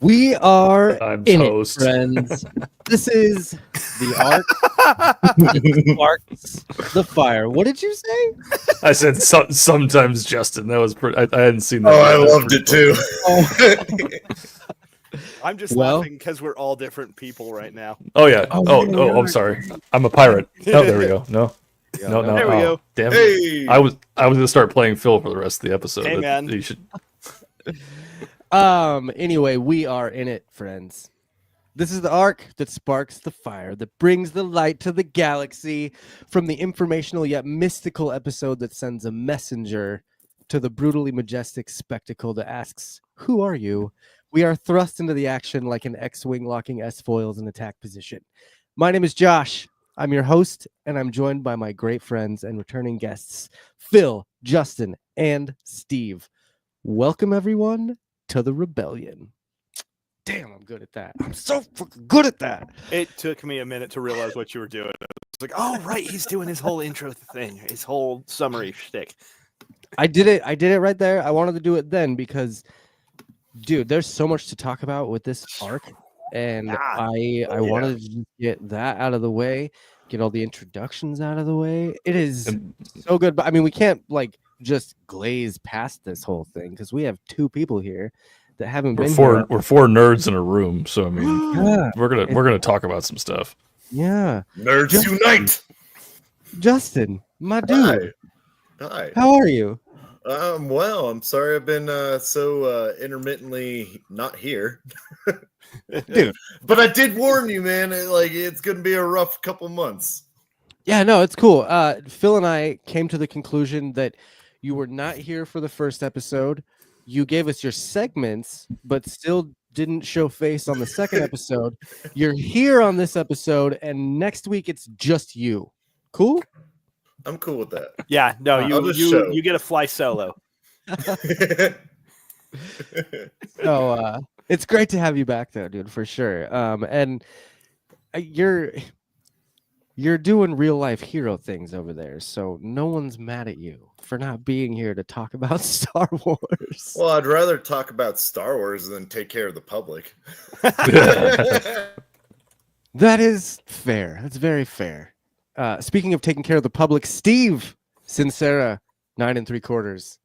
We are I'm in toast. it, friends. This is the arc that sparks the fire. What did you say? I said sometimes, Justin. That was pretty. I hadn't seen that. Oh, yet. I That was loved pretty it too. Oh, I'm just Well- laughing because we're all different people right now. Oh yeah. Oh, Oh, yeah, oh, yeah. I'm sorry. I'm a pirate. Oh, there we go. No, no. There we go. Damn it. Hey, I was gonna start playing Phil for the rest of the episode. Hey, man. You should. Anyway, we are in it, friends. This is the arc that sparks the fire, that brings the light to the galaxy, from the informational yet mystical episode that sends a messenger to the brutally majestic spectacle that asks, "Who are you?" We are thrust into the action like an X-wing locking S-foils in attack position. My name is Josh. I'm your host, and I'm joined by my great friends and returning guests, Phil, Justin, and Steve. Welcome, everyone, to the rebellion. Damn, I'm good at that. I'm so fucking good at that. It took me a minute to realize what you were doing. I was like, oh, right, he's doing his whole intro thing, his whole summary shtick. I did it right there. I wanted to do it then because, dude, there's so much to talk about with this arc, and I wanted to just get that out of the way, get all the introductions out of the way. It is so good, but I mean, we can't like just glaze past this whole thing because we have two people here that haven't been here. We're four nerds in a room, so I mean, Yeah, we're gonna talk about some stuff. yeah. nerds Just- unite! Justin, my dude, Hi. how are you? Well, I'm sorry I've been so intermittently not here. Dude. But I did warn you, man. It's gonna be a rough couple months. Yeah, no, it's cool. Phil and I came to the conclusion that you were not here for the first episode. You gave us your segments, but still didn't show face on the second episode. You're here on this episode, and next week it's just you. Cool? I'm cool with that. Yeah, no, I'll just show. you get to fly solo. So it's great to have you back, though, dude, for sure. And you're doing real life hero things over there, so no one's mad at you for not being here to talk about Star Wars. Well, I'd rather talk about Star Wars than take care of the public. That is fair. That's very fair. Speaking of taking care of the public, Steve Sinecera, 9 3/4.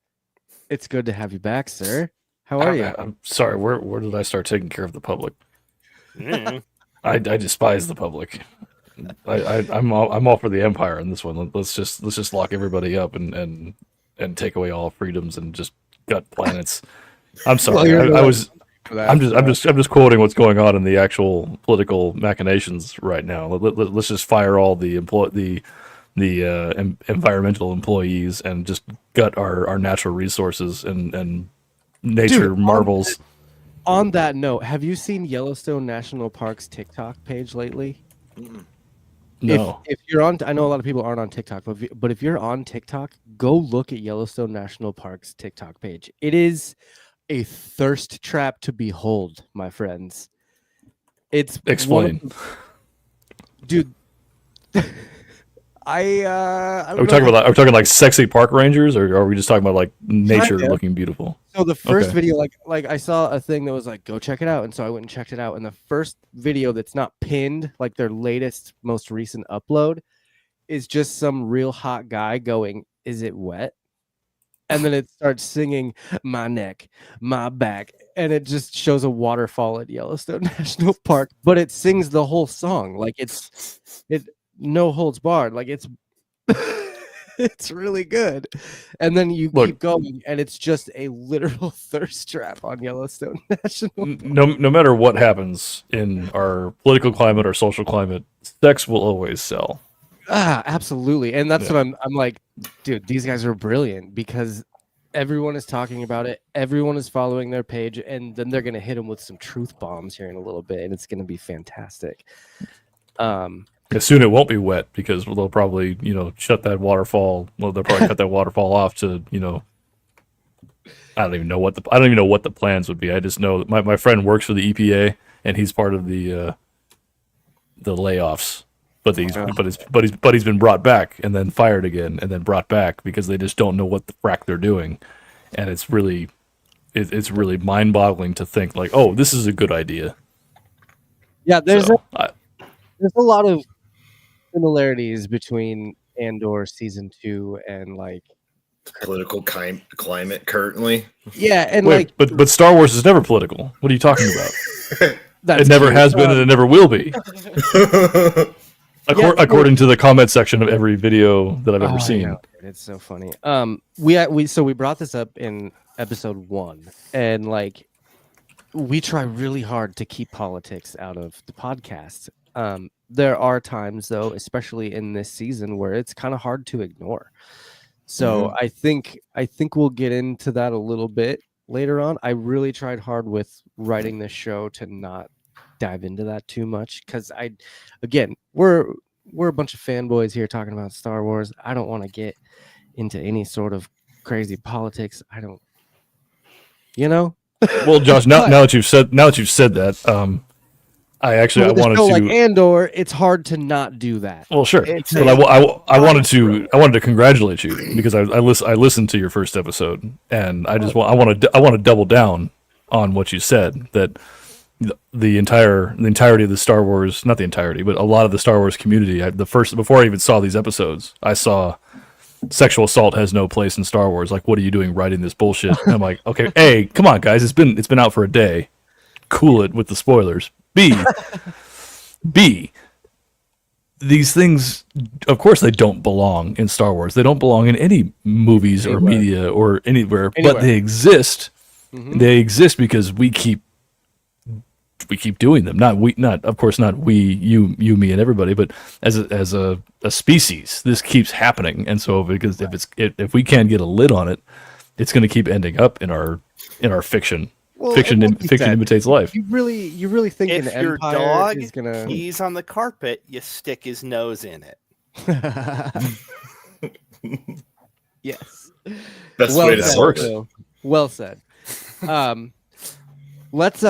It's good to have you back, sir. How are you? I'm sorry. Where did I start taking care of the public? Mm. I despise the public. I'm all for the Empire in this one. Let's just lock everybody up and take away all freedoms and just gut planets. I'm sorry. I'm just quoting what's going on in the actual political machinations right now. Let's just fire all the environmental employees and just gut our natural resources and nature marvels. On that note, have you seen Yellowstone National Park's TikTok page lately? No. If you're on, I know a lot of people aren't on TikTok, but if you're on TikTok, go look at Yellowstone National Park's TikTok page. It is a thirst trap to behold, my friends. It's Explain. dude. Are we talking like sexy park rangers, or are we just talking about like nature Kinda. looking beautiful? So the first Okay. video, like I saw a thing that was like, go check it out. And so I went and checked it out. And the first video that's not pinned, like their latest, most recent upload, is just some real hot guy going, "Is it wet?" And then it starts singing "My neck, my back." And it just shows a waterfall at Yellowstone National Park, but it sings the whole song. Like it no holds barred. Like it's it's really good. And then you Look. keep going, and it's just a literal thirst trap on Yellowstone National. No matter what happens in our political climate or social climate, sex will always sell. Absolutely. And that's Yeah. what I'm like, dude, these guys are brilliant because everyone is talking about it. Everyone is following their page, and then they're going to hit them with some truth bombs here in a little bit, and it's going to be fantastic. And soon it won't be wet because they'll probably, shut that waterfall. Well, they'll probably cut that waterfall off to, I don't even know what the plans would be. I just know that my friend works for the EPA and he's part of the layoffs. But he's been brought back and then fired again and then brought back because they just don't know what the frack they're doing, and it's really it's really mind-boggling to think like, oh, this is a good idea. Yeah, there's So, there's a lot of similarities between Andor season 2 and like Political climate currently. yeah, and wait, like but Star Wars is never political. What are you talking about? that's It never true. has been, and it never will be. According to the comment section of every video that I've Oh, ever I seen. know, dude, it's so funny. We brought this up in episode 1, and like we try really hard to keep politics out of the podcast. There are times though, especially in this season, where it's kind of hard to ignore. So I think we'll get into that a little bit later on. I really tried hard with writing this show to not dive into that too much because again, we're a bunch of fanboys here talking about Star Wars. I don't want to get into any sort of crazy politics. I don't, you know. Well, Josh, now that you've said that, I wanted show to like Andor. It's hard to not do that. Well, sure, It's but I wanted to congratulate you because I listened to your first episode, and I want to double down on what you said, that the entirety of the Star Wars, not the entirety, but a lot of the Star Wars community. Before I even saw these episodes, I saw sexual assault has no place in Star Wars. Like, what are you doing writing this bullshit? And I'm like, okay, A, come on, guys, it's been out for a day. Cool it with the spoilers. B, these things, of course, they don't belong in Star Wars. They don't belong in any movies or media or anywhere. But they exist. Mhm. They exist because we keep doing them. Not we, you, me, and everybody, but as a species, this keeps happening. And so, because if we can't get a lid on it, it's going to keep ending up in our fiction. Well, Fiction like you said, imitates life. You really think If an your empire dog is gonna? pees on the carpet, you stick his nose in it. Yes. Best Well way to said, sort it. Phil. Well said. Let's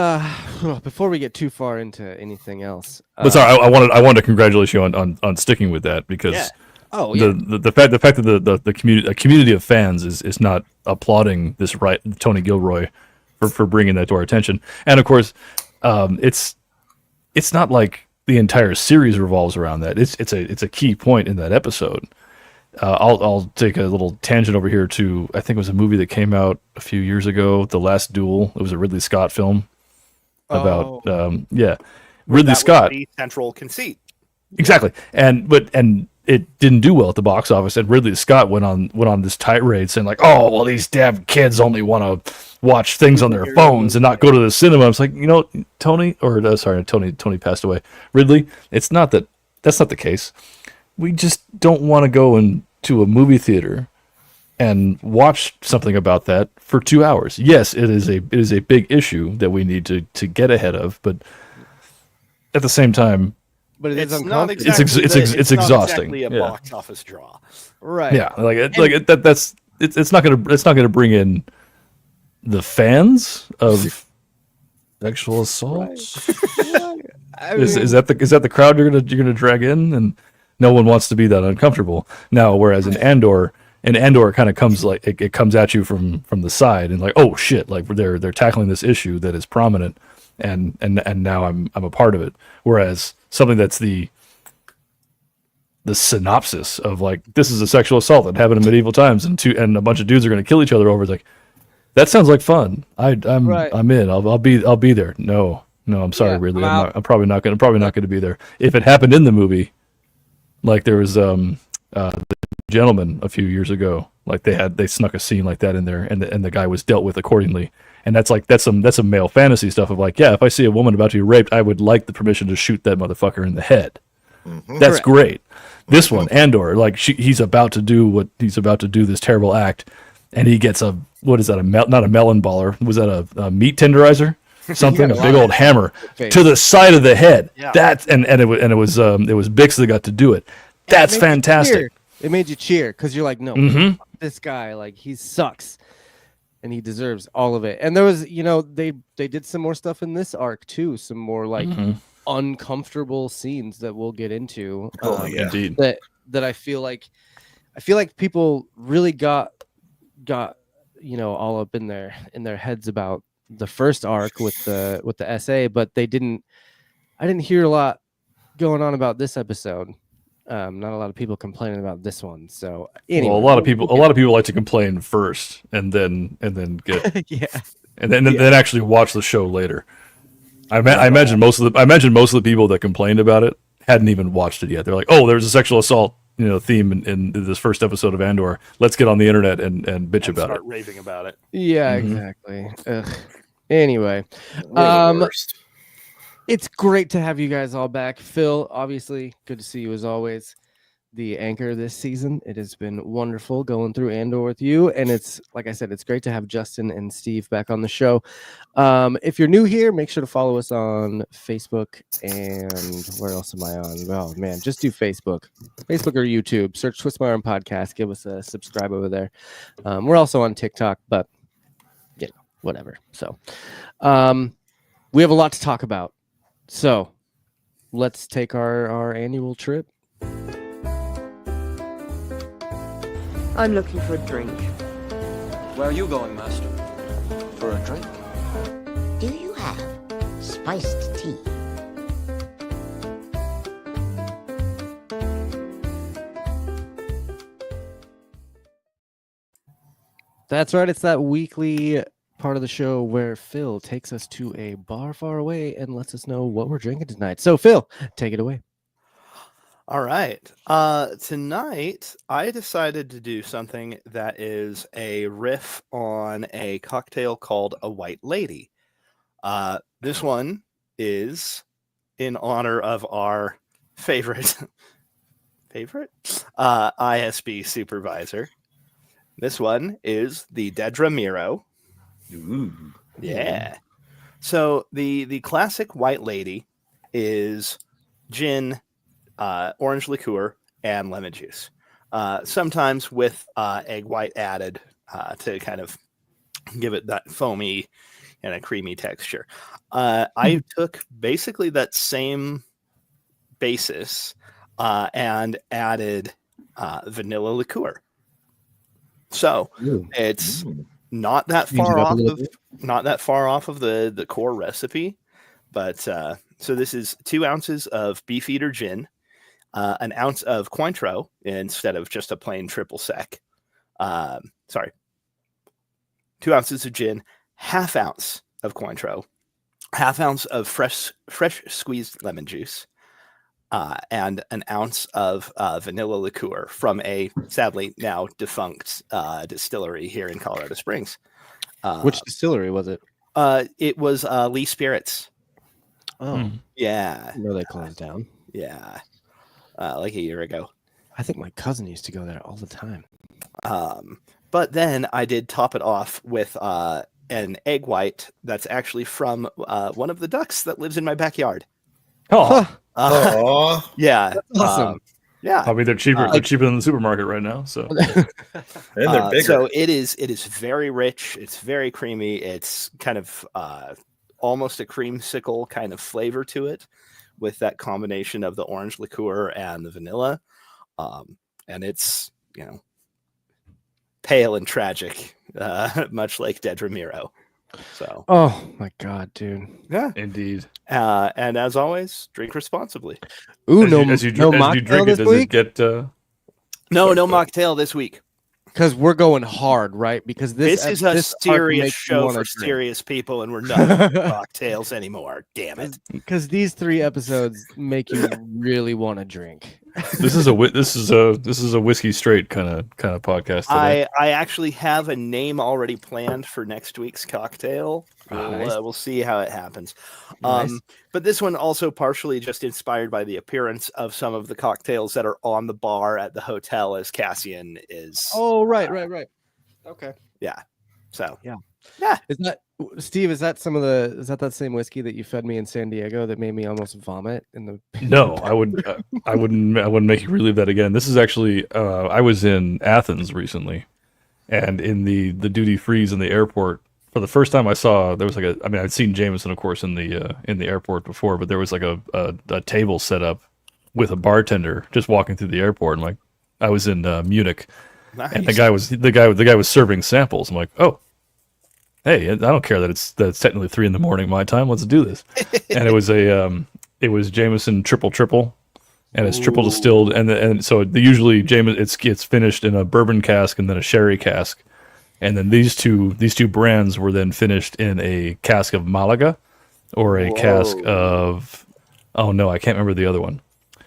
before we get too far into anything else. But sorry, I wanted to congratulate you on sticking with that because Yeah. Oh yeah. the fact that the community of fans is not applauding this Tony Gilroy for bringing that to our attention, and of course, it's not like the entire series revolves around that. It's a key point in that episode. I'll take a little tangent over here to, I think it was a movie that came out a few years ago, The Last Duel. It was a Ridley Scott film about Ridley Scott. The central conceit. Exactly. And it didn't do well at the box office, and Ridley Scott went on this tirade saying like, oh, well, these damn kids only want to watch things on their phones and not go to the cinema. I was like, Tony passed away. Ridley, that's not the case. We just don't want to go into a movie theater and watch something about that for 2 hours. Yes, it is a big issue that we need to get ahead of, but at the same time, but It's it's not uncomfortable. exactly it's not exhausting. exactly a Yeah. box office draw. Right. Yeah, it's not gonna bring in the fans of sexual assault. I mean, Is that the crowd you're gonna drag in? And no one wants to be that uncomfortable. Now, whereas in Andor kind of comes like it comes at you from the side and like, oh shit, like they're tackling this issue that is prominent, and now I'm a part of it. Whereas something that's the synopsis of like, this is a sexual assault that happened in medieval times and a bunch of dudes are going to kill each other over. It's like, that sounds like fun. I'm in. I'll be there. No, I'm sorry, Yeah, Ridley. I'm out. I'm probably not going to be there. If it happened in the movie, like there was the Gentleman a few years ago, like they snuck a scene like that in there, and the guy was dealt with accordingly. And that's some male fantasy stuff of like, yeah, if I see a woman about to be raped, I would like the permission to shoot that motherfucker in the head. That's Correct. great. This one, Andor, like he's about to do this terrible act, and he gets what is that? Not a melon baller. Was that a meat tenderizer? Something, a big old hammer face. to the side of the head. Yeah. That's and it was Bix that got to do it. That's It made you fantastic. cheer. It made you cheer because you're like, no, Mhm. fuck this guy, like he sucks, and he deserves all of it. And there was, they did some more stuff in this arc too, some more like uncomfortable scenes that we'll get into. Oh, yeah. Indeed. That I feel like people really got all up in their heads about the first arc with the SA, but I didn't hear a lot going on about this episode. Not a lot of people complaining about this one. So anyway, Well, a lot of people like to complain first, and then get yeah, and then actually watch the show later. I imagine most of the people that complained about it hadn't even watched it yet. They're like, "Oh, there's a sexual assault, theme in this first episode of Andor. Let's get on the internet and bitch about start it." raving about it. yeah, Mhm. exactly. Ugh. Anyway, We're the worst. it's great to have you guys all back. Phil, obviously, good to see you as always. The anchor this season. It has been wonderful going through Andor with you. And it's, like I said, it's great to have Justin and Steve back on the show. If you're new here, make sure to follow us on Facebook. And where else am I on? Oh, man, just do Facebook or YouTube. Search Twist My Arm Podcast. Give us a subscribe over there. We're also on TikTok, but, whatever. So we have a lot to talk about. So let's take our annual trip. I'm looking for a drink. Where are you going, Master? For a drink? Do you have spiced tea? That's right. It's that weekly part of the show where Phil takes us to a bar far away and lets us know what we're drinking tonight. So, Phil, take it away. All right. Tonight, I decided to do something that is a riff on a cocktail called a White Lady. This one is in honor of our favorite ISB supervisor. This one is the Dedra Miro. Ooh. Yeah. So the classic White Lady is gin, orange liqueur, and lemon juice. Sometimes with egg white added to kind of give it that foamy and a creamy texture. I took basically that same basis and added vanilla liqueur. So it's not that far off of the core recipe, but so this is 2 ounces of Beefeater gin, an ounce of Cointreau instead of just a plain triple sec. 2 ounces of gin, half ounce of Cointreau, half ounce of fresh squeezed lemon juice, and an ounce of vanilla liqueur from a sadly now defunct distillery here in Colorado Springs. Which distillery was it? It was Lee Spirits. Oh, Yeah. I know they closed down. Yeah. Like a year ago. I think my cousin used to go there all the time. But then I did top it off with an egg white that's actually from one of the ducks that lives in my backyard. Oh, Aw. Yeah. Awesome. Yeah. I mean they're cheaper. They're cheaper than the supermarket right now. So And they're bigger. So it is very rich. It's very creamy. It's kind of almost a creamsicle kind of flavor to it, with that combination of the orange liqueur and the vanilla. And it's pale and tragic, much like Dedra Miro. So Oh my god, dude. yeah. indeed. And as always, drink responsibly. Ooh, As you no drink mocktail it, this does week? it get? No mocktail this week. Because we're going hard, right? Because This is a this arc serious makes you show wanna for drink. serious people, and we're not doing cocktails anymore. Damn it. Because these 3 episodes make you really want to drink. This is a whiskey straight kind of podcast today. I actually have a name already planned for next week's cocktail. Nice. We'll see how it happens. Nice. But this one also partially just inspired by the appearance of some of the cocktails that are on the bar at the hotel as Cassian is. Oh, right. Okay. So Is that Steve? Is that that same whiskey that you fed me in San Diego that made me almost vomit in the? No, I wouldn't make you relive that again. This is actually I was in Athens recently, and in the duty frees in the airport, for the first time I saw there was I'd seen Jameson of course in the airport before, but there was like a table set up with a bartender just walking through the airport, and I was in Munich Nice. And the guy was serving samples. I'm like, oh, hey, I don't care that it's technically 3 a.m. my time. Let's do this. And it was Jameson triple, and it's triple distilled, and so usually Jameson it's finished in a bourbon cask and then a sherry cask, and then these two brands were then finished in a cask of Malaga, or a cask of, oh no, I can't remember the other one.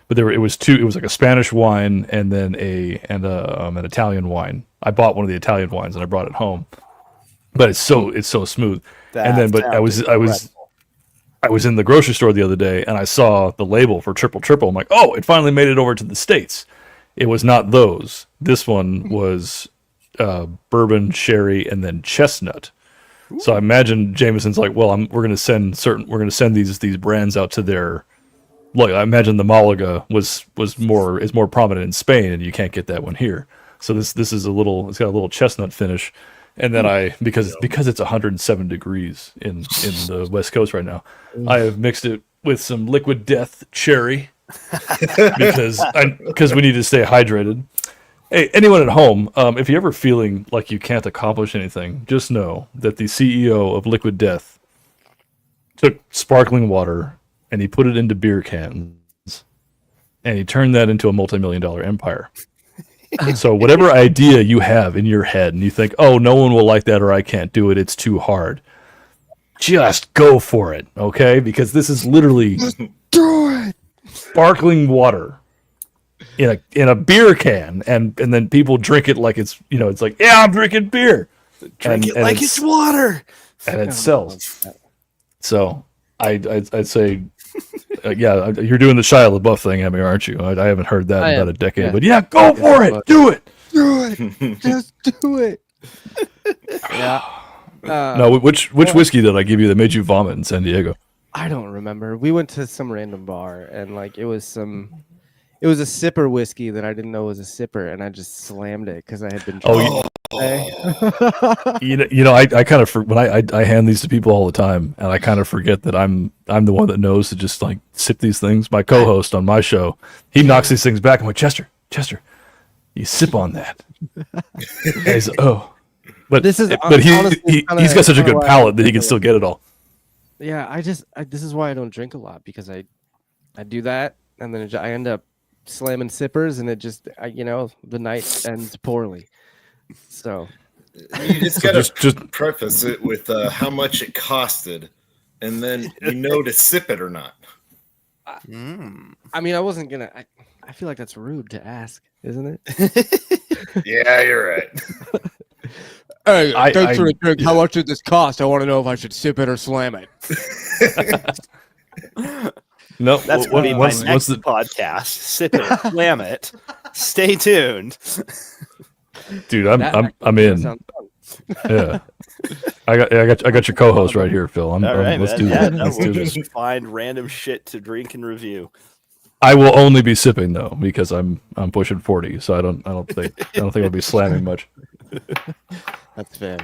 But it was like a Spanish wine and then an Italian wine. I bought one of the Italian wines and I brought it home. But it's so smooth. I was in the grocery store the other day and I saw the label for triple. I'm like, oh, it finally made it over to the States. It was not those. This one was bourbon, sherry, and then chestnut. So I imagine Jameson's like, well, we're gonna send these brands out to their. Look, I imagine the Malaga is more prominent in Spain, and you can't get that one here. So this is it's got a little chestnut finish, and then because it's 107 degrees in the West Coast right now, I have mixed it with some Liquid Death cherry because we need to stay hydrated. Hey, anyone at home, if you're ever feeling like you can't accomplish anything, just know that the CEO of Liquid Death took sparkling water and he put it into beer cans, and he turned that into a multi-million-dollar empire. So whatever idea you have in your head, and you think, oh, no one will like that, or I can't do it, it's too hard, just go for it, okay? Because this is literally sparkling water in a beer can, and then people drink it like it's like, yeah, I'm drinking beer. Drink it like it's water, and it sells. So I'd say. Yeah, you're doing the Shia LaBeouf thing, Emmy, aren't you? I haven't heard that in about a decade, but yeah, go for it, do it, Just do it. Yeah. No, which whiskey did I give you that made you vomit in San Diego? I don't remember. We went to some random bar and like it was a sipper whiskey that I didn't know was a sipper, and I just slammed it because I had been. I kind of when I hand these to people all the time, and I kind of forget that I'm the one that knows to just like sip these things. My co-host on my show, he knocks these things back. I'm like, Chester, you sip on that. And he's oh, but he's got such a good palate that he can still get it all. Yeah, this is why I don't drink a lot, because I do that and then I end up slamming sippers, and it just the night ends poorly. So you just gotta just preface it with how much it costed, and then to sip it or not. I mean, I wasn't gonna. I feel like that's rude to ask, isn't it? Yeah, you're right. Hey, thanks for the drink. How much did this cost? I want to know if I should sip it or slam it. No, that's going to be my next podcast. Sip it, slam it. Stay tuned, dude. I'm in. Yeah, I got your co-host right here, Phil. Let's do that. We'll just find random shit to drink and review. I will only be sipping though, because I'm pushing 40, so I don't think I'll be slamming much. That's fair.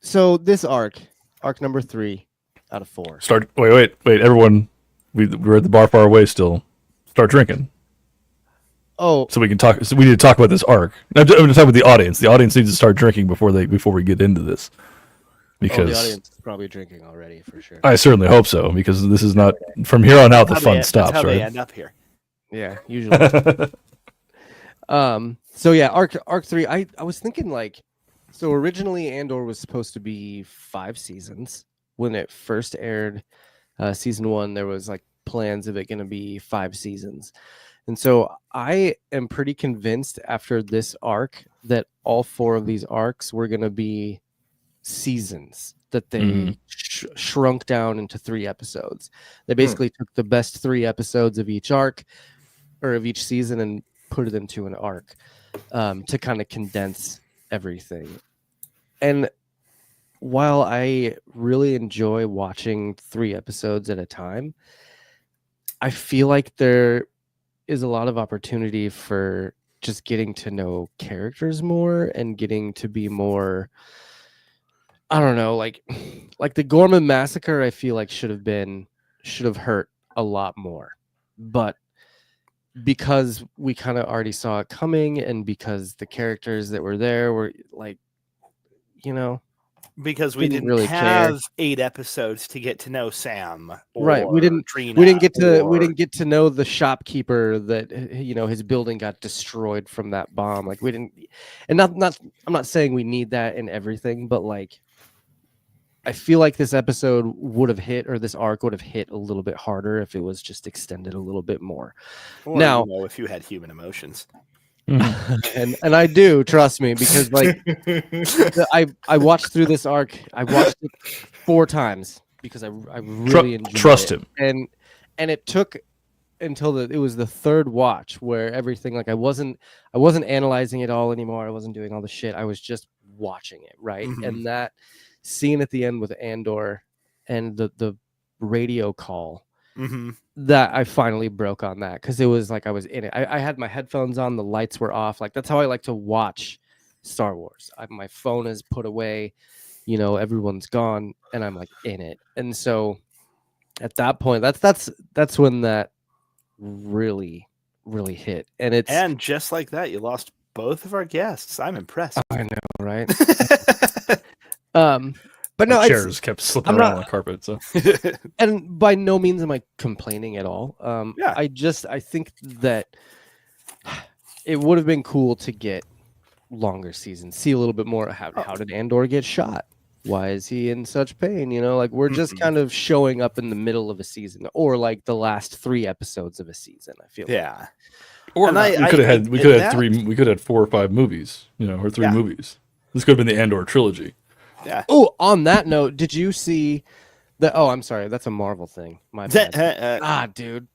So this arc number 3 out of 4. Wait, everyone, we're at the bar far away still. Start drinking. Oh, so we can talk. So we need to talk about this arc. I'm going to talk with the audience. The audience needs to start drinking before we get into this. Because the audience is probably drinking already for sure. I certainly hope so, because this is not from here on out. The fun stops. That's how right? they end up here. Yeah, usually. So yeah, arc 3. I was thinking so originally Andor was supposed to be 5 seasons when it first aired. Season 1, there was plans of it going to be 5 seasons. And so I am pretty convinced after this arc that all 4 of these arcs were going to be seasons, that they shrunk down into 3 episodes. They basically took the best 3 episodes of each arc or of each season and put it into an arc to kind of condense everything. And while I really enjoy watching 3 episodes at a time, I feel like there is a lot of opportunity for just getting to know characters more and getting to be more, I don't know, like the Gorman massacre, I feel like should have hurt a lot more. But because we kind of already saw it coming, and because the characters that were there were like, because we didn't really care. have 8 episodes to get to know Sam or Right. We didn't Trina get or... to know the shopkeeper that his building got destroyed from that bomb. Like we didn't, and not I'm not saying we need that in everything, but like I feel like this episode would have hit, or this arc would have hit a little bit harder if it was just extended a little bit more. Or, now, if you had human emotions. and I do, trust me, because like I watched through this arc. I watched it 4 times because I really enjoyed trust it. him. And it took until it was the 3rd watch where everything, like I wasn't analyzing it all anymore. I wasn't doing all the shit. I was just watching it, right? Mm-hmm. And that scene at the end with Andor and the radio call, that I finally broke on that, because it was like I was in it. I had my headphones on, the lights were off. Like that's how I like to watch Star Wars. My phone is put away, everyone's gone, and I'm like in it. And so at that point, that's when that really hit. And just like that, you lost both of our guests. I'm impressed. I know, right? But no, chairs kept slipping around on the carpet. So, and by no means am I complaining at all. Yeah. I think that it would have been cool to get longer seasons, see a little bit more. How did Andor get shot? Why is he in such pain? Like we're just kind of showing up in the middle of a season, or like the last 3 episodes of a season. I feel yeah. Or we could have had 3. We could have had 4 or 5 movies, or 3 movies. This could have been the Andor trilogy. Yeah. Oh, on that note, did you see the? Oh, I'm sorry, that's a Marvel thing. My bad. Dude.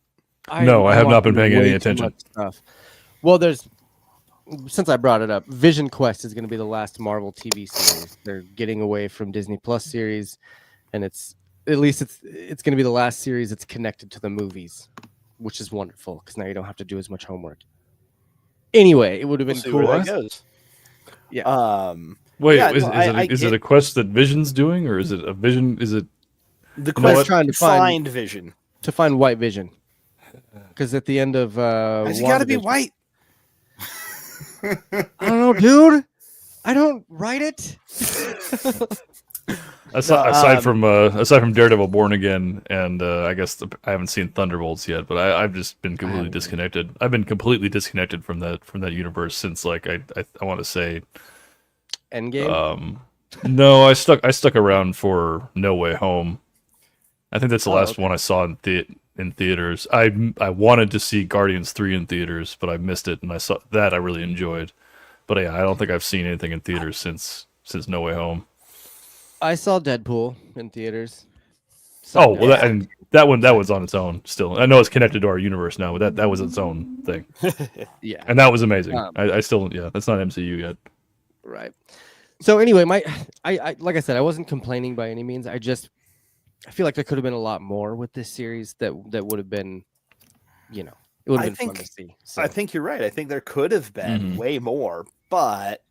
I have not been paying any attention. Stuff. Well, since I brought it up, Vision Quest is going to be the last Marvel TV series. They're getting away from Disney Plus series, and it's going to be the last series that's connected to the movies, which is wonderful because now you don't have to do as much homework. Anyway, it would have been cool. Where that goes. Yeah. Wait, is it a quest that Vision's doing, or is it a Vision? Is it the quest trying to find Vision, to find White Vision? Because at the end of has he got to be white? I don't know, dude. I don't write it. Aside from Daredevil Born Again, and I guess I haven't seen Thunderbolts yet, but I've just been completely disconnected. I've been completely disconnected from that universe since like I want to say Endgame. No, I stuck around for No Way Home. I think that's the last one I saw in theaters. I wanted to see Guardians 3 in theaters, but I missed it, and I saw that I really enjoyed. But yeah, I don't think I've seen anything in theaters since No Way Home. I saw Deadpool in theaters. That was on its own still. I know it's connected to our universe now, but that was its own thing. Yeah. And that was amazing. I still that's not MCU yet. Right. So anyway, I like I said, I wasn't complaining by any means. I feel like there could have been a lot more with this series that would have been, it would have been fun to see. So. I think you're right. I think there could have been way more, but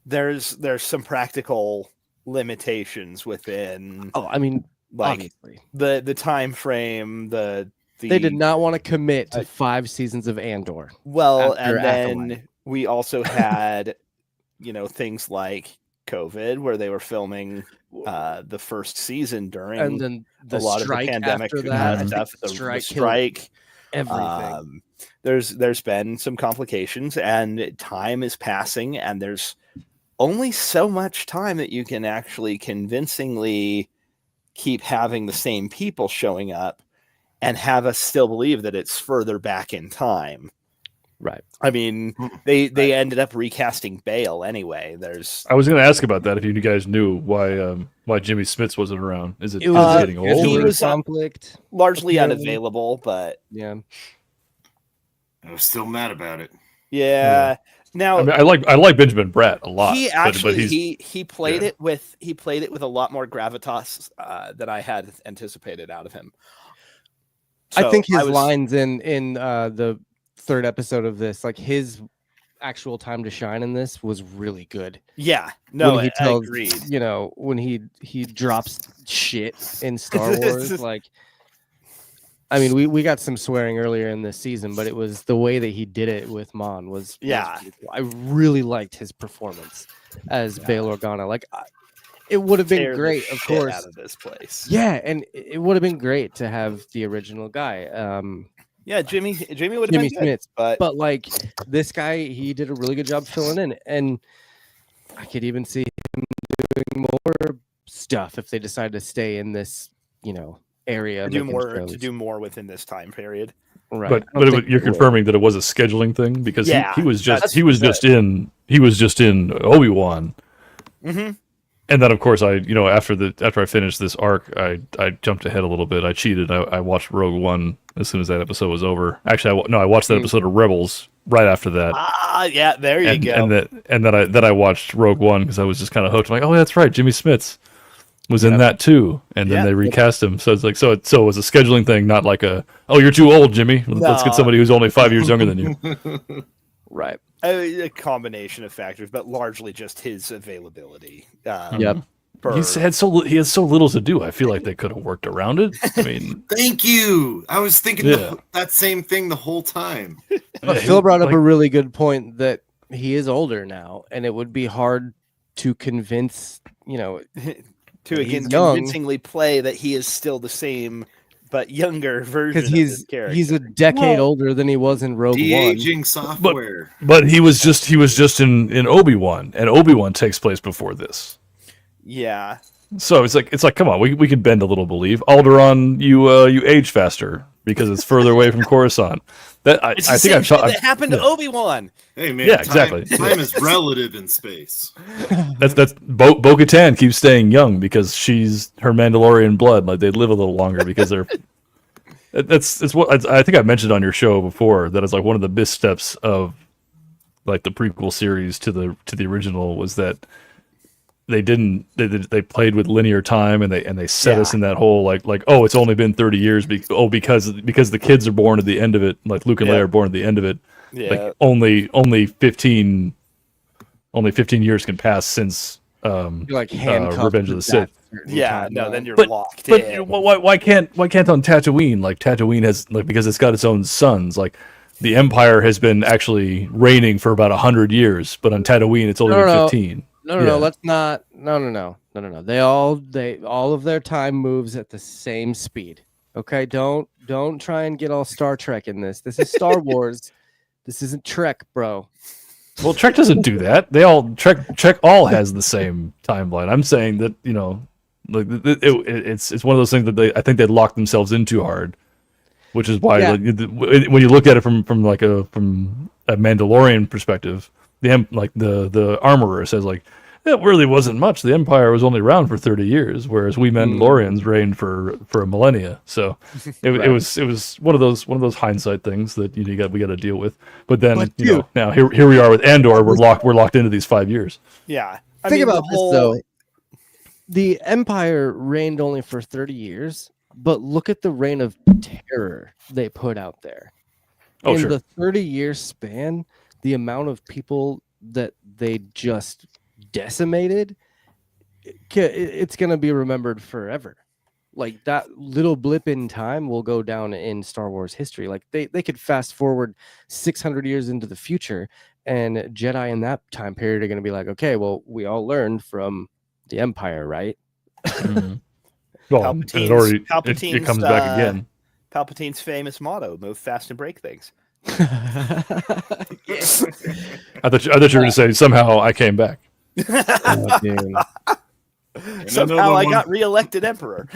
there's some practical limitations within. Oh, I mean, like obviously. the time frame, they did not want to commit to 5 seasons of Andor. Well, and then we also had, things like COVID, where they were filming the first season during, and then a lot of the pandemic stuff, the strike, everything. There's been some complications, and time is passing, and there's only so much time that you can actually convincingly keep having the same people showing up and have us still believe that it's further back in time. Right. I mean, they ended up recasting Bale anyway. I was going to ask about that if you guys knew why Jimmy Smits wasn't around. Is it getting old? He was conflict, largely unavailable, but yeah, I was still mad about it. Yeah. Now, I mean, I like Benjamin Bratt a lot. He actually he played it with a lot more gravitas than I had anticipated out of him. So I think his lines in the 3rd episode of this, like his actual time to shine in this, was really good. Yeah, no, when he tells, I agreed. When he drops shit in Star Wars, like I mean, we got some swearing earlier in this season, but it was the way that he did it with Mon was pretty cool. I really liked his performance as Bail Organa. Like, it would have been Tear the great, of shit course. out of this place. Yeah, and it would have been great to have the original guy. Yeah, Jimmy would have Jimmy been good, Smits, but like this guy, he did a really good job filling in, and I could even see him doing more stuff if they decide to stay in this, area to do more within this time period. Right. But you're confirming that it was a scheduling thing because he was just in Obi-Wan. Mm-hmm. And then, of course, after I finished this arc, I jumped ahead a little bit. I cheated. I watched Rogue One as soon as that episode was over. Actually, I watched that episode of Rebels right after that. Yeah, there you go. And then I watched Rogue One because I was just kind of hooked. I'm like, oh, that's right, Jimmy Smits was in that too. And then they recast him. So it's like so it was a scheduling thing, not like you're too old, Jimmy. Let's get somebody who's only 5 years younger than you. Right. A combination of factors, but largely just his availability. Yep. He has so little to do. I feel like they could have worked around it. I mean, thank you. I was thinking that same thing the whole time. Phil brought up a really good point that he is older now, and it would be hard to convince, to again convincingly play that he is still the same but younger version of his character. He's a decade older than he was in Rogue One. De-aging software. But he was just in Obi-Wan, and Obi-Wan takes place before this. Yeah. So it's like come on, we can bend a little belief. Alderaan, you age faster because it's further away from Coruscant. I think I've that happened to Obi-Wan. Hey man, exactly. Time is relative in space. That's Bo-Katan keeps staying young because she's her Mandalorian blood. Like they live a little longer because they're. It's what I think I mentioned on your show before that it's like one of the missteps of like the prequel series to the original was that they played with linear time and they set us in that whole like it's only been 30 years because the kids are born at the end of it, like Luke and Leia are born at the end of it. Like only 15 years can pass since like Revenge of the Sith. Then you're locked in. But why can't on Tatooine, like Tatooine has like because it's got its own suns, like the Empire has been actually reigning for about 100 years, but on Tatooine it's only been 15. No, let's not. No. They all of their time moves at the same speed. Okay, don't try and get all Star Trek in this. This is Star Wars. This isn't Trek, bro. Well, Trek doesn't do that. They all Trek all has the same timeline. I'm saying that like it's one of those things that I think they locked themselves in too hard, which is why like, when you look at it from a Mandalorian perspective, the armorer says like it really wasn't much. The Empire was only around for 30 years, whereas we Mandalorians reigned for a millennia. So it was one of those hindsight things that we got to deal with. But then now here we are with Andor. We're locked into these 5 years. Yeah, Think about this though. The Empire reigned only for 30 years, but look at the reign of terror they put out there. In the 30-year span, the amount of people that they just decimated, it's going to be remembered forever. Like that little blip in time will go down in Star Wars history. Like they could fast forward 600 years into the future, and Jedi in that time period are going to be like, okay, well, we all learned from the Empire, right? Mm-hmm. Well, it comes back again. Palpatine's famous motto: "Move fast and break things." I thought you were going to say somehow I came back. Somehow I got reelected emperor.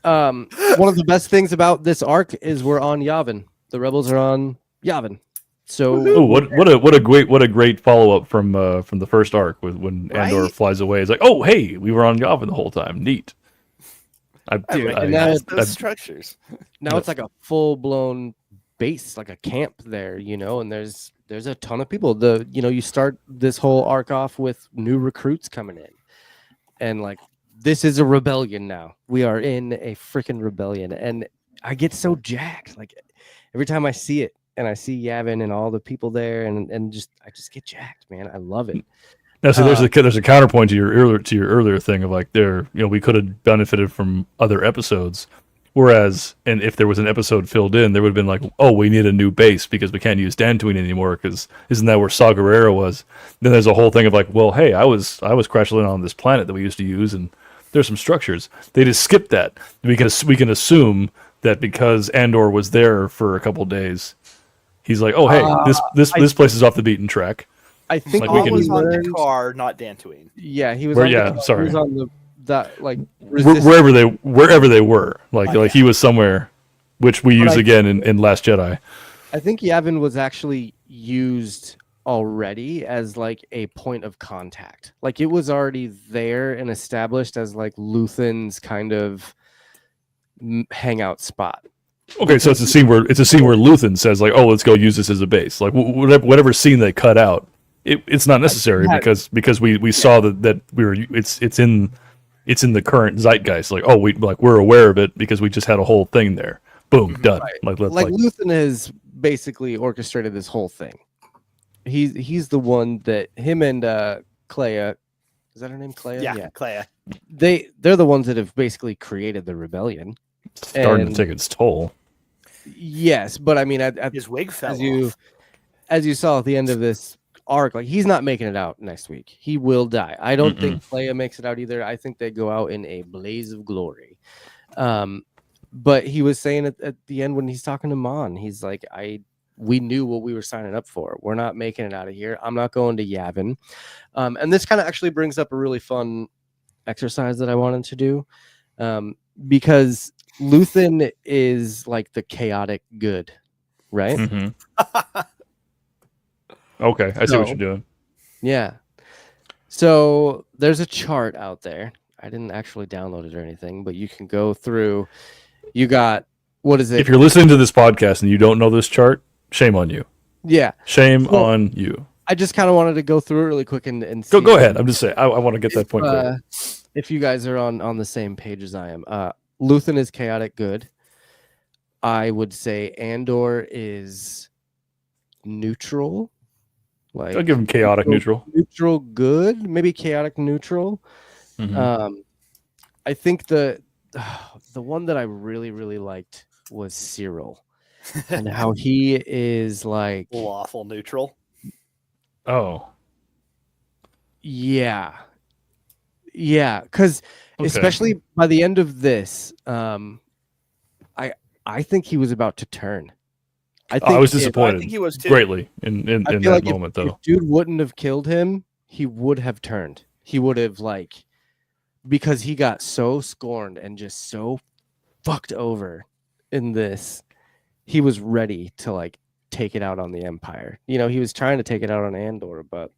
One of the best things about this arc is we're on Yavin. The rebels are on Yavin. So what a great follow up from the first arc when Andor flies away. It's like, oh hey, we were on Yavin the whole time. Neat. Those structures. Now it's like a full blown base, like a camp there, and there's a ton of people. You start this whole arc off with new recruits coming in, and like this is a rebellion now. We are in a freaking rebellion, and I get so jacked. Like every time I see it, and I see Yavin and all the people there, and I just get jacked, man. I love it. Now, so there's a counterpoint to your earlier thing of like we could have benefited from other episodes. Whereas, and if there was an episode filled in, there would have been like, oh, we need a new base because we can't use Dantooine anymore because isn't that where Saw Gerrera was? Then there's a whole thing of like, well, hey, I was crashing on this planet that we used to use, and there's some structures. They just skipped that. We can assume that because Andor was there for a couple days, he's like, oh, hey, this place is off the beaten track. I think Like, Saw we was can- on learned- Dakar, not Dantooine. Yeah, he was. Where- on yeah, the, sorry. He was on that like Wherever they were, like he was somewhere, which we use I- again in Last Jedi. I think Yavin was actually used already as like a point of contact. Like it was already there and established as like Luthen's kind of hangout spot. Okay, so it's a scene where Luthen says like, "Oh, let's go use this as a base." Like whatever scene they cut out, it's not necessary because we saw that we were it's in the current zeitgeist. Like, oh, we're aware of it because we just had a whole thing there. Boom, done. Right. Like Luthen has basically orchestrated this whole thing. He's the one that him and Clea, is that her name, Clea? Yeah, Clea. They're the ones that have basically created the rebellion. starting And- to take its toll. Yes, but I mean, His wig fell as you saw at the end of this arc, like he's not making it out next week. He will die. I don't think Clea makes it out either. I think they go out in a blaze of glory. But he was saying at the end when he's talking to Mon, he's like, we knew what we were signing up for. We're not making it out of here. I'm not going to Yavin. And this kind of actually brings up a really fun exercise that I wanted to do. Because Luthen is like the chaotic good, right? Okay, I see what you're doing. Yeah. So there's a chart out there. I didn't actually download it or anything, but you can go through. You got, what is it? If you're listening to this podcast and you don't know this chart, shame on you. Yeah. Shame on you. I just kind of wanted to go through it really quick and Go see ahead. I'm just saying. I want to get that point clear. if you guys are on the same page as I am. Luthen is chaotic good. I would say Andor is neutral. Like I'll give him chaotic neutral. Neutral good, maybe chaotic neutral. I think the one that I really, really liked was Cyril. And how he is like lawful neutral. Oh. Yeah. Because Okay. especially by the end of this, I think he was about to turn. I was I disappointed think he was too. greatly in I that feel like moment, if though. dude wouldn't have killed him, he would have turned. He would have because he got so scorned and just so fucked over in this. He was ready to take it out on the Empire. You know, he was trying to take it out on Andor, but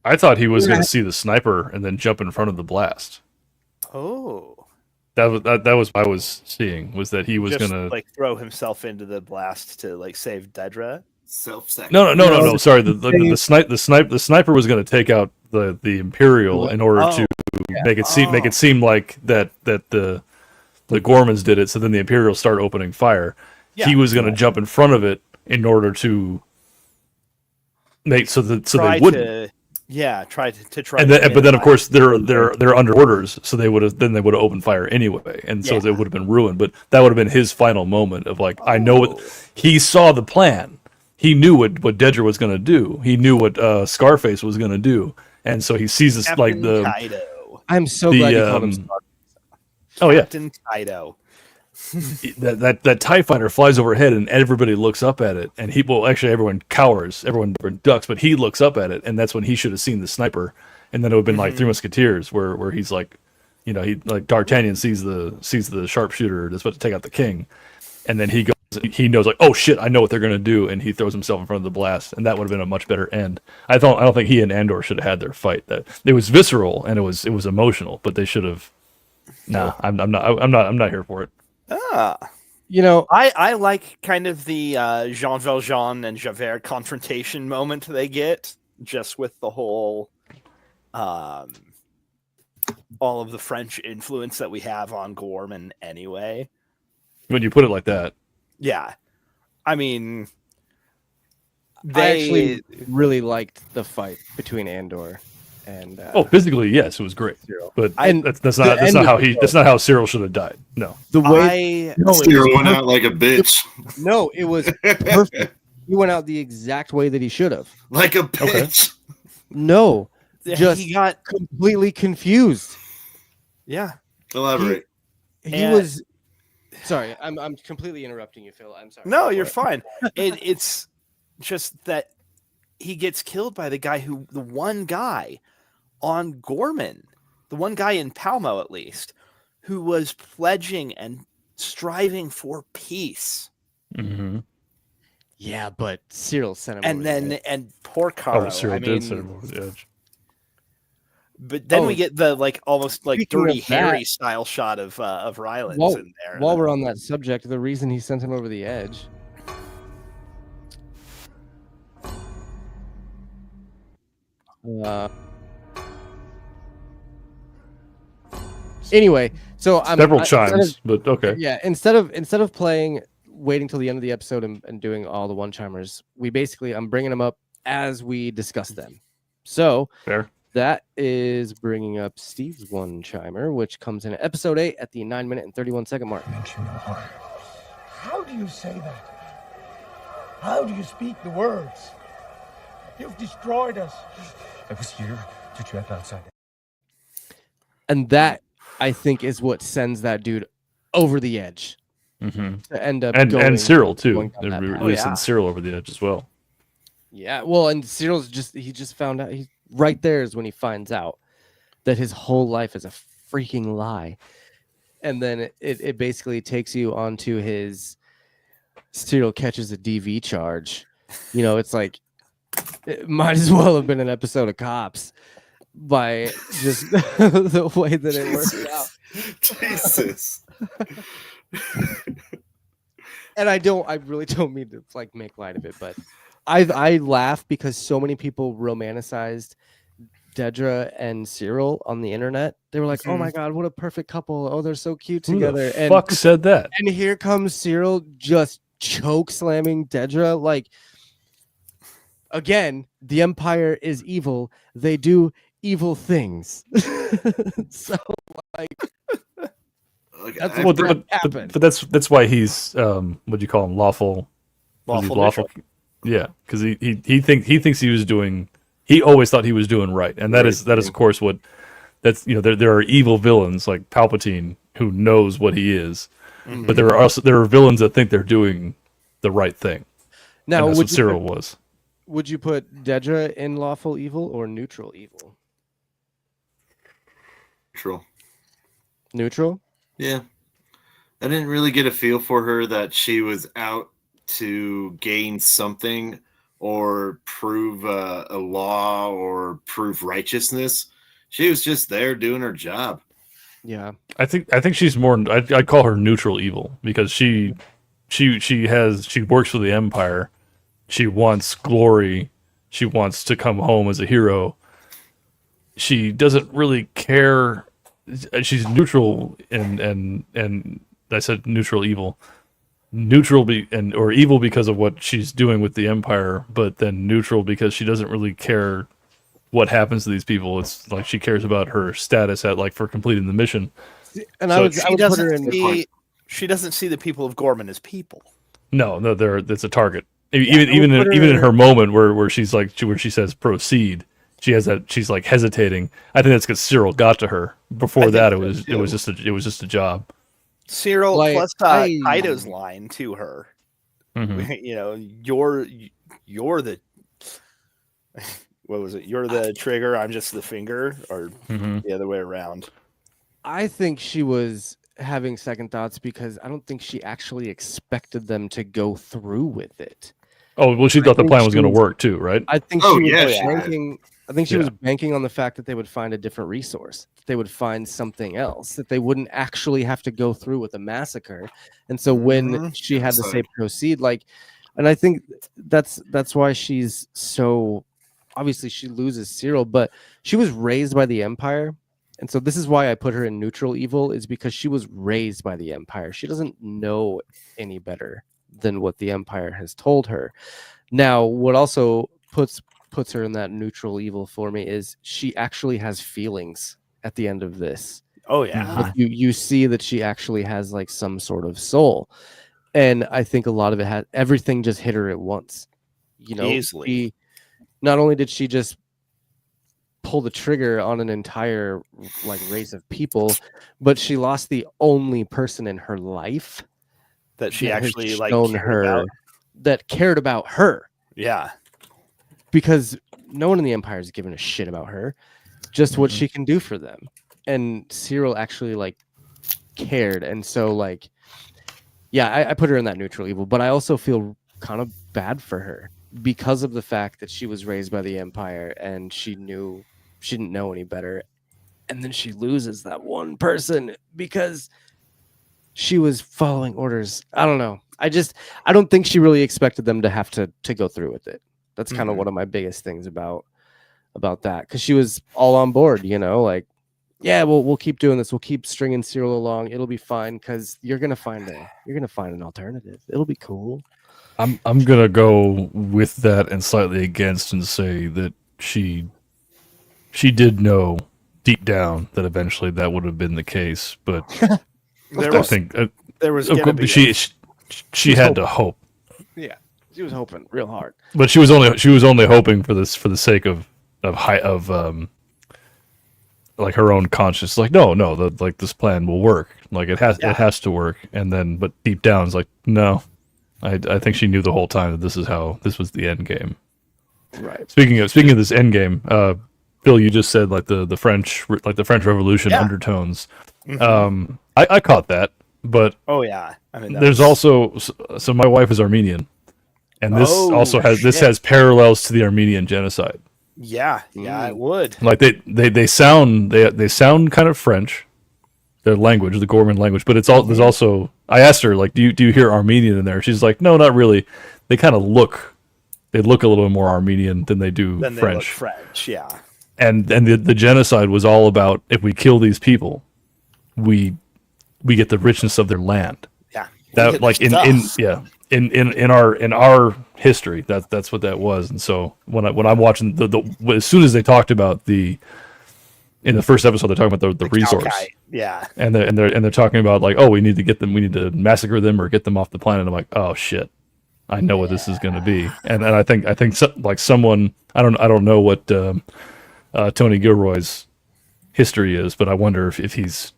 I thought he was going to see the sniper and then jump in front of the blast. Oh. That was what I was seeing, was that he was Just going to throw himself into the blast to save Dedra. Self-sacrifice. No. Sorry, the sniper was going to take out the Imperial in order to make it seem like that the Gormans did it. So then the Imperial start opening fire. Yeah. He was going to jump in front of it in order to make so they wouldn't. But then of course they're under orders, so they would have opened fire anyway, and so it would have been ruined. But that would have been his final moment of I know what he saw the plan. He knew what Dedra was going to do. He knew what Scarface was going to do, and so he sees this Kaido. I'm so glad you called him Scarface. Oh yeah, Captain Kaido. that TIE fighter flies overhead and everybody looks up at it, and everyone cowers, everyone ducks, but he looks up at it, and that's when he should have seen the sniper, and then it would have been like Three Musketeers where he's D'Artagnan sees the sharpshooter that's about to take out the king, and then he knows oh shit, I know what they're gonna do, and he throws himself in front of the blast, and that would have been a much better end. I don't think he and Andor should have had their fight. That it was visceral and it was emotional, but they should have. Nah, I'm not here for it. You know, I like kind of the Jean Valjean and Javert confrontation moment they get, just with the whole all of the French influence that we have on Gorman anyway. When you put it like that. Yeah. I mean, I actually really liked the fight between Andor And physically, yes, it was great, Cyril. but And that's not how Cyril should have died. No, the way Cyril went out like a bitch. No, it was perfect. He went out the exact way that he should have. Like a bitch. No, Yeah, just he got completely confused. yeah. Elaborate. He And- was. Sorry, I'm completely interrupting you, Phil. I'm sorry. No, you're fine. It's just that he gets killed by the one guy on Gorman, the one guy in Palmo at least, who was pledging and striving for peace. mm-hmm. Yeah, but Cyril sent him. And over the then edge. and poor Caro. Cyril I did send mean, him over the edge. but then we Oh, get the almost speaking Dirty of that- Harry style shot of Rylance in there. While we're on that subject, the reason he sent him over the edge. Anyway, so I'm Several instead chimes, of- but okay. Yeah, instead of waiting till the end of the episode and doing all the one-chimers, I'm bringing them up as we discuss them. So Fair. that is bringing up Steve's one-chimer, which comes in at episode 8 at the 9-minute and 31-second mark. Mention no harm. How do you say that? How do you speak the words? You've destroyed us. I was here to trap outside. And that, I think, is what sends that dude over the edge Mm-hmm. to end up And Cyril too. going down They're that path. really sent Cyril over the edge as well. Yeah, well, and Cyril's he just found out. He's right there is when he finds out that his whole life is a freaking lie, and then it basically takes you onto his Cyril catches a DV charge. You know, it's like it might as well have been an episode of Cops by just the way that it worked out. Jesus. And I really don't mean to make light of it, but I laugh because so many people romanticized Dedra and Cyril on the internet. They were like, "Oh my god, what a perfect couple! Oh, they're so cute Who together." the fuck said that? And here comes Cyril just choke slamming Dedra. Like, again, the Empire is evil. They do evil things. So, that's I- what but happened. that's why he's what do you call him? Lawful. Was he Lawful neutral. Yeah, because he thinks he was doing. He always thought he was doing right, and that is of course what. That's there are evil villains like Palpatine who knows what he is, but there are villains that think they're doing the right thing. Now, and that's what Cyril was. Would you put Dedra in lawful evil or neutral evil? Neutral. Neutral? Yeah. I didn't really get a feel for her that she was out to gain something or prove a law or prove righteousness. She was just there doing her job. Yeah. I think she's more. I'd call her neutral evil because she works for the Empire. She wants glory. She wants to come home as a hero. She doesn't really care. She's neutral and I said neutral evil. Neutral or evil because of what she's doing with the Empire, but then neutral because she doesn't really care what happens to these people. It's like she cares about her status for completing the mission. And So I would put her in. She doesn't see the people of Gorman as people. No, that's a target. Even in her moment where she's where she says proceed, she has that she's hesitating. I think that's because Cyril got to her. Before that, it was just a job. Cyril plus Kaido's line to her. Mm-hmm. You're the what was it? You're the trigger. I'm just the finger, or the other way around. I think she was having second thoughts because I don't think she actually expected them to go through with it. Oh well, she thought the plan was going to work too, right? I think she was banking. I think she was banking on the fact that they would find a different resource. That they would find something else. That they wouldn't actually have to go through with a massacre. And so when she had to say proceed, and I think that's why she's so. Obviously, she loses Cyril, but she was raised by the Empire. And so this is why I put her in neutral evil, is because she was raised by the Empire. She doesn't know any better than what the Empire has told her. Now, what also puts puts her in that neutral evil for me is she actually has feelings at the end of this. Oh yeah. Like, you see that she actually has like some sort of soul, and I think a lot of it had everything just hit her at once. You know, Easily. not only did she just pull the trigger on an entire like race of people, but she lost the only person in her life That she that has actually like shown cared her about. that cared about her, Yeah. because no one in the Empire is giving a shit about her, just what she can do for them. And Cyril actually like cared, and so like, yeah, I put her in that neutral evil, but I also feel kind of bad for her because of the fact that she was raised by the Empire and she didn't know any better, and then she loses that one person because she was following orders. I don't know. I don't think she really expected them to have to go through with it. That's kind of one of my biggest things about that, because she was all on board, you know, like, yeah, we'll keep doing this. We'll keep stringing Cyril along. It'll be fine because you're gonna find an alternative. It'll be cool. I'm gonna go with that and slightly against and say that she did know deep down that eventually that would have been the case, but There I was think there was of gonna course, be she had to hope, Yeah, she was hoping real hard. but she was only hoping for the sake of like her own conscience. Like no, like this plan will work. Like it has to work. And then, but deep down, it's like no. I think she knew the whole time that this was the end game. Right. Speaking of this end game, Bill, you just said like the French Revolution undertones. I caught that, but oh yeah. I mean there's also so my wife is Armenian, and this this has parallels to the Armenian genocide. yeah, it would. Like they sound kind of French, their language, the Gorman language, but it's all there's also. I asked her like, do you hear Armenian in there? She's like, no, not really. They kind of look a little bit more Armenian than they do Then French. they look French, yeah. And the genocide was all about, if we kill these people, we get the richness of their land. Yeah. That like in our history, that's what that was. And so when I'm watching as soon as they talked about in the first episode, they're talking about the resource. Calcite, yeah. And they're talking about like, oh, we need to massacre them or get them off the planet. I'm like, oh shit, I know what this is going to be. And I think like someone, I don't know what Tony Gilroy's history is, but I wonder if he's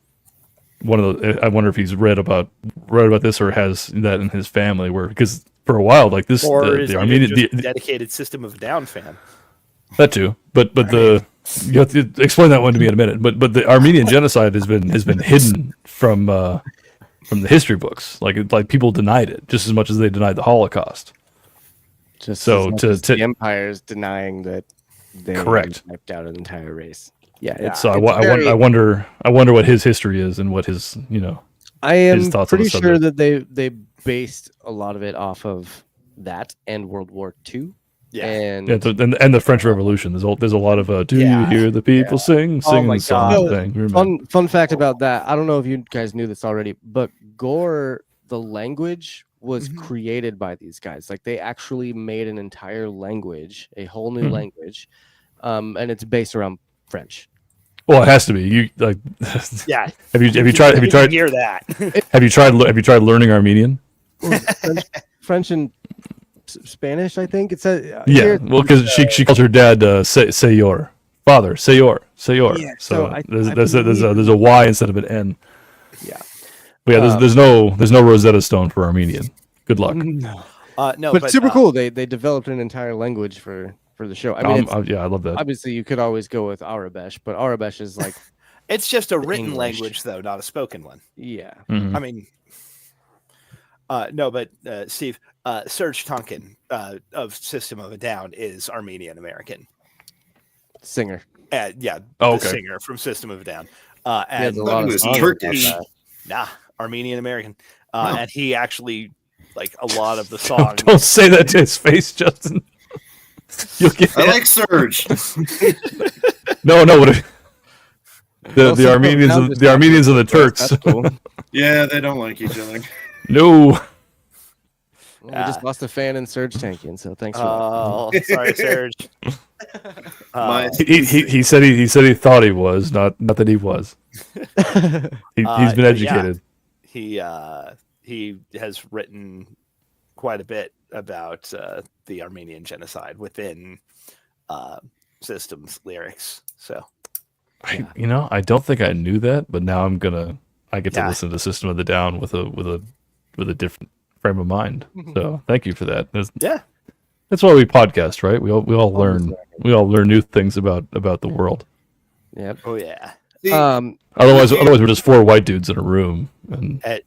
I wonder if he's read about this or has that in his family, where because for a while like this Or is the he Armenian just a dedicated System of a Down fan? that too, but you have to explain that one to me in a minute. But the Armenian genocide has been hidden from the history books. Like people denied it just as much as they denied the Holocaust. Just so as much as the Empire's denying that they wiped out an entire race. Yeah. So I wonder what his history is and what his I am his thoughts pretty on the sure subject. that they based a lot of it off of that and World War II. Yeah. And the French Revolution. There's a lot of do you hear the people sing my the song God. thing. Fun fact about that. I don't know if you guys knew this already, but Gore, the language was created by these guys. Like they actually made an entire language, a whole new language, and it's based around French. Well, it has to be. You like Yeah. Have you tried hear that? have you tried learning Armenian? French and Spanish, I think it says. Yeah, well, because she calls her dad Seyor, father Seyor. Yeah, so I there's a Y instead of an N. Yeah, But yeah, there's no Rosetta Stone for Armenian. Good luck. No, No, but super cool. They developed an entire language for the show. I mean, I love that. obviously you could always go with Arabesh, but Arabesh is like it's just a written English. language, though, not a spoken one. yeah. Mhm. I mean, no, but Steve, Serge Tonkin of System of a Down is Armenian American. Singer. Yeah, Oh, the okay. singer from System of a Down. He And has a lot of was songs Turkish. about that. Armenian American. And he actually, like, a lot of the songs. Don't say that to his face, Justin. You'll get I like Surge. no. What the Also, Armenians now and just the Armenians and the Turks? That's cool. Yeah, they don't like each other. No. We just lost a fan in Surge Tankian, so thanks for Oh, sorry, Serge. My- He said he thought he was, not that he was. He's been but yeah, educated. he has written quite a bit about the Armenian genocide within System's lyrics. So I don't think I knew that, but now I get to Yeah. listen to System of the Down with a different frame of mind. So thank you for that. yeah, That's why we podcast, right? We all learn new things about the world. Yep. oh yeah. See, Otherwise we're just four white dudes in a room, and At-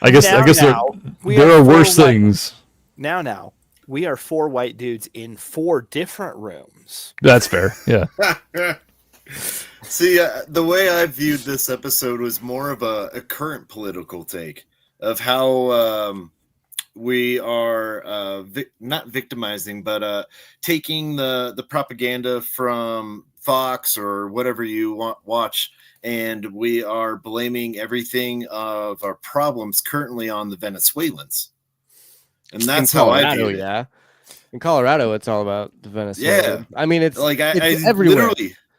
I guess there are worse things. Now, we are 4 white dudes in 4 different rooms. That's fair. Yeah. See, the way I viewed this episode was more of a current political take of how we are not victimizing, but taking the propaganda from Fox or whatever you watch, and we are blaming everything of our problems currently on the Venezuelans. And that's in how I Colorado, view it. yeah. In Colorado, it's all about the Venezuela. Yeah. I mean, it's Like it's I everywhere.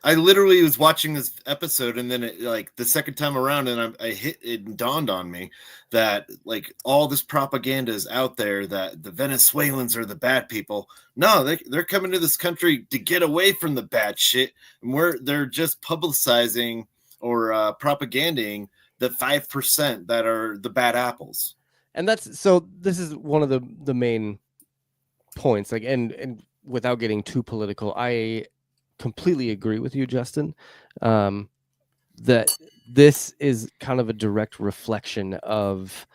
literally was watching this episode, and then it, like the second time around, and it dawned on me that like all this propaganda is out there that the Venezuelans are the bad people. No, they're coming to this country to get away from the bad shit, and they're just publicizing or propaganding the 5% that are the bad apples. And this is one of the main points, like, and without getting too political, I completely agree with you, Justin, that this is kind of a direct reflection of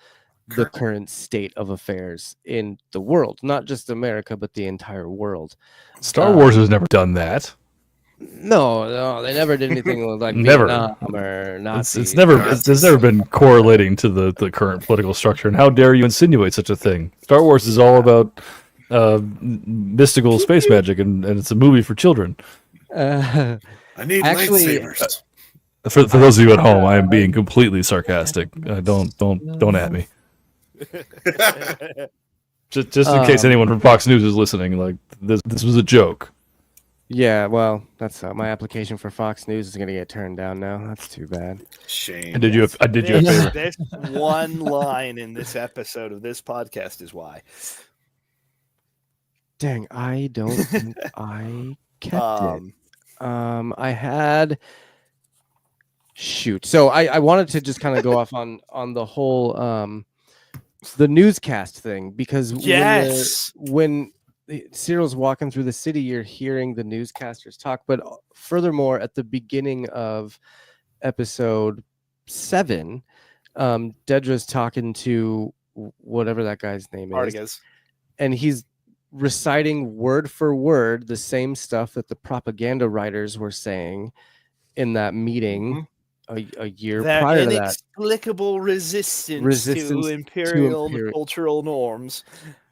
the current state of affairs in the world, not just America, but the entire world. Star Wars has never done that. No, they never did anything like Never. Vietnam or Nazis. It's never been correlating to the current political structure. And how dare you insinuate such a thing? Star Wars is all about mystical space magic, and it's a movie for children. I need Actually, lightsabers. For those of you at home, I am being completely sarcastic. Don't at me. Just in case anyone from Fox News is listening, like this was a joke. Yeah, well, that's my application for Fox News is going to get turned down now. That's too bad. Shame. I did you a favor. This one line in this episode of this podcast is why. Dang, I don't think I kept Um, it. I had shoot. So I wanted to just kind of go off on the whole the newscast thing, because Yes. when Cyril's walking through the city, you're hearing the newscasters talk. But furthermore, at the beginning of episode 7, Dedra's talking to whatever that guy's name is, Artigas. and he's reciting word for word the same stuff that the propaganda writers were saying in that meeting a year That prior to that. inexplicable resistance to imperial cultural norms.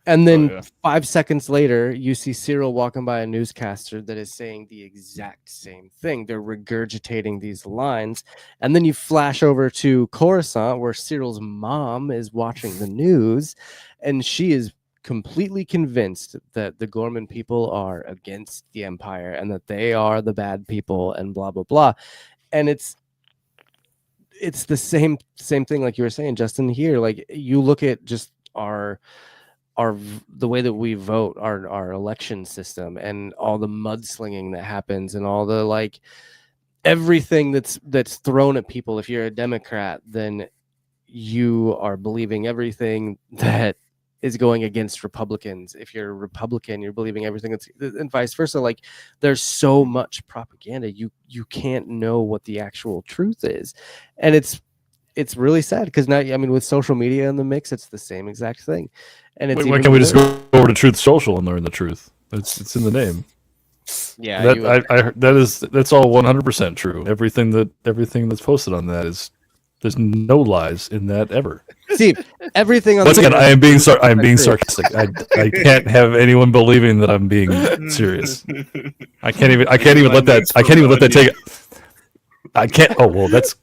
And then Oh, yeah. 5 seconds later, you see Cyril walking by a newscaster that is saying the exact same thing. They're regurgitating these lines. And then you flash over to Coruscant, where Cyril's mom is watching the news, and she is completely convinced that the Gorman people are against the Empire and that they are the bad people and blah, blah, blah. And it's the same thing, like you were saying, Justin, here. Like, you look at just the way that we vote, our election system, and all the mudslinging that happens, and all the like everything that's thrown at people. If you're a Democrat, then you are believing everything that is going against Republicans. If you're a Republican, you're believing everything that's, and vice versa. Like, there's so much propaganda, you can't know what the actual truth is. And it's really sad, because now, I mean, with social media in the mix, it's the same exact thing. And it's Why can't we just go over to Truth Social and learn the truth? It's in the name. Yeah, That's all 100% true. Everything that's posted on that there's no lies in that ever. see everything on Once the again, I am being sarcastic. I can't have anyone believing that I'm being serious. I can't even let that take. I can't. Oh well, that's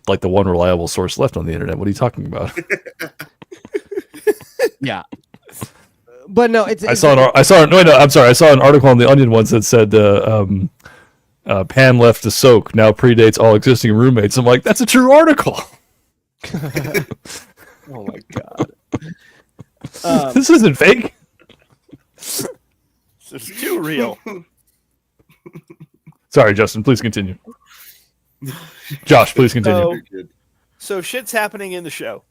like the one reliable source left on the internet. What are you talking about? Yeah. But no, it's I saw an article on the Onion once that said Pan left to soak now predates all existing roommates. I'm like, that's a true article. Oh my god. This isn't fake. It's too real. Sorry, Justin. Please continue. Josh, please continue. So shit's happening in the show.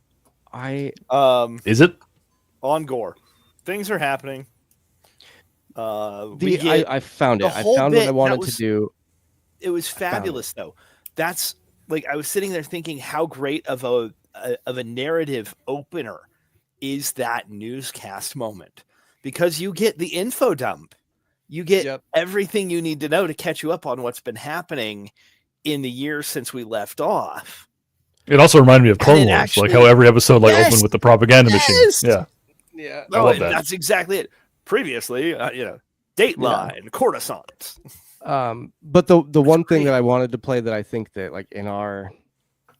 Is it? On Gore. Things are happening. I found it. I whole found what I bit wanted that was- to do. It was fabulous, though. That's like I was sitting there thinking how great of a narrative opener is that newscast moment, because you get the info dump, you get everything you need to know to catch you up on what's been happening in the years since we left off. It also reminded me of Clone Wars, actually- like how every episode Yes! opened with the propaganda Yes! machine. Yeah. I love that. That's exactly it. Previously, Dateline, Coruscant. But the one thing that I wanted to play that I think that like in our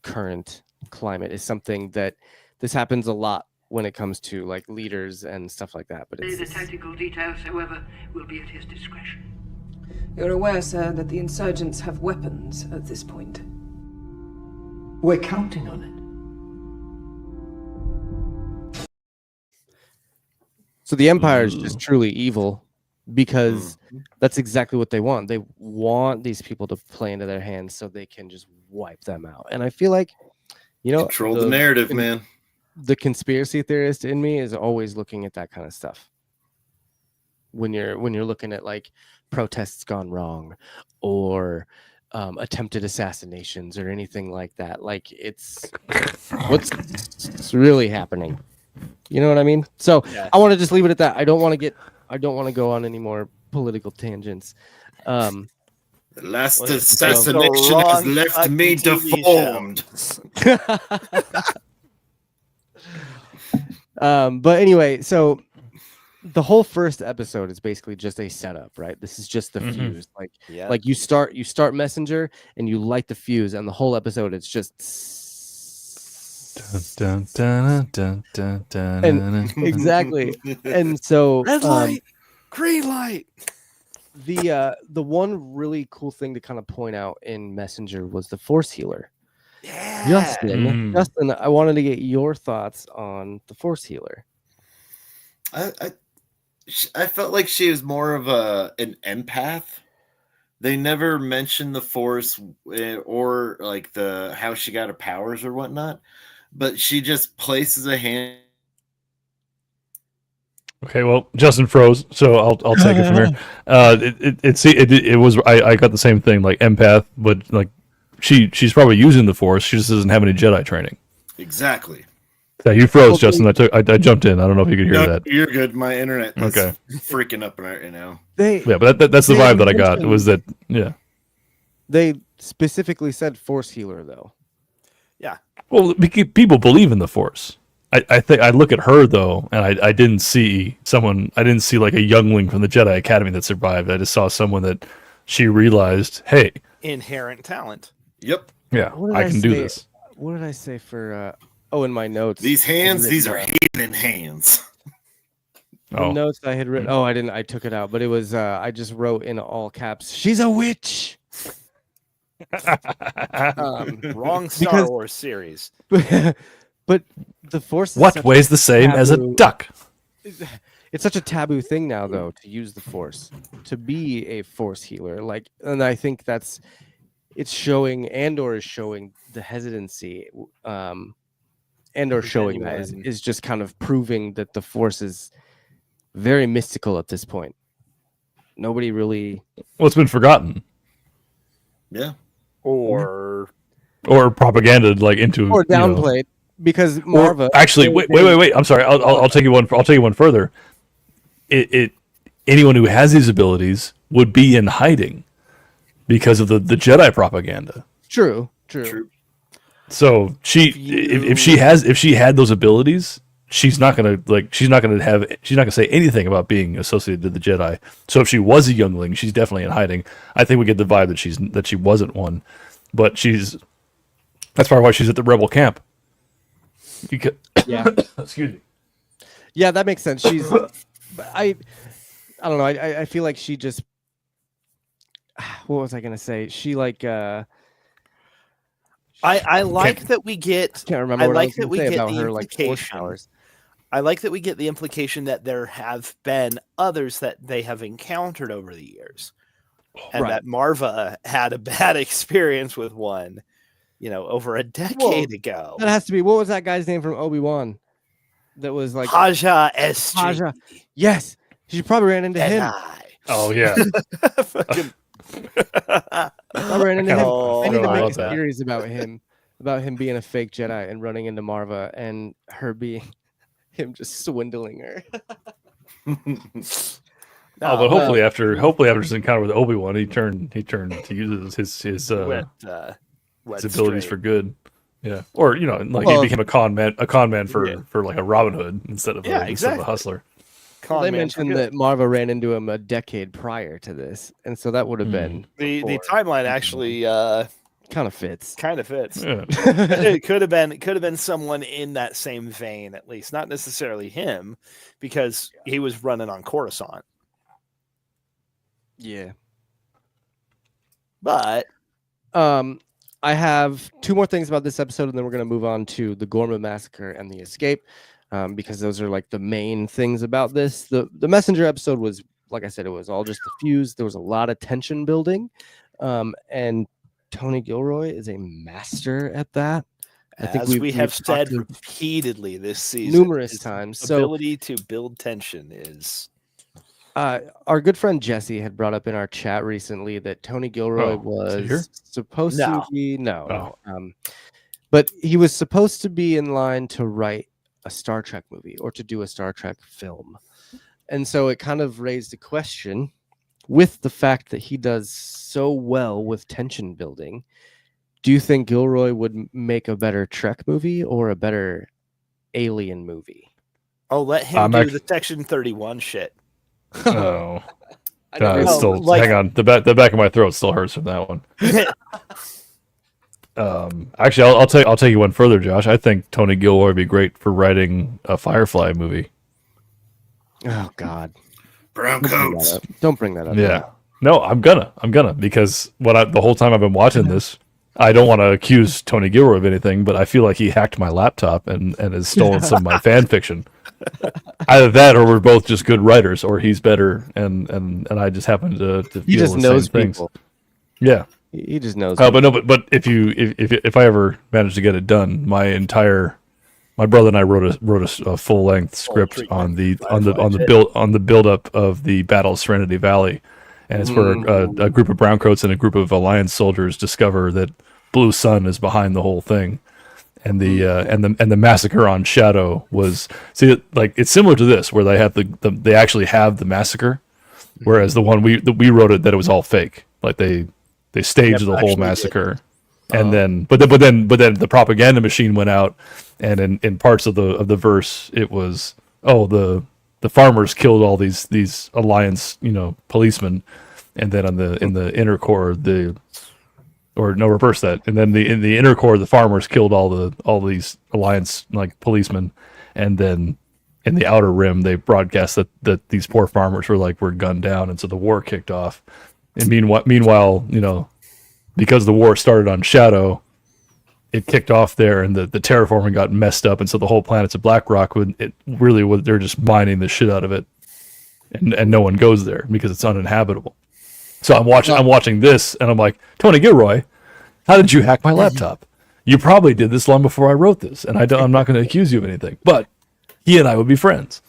current climate is something that this happens a lot when it comes to like leaders and stuff like that. But The it's tactical details, however, will be at his discretion. You're aware, sir, that the insurgents have weapons at this point. We're counting on it. so the Empire is just truly evil because that's exactly what they want. They want these people to play into their hands so they can just wipe them out. And I feel like, Control the narrative, man. The conspiracy theorist in me is always looking at that kind of stuff. When you're looking at like protests gone wrong or attempted assassinations or anything like that, like it's what's really happening. You know what I mean? So I want to just leave it at that. I don't want to go on any more political tangents. The last Well, it's assassination the has wrong left me fucking TV deformed. But anyway, so the whole first episode is basically just a setup, right? This is just the fuse. Like you start Messenger and you light the fuse, and the whole episode it's just Dun, dun, dun, dun, dun, and exactly. And so Red light, green light. the one really cool thing to kind of point out in Messenger was the Force healer. Yeah. Justin, I wanted to get your thoughts on the Force healer. I felt like she was more of an empath. They never mentioned the Force or like how she got her powers or whatnot, but she just places a hand. Okay, well, Justin froze, so I'll take it from here. It was I got the same thing, like empath, but like she's probably using the Force. She just doesn't have any Jedi training. Exactly. Yeah, you froze, Justin. I jumped in. I don't know if you could hear that. You're good. My internet is Okay. freaking up right now. Yeah, but that's the vibe that I got. It was that, yeah. They specifically said Force healer, though. Yeah. Well, people believe in the Force. I think I look at her though, and I didn't see like a youngling from the Jedi Academy that survived. I just saw someone that she realized, hey, Inherent talent. Yep. Yeah, I can do this. What did I say for? In my notes. These hands, these are heathen hands. The notes I had written. Oh, I didn't. I took it out, but it was. I just wrote in all caps. She's a witch. Wrong Star Wars series. But the Force. What weighs the same as a duck? It's such a taboo thing now, though, to use the Force, to be a Force healer. Like, and I think it's showing. Andor is showing the hesitancy. Andor showing that is just kind of proving that the Force is very mystical at this point. Nobody really. Well, it's been forgotten. Yeah. Or propaganda, like into or downplayed because Marva. Actually, wait. I'm sorry. I'll take you one. I'll take you one further. Anyone who has these abilities would be in hiding because of the Jedi propaganda. True. So if she had those abilities, she's not gonna say anything about being associated to the Jedi. So if she was a youngling, she's definitely in hiding. I think we get the vibe that she wasn't one, but that's probably why she's at the rebel camp. Yeah. Excuse me. Yeah, that makes sense. She's, I don't know. I feel like she just. What was I gonna say? She like. I like that we get. Can't remember I what I like was that gonna we say get about the her like force implication. powers. I like that we get the implication that there have been others that they have encountered over the years, and that Marva had a bad experience with one, over a decade ago. That has to be. What was that guy's name from Obi-Wan? That was like Haja Estri. Haja. Yes, she probably ran into him. Jedi. Oh yeah. Fucking- I ran into him. Oh, I need to I make love a that. series about him being a fake Jedi and running into Marva and her being him just swindling her. But hopefully after his encounter with Obi-Wan, he turned to use his abilities for good. Yeah, or he became a con man for like a Robin Hood instead of instead of a hustler. Well, they mentioned that Marva ran into him a decade prior to this, and so that would have been the timeline actually kind of fits. Yeah. It could have been someone in that same vein, at least not necessarily him, because he was running on Coruscant. Yeah, but I have two more things about this episode, and then we're going to move on to the Gorma massacre and the escape, because those are like the main things about this. The messenger episode was, like I said, it was all just a fuse. There was a lot of tension building, and Tony Gilroy is a master at that. I think we have said repeatedly this season, numerous times. Ability to build tension is. Our good friend Jesse had brought up in our chat recently that Tony Gilroy was supposed to be but he was supposed to be in line to write a Star Trek movie or to do a Star Trek film, and so it kind of raised a question with the fact that he does so well with tension building. Do you think Gilroy would make a better Trek movie or a better Alien movie? Oh, let him do the Section 31 shit. Oh, hang on. The back of my throat still hurts from that one. Actually, I'll take you one further, Josh. I think Tony Gilroy would be great for writing a Firefly movie. Oh God, brown coats. Don't bring that up. Yeah, no, I'm gonna because the whole time I've been watching this, I don't want to accuse Tony Gilroy of anything, but I feel like he hacked my laptop and has stolen some of my fan fiction. Either that, or we're both just good writers, or he's better, and I just happen to feel he just the knows same people. Things. Yeah, he just knows. But if I ever manage to get it done, my brother and I wrote a full length script on the build up of the Battle of Serenity Valley, and it's where a group of browncoats and a group of Alliance soldiers discover that Blue Sun is behind the whole thing. And the massacre on Shadow was it's similar to this where they actually have the massacre, whereas the one we wrote it that it was all fake. Like they staged the whole massacre, and then but then the propaganda machine went out, and in parts of the verse it was the farmers killed all these Alliance policemen, and then in the inner core reverse that. And then in the inner core, the farmers killed all these Alliance policemen, and then in the outer rim, they broadcast that these poor farmers were gunned down, and so the war kicked off. And meanwhile, because the war started on Shadow, it kicked off there, and the terraforming got messed up, and so the whole planet's a black rock. They're just mining the shit out of it, and no one goes there because it's uninhabitable. So I'm watching this, and I'm like, Tony Gilroy, how did you hack my laptop? You probably did this long before I wrote this, and I'm not going to accuse you of anything. But he and I would be friends.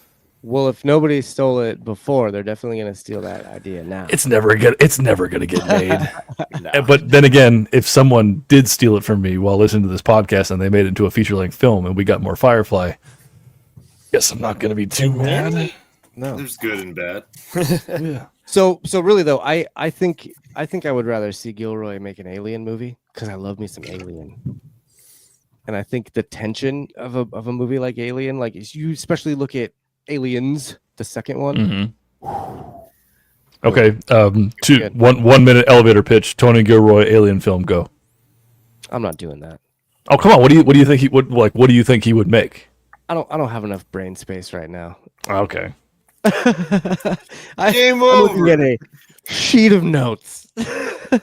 Well, if nobody stole it before, they're definitely going to steal that idea now. It's never going to get made. No. But then again, if someone did steal it from me while listening to this podcast and they made it into a feature-length film and we got more Firefly, guess I'm not going to be too mad. No, there's good and bad. Yeah. So really though, I think I would rather see Gilroy make an Alien movie because I love me some Alien, and I think the tension of a movie like Alien, like you especially look at Aliens, the second one. Mm-hmm. Okay, 1 minute elevator pitch. Tony Gilroy Alien film. Go. I'm not doing that. Oh come on! What do you think he would like? What do you think he would make? don't have enough brain space right now. Okay. Game I'm looking over. at a sheet of notes. Let's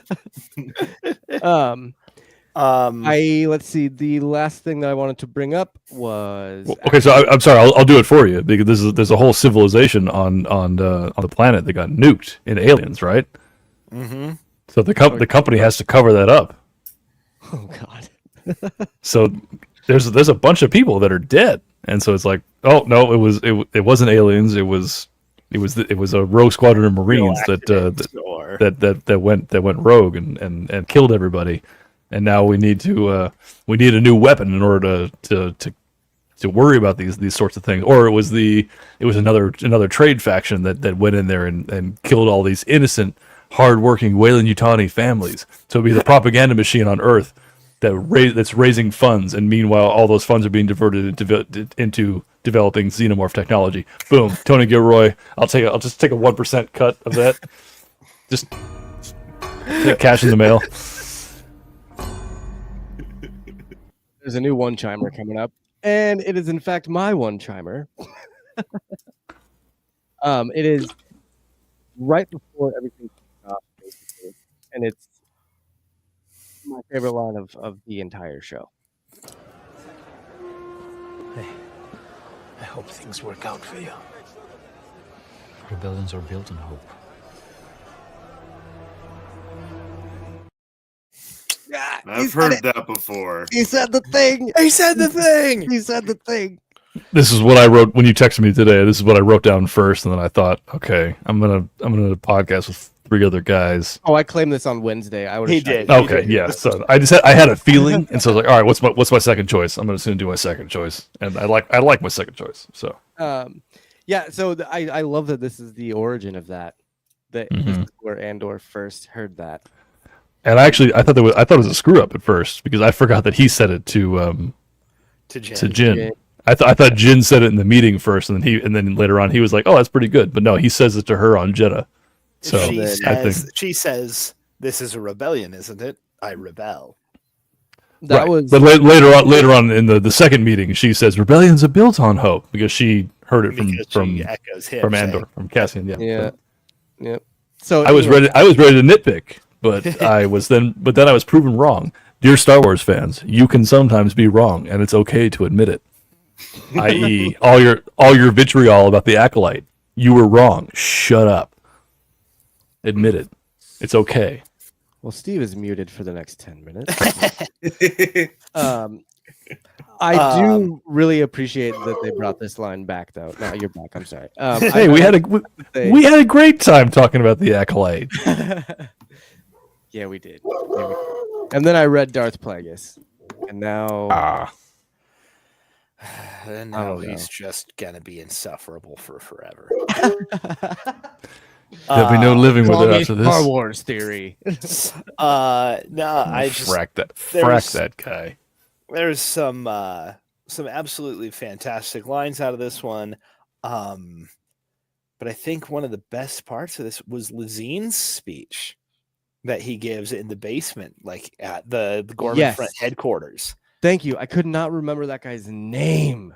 see. The last thing that I wanted to bring up was Well, okay, so I'm sorry. I'll do it for you because there's a whole civilization on the planet that got nuked in Aliens, right? Mm-hmm. So the company has to cover that up. Oh God. So there's a bunch of people that are dead, and so it's like, oh no, it wasn't aliens. It was a rogue squadron of Marines that went rogue and killed everybody, and now we need a new weapon in order to worry about these sorts of things. Or it was another trade faction that went in there and killed all these innocent, hardworking Weyland-Yutani families. So it'd be the propaganda machine on Earth that's raising funds, and meanwhile all those funds are being diverted into developing xenomorph technology. Boom, Tony Gilroy. I'll just take a 1% cut of that. Just take cash in the mail. There's a new one-chimer coming up, and it is in fact my one-chimer. It is right before everything kicks off, basically, and it's my favorite line of the entire show. Hey, I hope things work out for you. Rebellions are built on hope. Yeah, I've heard that before. He said the thing. He said the thing. He said the thing. This is what I wrote when you texted me today. This is what I wrote down first, and then I thought, okay, I'm gonna podcast with 3 other guys. Oh, I claimed this on Wednesday. I would. He did. Okay, yeah. So I had a feeling, and so I was like, all right, what's my second choice? I'm gonna do my second choice, and I like my second choice. So yeah. So I love that this is the origin of that. This is where Andor first heard that. And I thought it was a screw up at first because I forgot that he said it to Jin. I thought Jin said it in the meeting first, and then later on he was like, "Oh, that's pretty good," but no, he says it to her on Jeddah. So she says, "This is a rebellion, isn't it? I rebel." That was. But later on in the second meeting, she says rebellions are built on hope because she heard it from Andor, from Cassian. Yeah. Yep. So I was ready to nitpick, but I was proven wrong. Dear Star Wars fans, you can sometimes be wrong, and it's okay to admit it. I.e., all your vitriol about the Acolyte, you were wrong. Shut up. Admit it. It's okay. Well, Steve is muted for the next 10 minutes. I do really appreciate that they brought this line back, though. No, you're back. I'm sorry. Hey, we had a great time talking about the Acolyte. Yeah, we did. And then I read Darth Plagueis, and now and now he's just gonna be insufferable for forever. There'll be no living with it after this. Star Wars theory. No, I just frack that guy. There's some absolutely fantastic lines out of this one, but I think one of the best parts of this was Lazine's speech that he gives in the basement, like at the Gorman Front headquarters. Thank you. I could not remember that guy's name.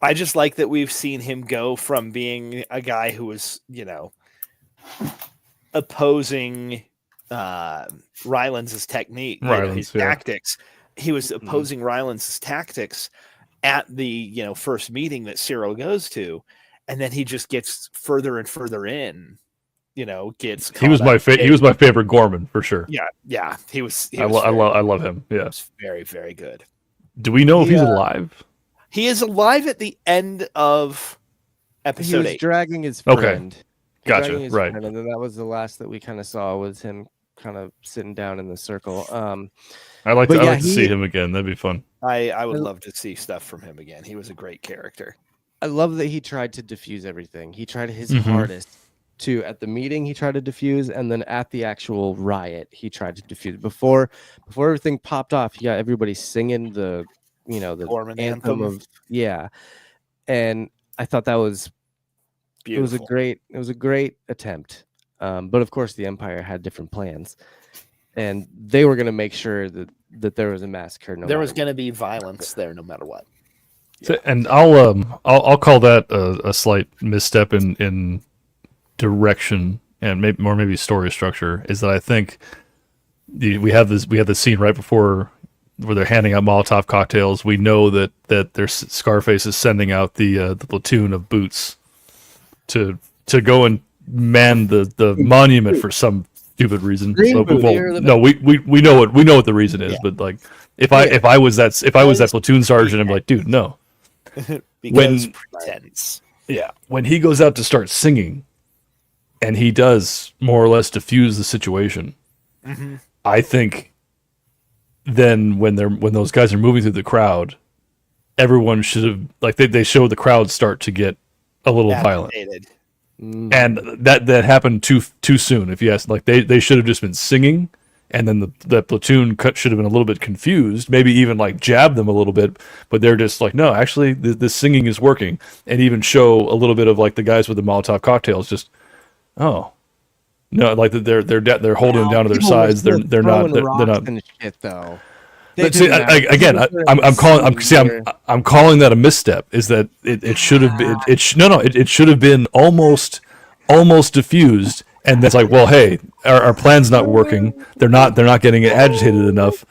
I just like that we've seen him go from being a guy who was, opposing Rylands' technique, his tactics. He was opposing Rylands' tactics at the first meeting that Cyril goes to, and then he just gets further and further in. He was my favorite Gorman for sure. Yeah. He was I love him. Yeah, it's very, very good. Do we know if he's alive? He is alive at the end of episode 8. He was dragging his friend. Okay, gotcha. Right, friend, and then that was the last that we kind of saw was him kind of sitting down in the circle. I'd like to see him again. That'd be fun. I would love to see stuff from him again. He was a great character. I love that he tried to diffuse everything. He tried his hardest to at the meeting. He tried to diffuse, and then at the actual riot, he tried to diffuse. Before everything popped off, he got everybody singing the Gorman anthem of and I thought that was beautiful. It was a great attempt. But of course, the Empire had different plans, and they were going to make sure that that there was a massacre. There was going to be violence there, no matter what. So, and I'll call that a slight misstep in direction and maybe story structure. Is that I think we have this scene right before where they're handing out Molotov cocktails. We know that there's Scarface is sending out the platoon of boots to go and man the monument for some stupid reason. We know what the reason is, but like if I was that platoon sergeant, I'm like, dude, no. Because pretense. Yeah, when he goes out to start singing, and he does more or less diffuse the situation. Mm-hmm. I think then when those guys are moving through the crowd, everyone should have they show the crowd start to get a little violent. And that happened too soon. If you ask, like they should have just been singing, and then the platoon should have been a little bit confused, maybe even like jab them a little bit. But they're just like, no, actually, this singing is working, and even show a little bit of like the guys with the Molotov cocktails. Just no, like they're holding them down to their sides. They're not and shit though. But see, I'm calling that a misstep. Is that it should have been it should have been almost diffused, and that's like, well, hey, our plan's not working. They're not getting agitated enough.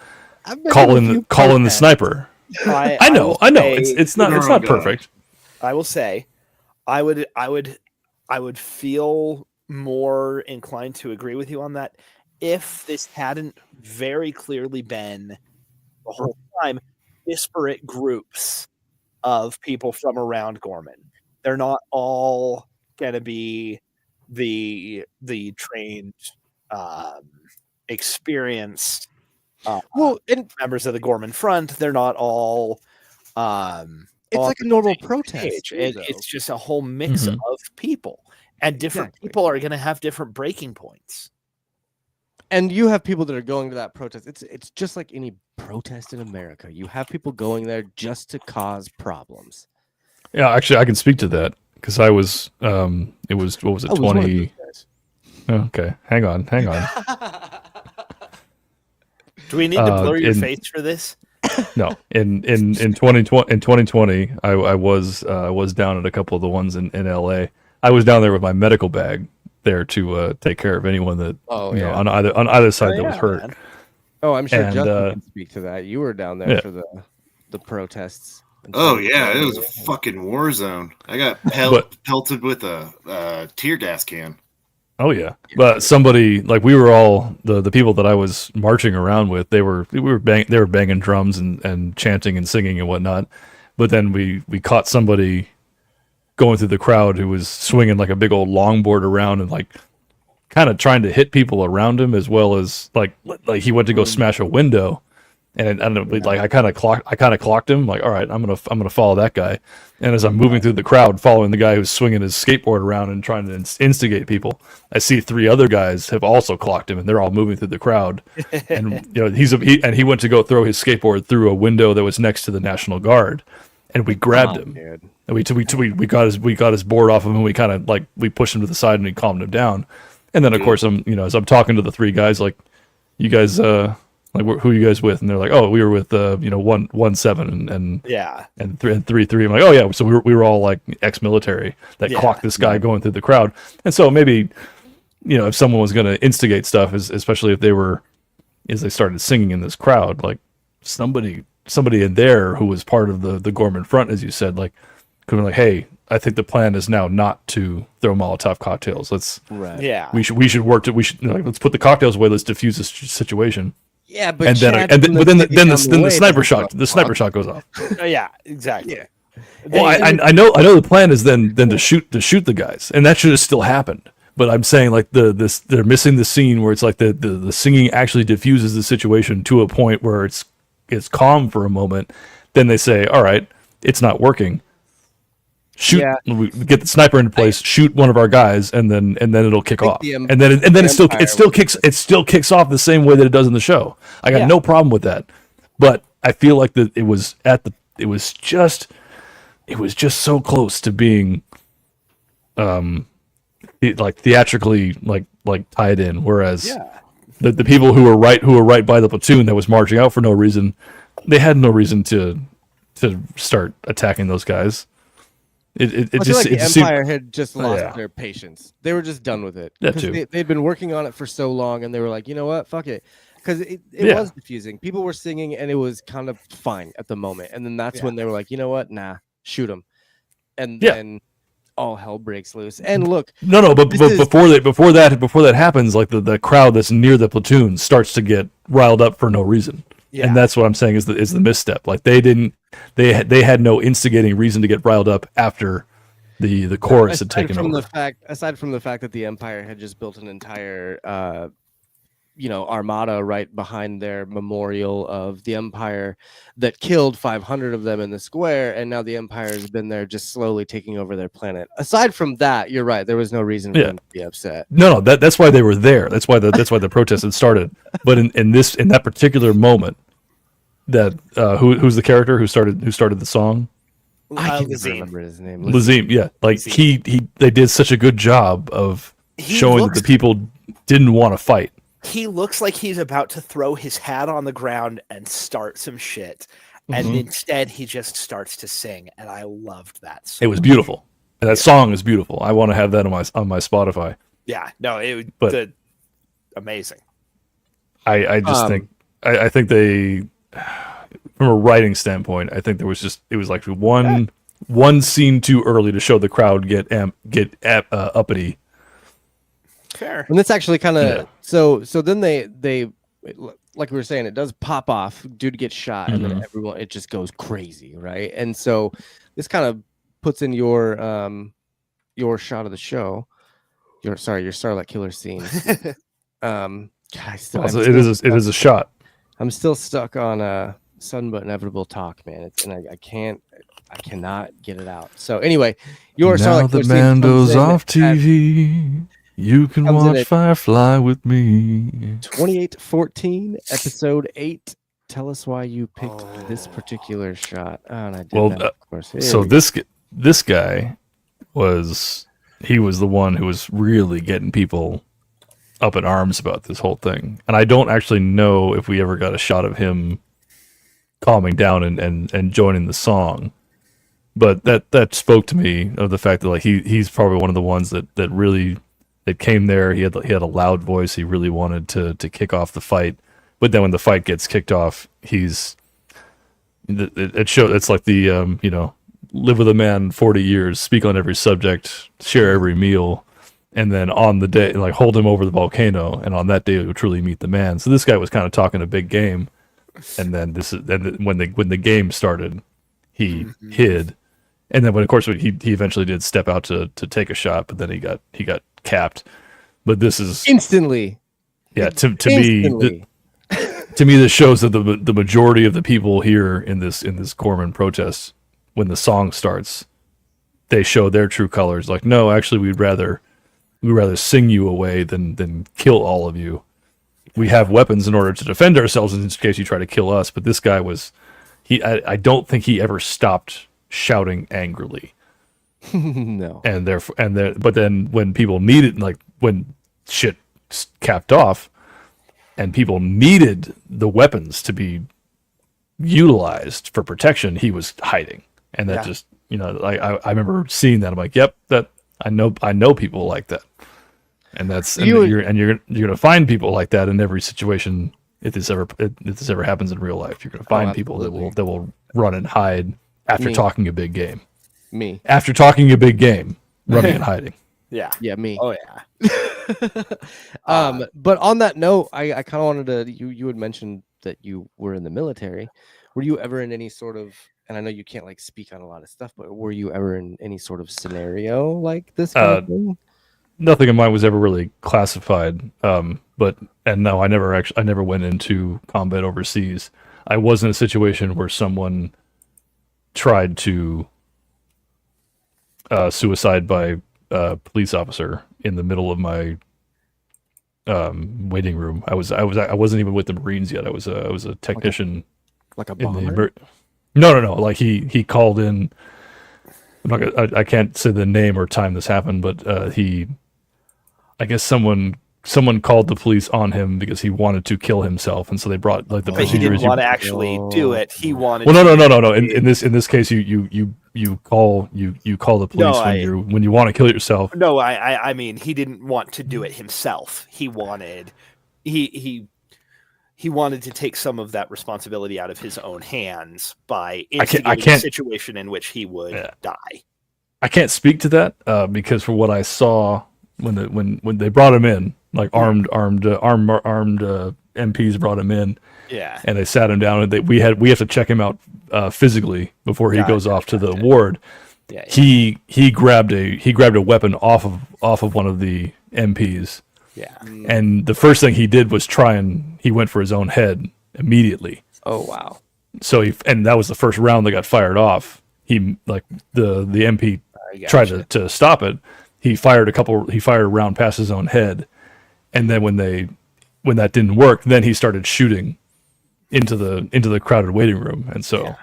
Calling the sniper. I know. It's not perfect. I will say, I would feel more inclined to agree with you on that if this hadn't very clearly been the whole time disparate groups of people from around Gorman. They're not all going to be the trained, experienced members of the Gorman Front. They're not all. It's like a normal protest. It's just a whole mix of people, and different people are going to have different breaking points. And you have people that are going to that protest. It's just like any protest in America. You have people going there just to cause problems. Yeah, actually, I can speak to that because I was. It was what was it? 20. Okay, hang on. Do we need to blur your face for this? No, in 2020, I was down at a couple of the ones in LA. I was down there with my medical bag there to take care of anyone that on either side that was hurt. Man. Oh, I'm sure Justin can speak to that. You were down there for the protests. Oh yeah, it was a fucking war zone. I got pelted with a tear gas can. Oh yeah, but somebody like we were all the people that I was marching around with. They were banging drums and chanting and singing and whatnot. But then we caught somebody going through the crowd who was swinging like a big old longboard around and like kind of trying to hit people around him, as well as like he went to go smash a window. And I don't know, like I kind of clocked him. Like, all right, I'm gonna follow that guy. And as I'm moving through the crowd, following the guy who's swinging his skateboard around and trying to instigate people, I see 3 other guys have also clocked him, and they're all moving through the crowd. And he went to go throw his skateboard through a window that was next to the National Guard, and we grabbed him. Dude. And we got his board off of him. And we kind of we pushed him to the side and we calmed him down. And then of course as I'm talking to the 3 guys, like, you guys like, who are you guys with? And they're like, oh, we were with 117 and 3. I'm like, oh yeah, so we were all like ex-military that clocked this guy going through the crowd. And so maybe if someone was going to instigate stuff, especially if they were, as they started singing in this crowd, like somebody in there who was part of the Gorman Front, as you said, like could be like, hey, I think the plan is now not to throw Molotov cocktails. We should work to let's put the cocktails away. Let's diffuse this situation. Yeah, but then the sniper shot goes off. Yeah, exactly. Yeah. Well, I know the plan is then to shoot the guys, and that should have still happened. But I'm saying like they're missing the scene where it's like the singing actually diffuses the situation to a point where it's calm for a moment. Then they say, all right, it's not working. Shoot, we get the sniper into place, shoot one of our guys, and then it'll kick off. And then it still kicks off the same way that it does in the show. I got no problem with that. But I feel like it was just so close to being theatrically like tied in, whereas The people who were right by the platoon that was marching out for no reason, they had no reason to start attacking those guys. It I feel just like the seemed, Empire had just lost yeah. their patience. They were just done with it That because too. they'd been working on it for so long, and they were like, you know what, fuck it, because it Yeah. was diffusing. People were singing, and it was kind of fine at the moment, and then that's Yeah. when they were like, you know what, nah, shoot them, and Yeah. then all hell breaks loose. And look, No, but this is- before that happens, like the crowd that's near the platoon starts to get riled up for no reason. Yeah. And that's what I'm saying is the misstep. Like they had no instigating reason to get riled up after the chorus had taken over. Aside from the fact that the Empire had just built an entire armada right behind their memorial of the Empire that killed 500 of them in the square, and now the Empire has been there just slowly taking over their planet. Aside from that, you're right, there was no reason for them to be upset. No, that's why they were there. That's why the protest had started. But in that particular moment, that who's the character who started the song? I can't Lazim. remember his name. Lazim, yeah. Like Lazim. they did such a good job of He showing that looks- the people didn't want to fight. He looks like he's about to throw his hat on the ground and start some shit. And Mhm. instead, he just starts to sing. And I loved that so It was much. beautiful. And that song is beautiful. I want to have that on my Spotify. Yeah, no, it But- was amazing. I just think they, from a writing standpoint, I think there was it was like one scene too early to show the crowd get uppity. Fair. And that's actually kind of Yeah. so then they like we were saying, it does pop off, dude gets shot, and then Mhm. everyone, it just goes crazy, right? And so this kind of puts in your shot of the show, your Starlight Killer scene. God, It is a shot. I'm still stuck on sudden but inevitable talk, man. I cannot get it out. So anyway, your Now Starlight the Killer scene Mando's comes in off at TV. You can comes in watch at- Firefly with me. 2814, episode 8. Tell us why you picked this particular shot. Oh, and I did Well, that, of course. Here So we go. this guy was the one who was really getting people up in arms about this whole thing. And I don't actually know if we ever got a shot of him calming down and joining the song. But that spoke to me of the fact that like he's probably one of the ones that really that came there. He had a loud voice. He really wanted to kick off the fight. But then when the fight gets kicked off, it shows. It's like the live with a man 40 years, speak on every subject, share every meal, and then on the day, like hold him over the volcano, and on that day we will truly meet the man. So this guy was kind of talking a big game, and then when the game started, he hid, and then when he eventually did step out to take a shot, but then he got capped. But this is instantly. Yeah, to me, Instantly. to me, this shows that the majority of the people here in this Corman protest, when the song starts, they show their true colors. Like, no, actually, we'd rather sing you away than kill all of you. We have weapons in order to defend ourselves in case you try to kill us. But this guy I don't think he ever stopped shouting angrily. No. But then when people needed, like when shit capped off, and people needed the weapons to be utilized for protection, he was hiding, and that just I remember seeing that. I'm like, yep, that I know people like that, and that's you're gonna find people like that in every situation. If this ever happens in real life, you're gonna find people that will run and hide after talking a big game. Me. After talking a big game, running and hiding. Yeah. Yeah, me. Oh yeah. But on that note, I kind of wanted to. You had mentioned that you were in the military. Were you ever in any sort of? And I know you can't like speak on a lot of stuff, but were you ever in any sort of scenario like this kind of thing? Nothing of mine was ever really classified. No, I never went into combat overseas. I was in a situation where someone tried to suicide by a police officer in the middle of my waiting room. I wasn't even with the Marines yet. I was a technician. Like a in bomber? No. Like he called in. I can't say the name or time this happened, but I guess someone someone called the police on him because he wanted to kill himself, and so they brought like the But he procedure didn't is you. want to actually do it. He wanted. Well, to no. In this case, you call the police when you want to kill yourself. No, I mean he didn't want to do it himself. He wanted he wanted to take some of that responsibility out of his own hands by instigating a situation in which he would die. I can't speak to that because for what I saw when they brought him in, like armed MPs brought him in, and they sat him down, and we have to check him out physically before he goes off to the ward. Yeah. He grabbed a weapon off of one of the MPs. Yeah. And the first thing he did was he went for his own head immediately. Oh wow. So and that was the first round that got fired off. He like the MP tried to stop it. He fired a round past his own head. And then when that didn't work, then he started shooting into the crowded waiting room. And so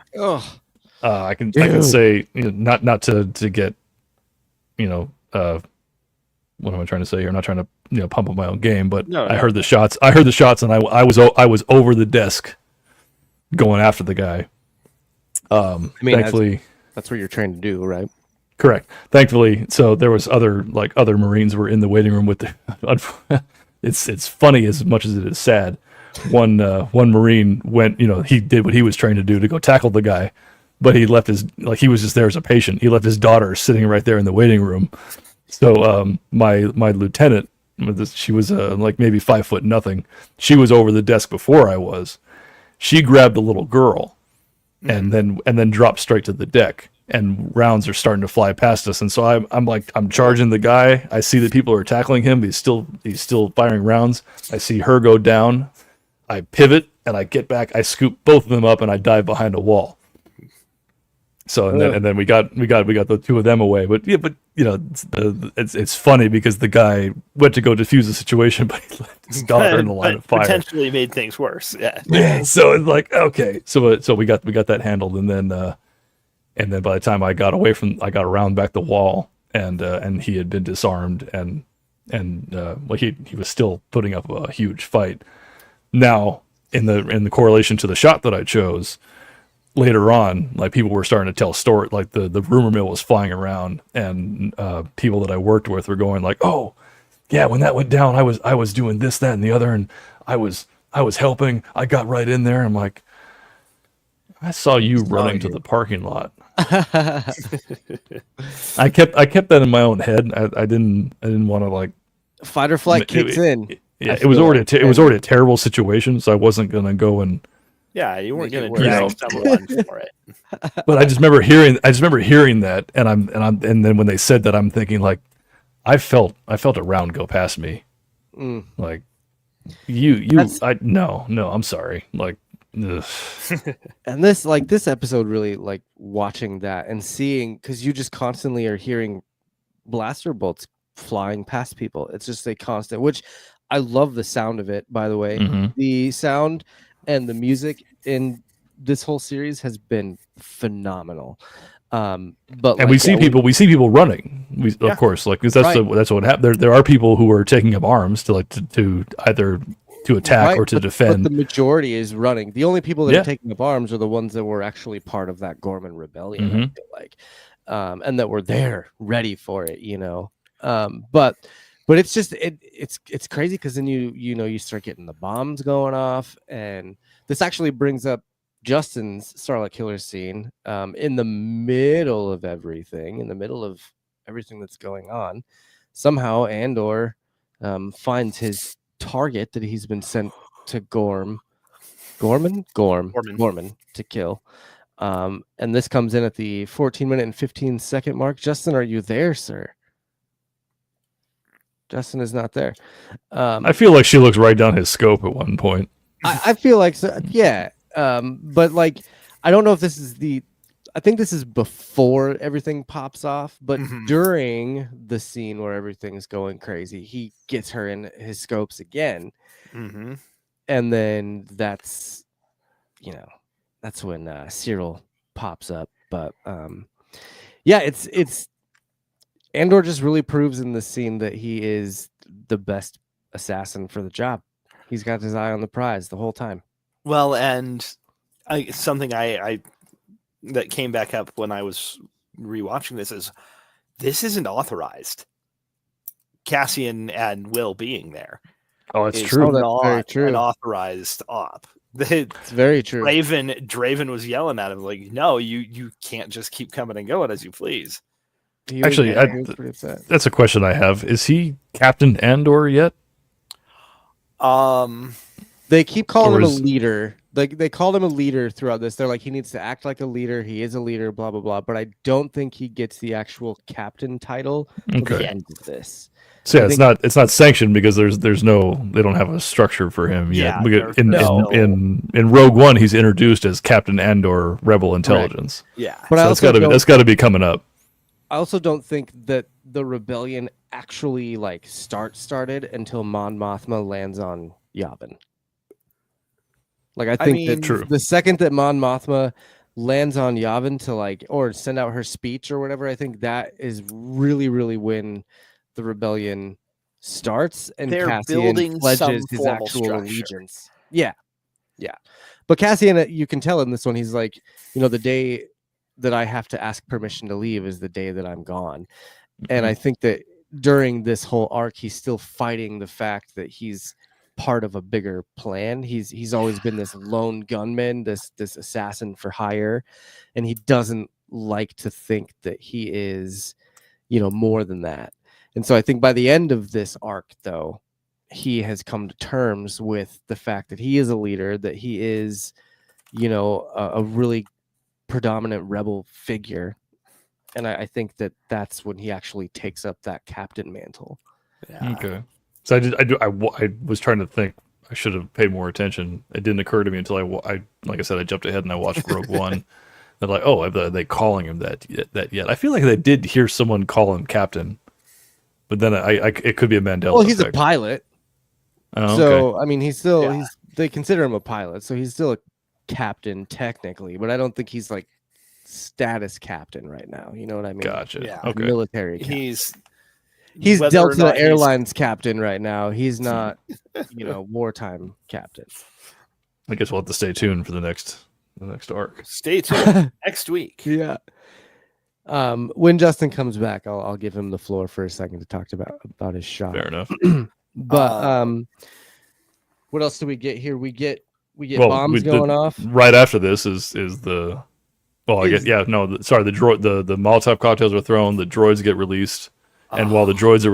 I can say, not to get, what am I trying to say here? I'm not trying to pump up my own game, but I heard the shots, and I was over the desk going after the guy. Thankfully, that's what you're trying to do, right? Correct. Thankfully, so there was other Marines were in the waiting room with the. It's funny as much as it is sad. One Marine went, he did what he was trained to do to go tackle the guy, but he left he was just there as a patient. He left his daughter sitting right there in the waiting room. So my lieutenant, she was maybe 5'0". She was over the desk before I was. She grabbed the little girl, and then dropped straight to the deck. And rounds are starting to fly past us, and so I'm charging the guy. I see that people are tackling him. He's still firing rounds. I see her go down. I pivot and I get back. I scoop both of them up and I dive behind a wall. So and then we got the two of them away. But it's funny because the guy went to go defuse the situation, but he left his daughter in the line of fire. Potentially made things worse. Yeah. So it's like okay. So we got that handled, and then by the time I got around back the wall, and he had been disarmed, and he was still putting up a huge fight. Now in the correlation to the shot that I chose. Later on, people were starting to tell story, the rumor mill was flying around, and people that I worked with were going like, "Oh, yeah, when that went down, I was doing this, that, and the other, and I was helping. I got right in there." I'm like, "I saw you running to the parking lot." I kept that in my own head. I didn't want to fight or flight kicks in. Yeah, it was already a terrible situation, so I wasn't gonna go and. Yeah, you weren't going to drag someone for it. But I just remember hearing that, and then when they said that, I'm thinking I felt a round go past me. Like I'm sorry. And this episode really watching that and seeing, because you just constantly are hearing blaster bolts flying past people. It's just a constant, which I love the sound of it, by the way. Mm-hmm. The sound and the music in this whole series has been phenomenal. But we see people running. Of course, because that's what happened. There are people who are taking up arms to either to attack or to defend. But the majority is running. The only people that are taking up arms are the ones that were actually part of that Gorman rebellion. Mm-hmm. I feel like, and that were there ready for it. But it's just it's crazy because then you start getting the bombs going off, and this actually brings up Justin's Starlight Killer scene in the middle of everything, that's going on. Somehow Andor finds his target that he's been sent to Gorman to kill. And this comes in at the 14-minute and 15-second mark. Justin, are you there, sir? Justin is not there. I feel like she looks right down his scope at one point. I feel like so, yeah. But I don't know if this is I think this is before everything pops off, but during the scene where everything's going crazy, he gets her in his scopes again. Mm-hmm. And then that's when Cyril pops up. But it's Andor just really proves in the scene that he is the best assassin for the job. He's got his eye on the prize the whole time. Well, and something I that came back up when I was rewatching this isn't authorized. Cassian and Will being there. Oh, that's is true. Oh, that's not very true. an authorized op. It's very true. Draven was yelling at him like, "No, you can't just keep coming and going as you please." He Actually, he was pretty upset. that's a question I have. Is he Captain Andor yet? They keep calling Or him a is- leader. Like they called him a leader throughout this. They're like he needs to act like a leader. He is a leader. Blah blah blah. But I don't think he gets the actual captain title till Okay. the end of this. So yeah, I it's not sanctioned because there's no, they don't have a structure for him yet. Yeah, Because there's no- in Rogue One, he's introduced as Captain Andor, Rebel Intelligence. Yeah, But I So also don't- that's got to be coming up. I also don't think that the rebellion actually like started until Mon Mothma lands on Yavin. Like I think mean- that True. the second that Mon Mothma lands on Yavin to like or send out her speech or whatever, I think that is really when the rebellion starts and They're Cassian building some pledges his formal actual structure. allegiance. Yeah. But Cassian, you can tell in this one, he's like, the day that I have to ask permission to leave is the day that I'm gone. And I think that during this whole arc, he's still fighting the fact that he's part of a bigger plan. He's always been this lone gunman, this assassin for hire, and he doesn't like to think that he is, more than that. And so I think by the end of this arc, though, he has come to terms with the fact that he is a leader, that he is, a really predominant rebel figure. And I think that that's when he actually takes up that captain mantle. yeah. Okay. So I was trying to think. I should have paid more attention. It didn't occur to me until I like I said, I jumped ahead and I watched Rogue One. They're like, oh, are they calling him that yet? I feel like I did hear someone call him Captain, but then it could be a Mandela Well, he's a effect. pilot. Oh, okay. So I mean, he's still Yeah. they consider him a pilot, so he's still a captain technically, but I don't think he's like status captain right now. You know what I mean? Gotcha. Yeah. Okay. Military captain. whether He's or Delta not he's- Airlines captain right now. He's not, wartime captain. I guess we'll have to stay tuned for the next arc. Stay tuned next week. Yeah. When Justin comes back, I'll give him the floor for a second to talk about his shot. Fair enough. But what else do we get here? We get Well, bombs going off. Right after this is the. Well, I guess the droid the Molotov cocktails are thrown. The droids get released, and while the droids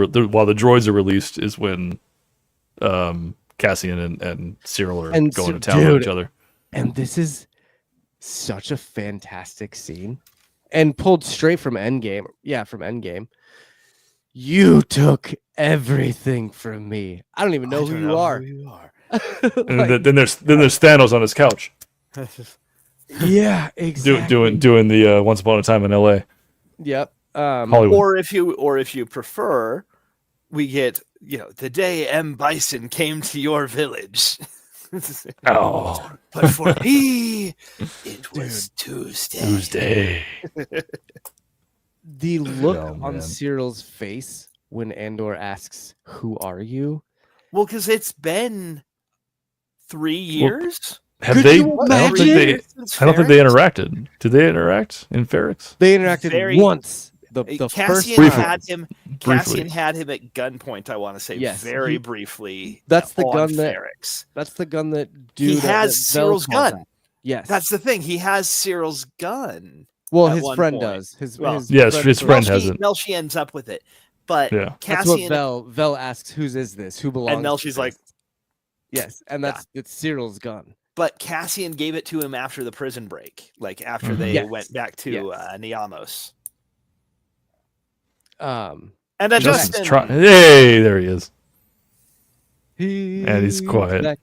are released is when Cassian and Cyril are And going so- to town on dude, each other. And this is such a fantastic scene and pulled straight from Endgame. Yeah, from Endgame. You took everything from me. I don't even know who you are. And Like, then there's Thanos on his couch yeah, exactly. doing the Once Upon a Time in L.A. Yep. Hollywood. Or if you prefer, we get the day M. Bison came to your village. Oh, But for me, it was Tuesday. The look Oh, on man. Cyril's face when Andor asks, "Who are you?" Well, because it's been 3 years. Have Could they? you I don't think imagine? I don't think they interacted. Did they interact in Ferrix? They interacted Very- once. The first Cassian Briefly. had him. Briefly. Cassian had him at gunpoint. I want to say Yes, very he- briefly. That's the on gun that- Ferrix. That's the gun that He dude has that Cyril's Bell calls gun. out. Yes, That's the thing. He has Cyril's gun. well, at his one friend point. does. His Yes, his friend has it. Melshi ends up with it, but Yeah. That's what Cassian Vel asks, "Whose is this? Who belongs?" and to Melshi's like, this?" "Yes," and it's Cyril's gun. but Cassian gave it to him after the prison break, like after Mhm. they Yes. went back to Yes. Niamos. Um, And then Justin's Justin, Hey, there he is. he's And he's quiet. back.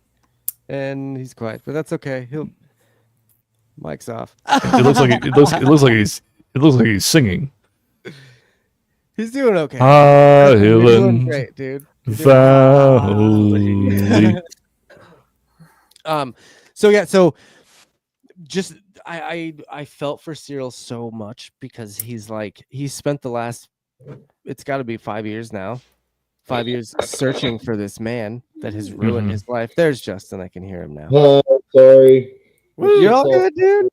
And he's quiet, but that's okay. He'll mic's off. It looks like he's singing. He's doing okay. Ah, You're doing Helen great, dude. You're doing Valley. So just I felt for Cyril so much because he's spent the last, it's got to be 5 years now, 5 years searching for this man that has ruined his life. There's Justin. I can hear him now. Sorry. You're all good, dude.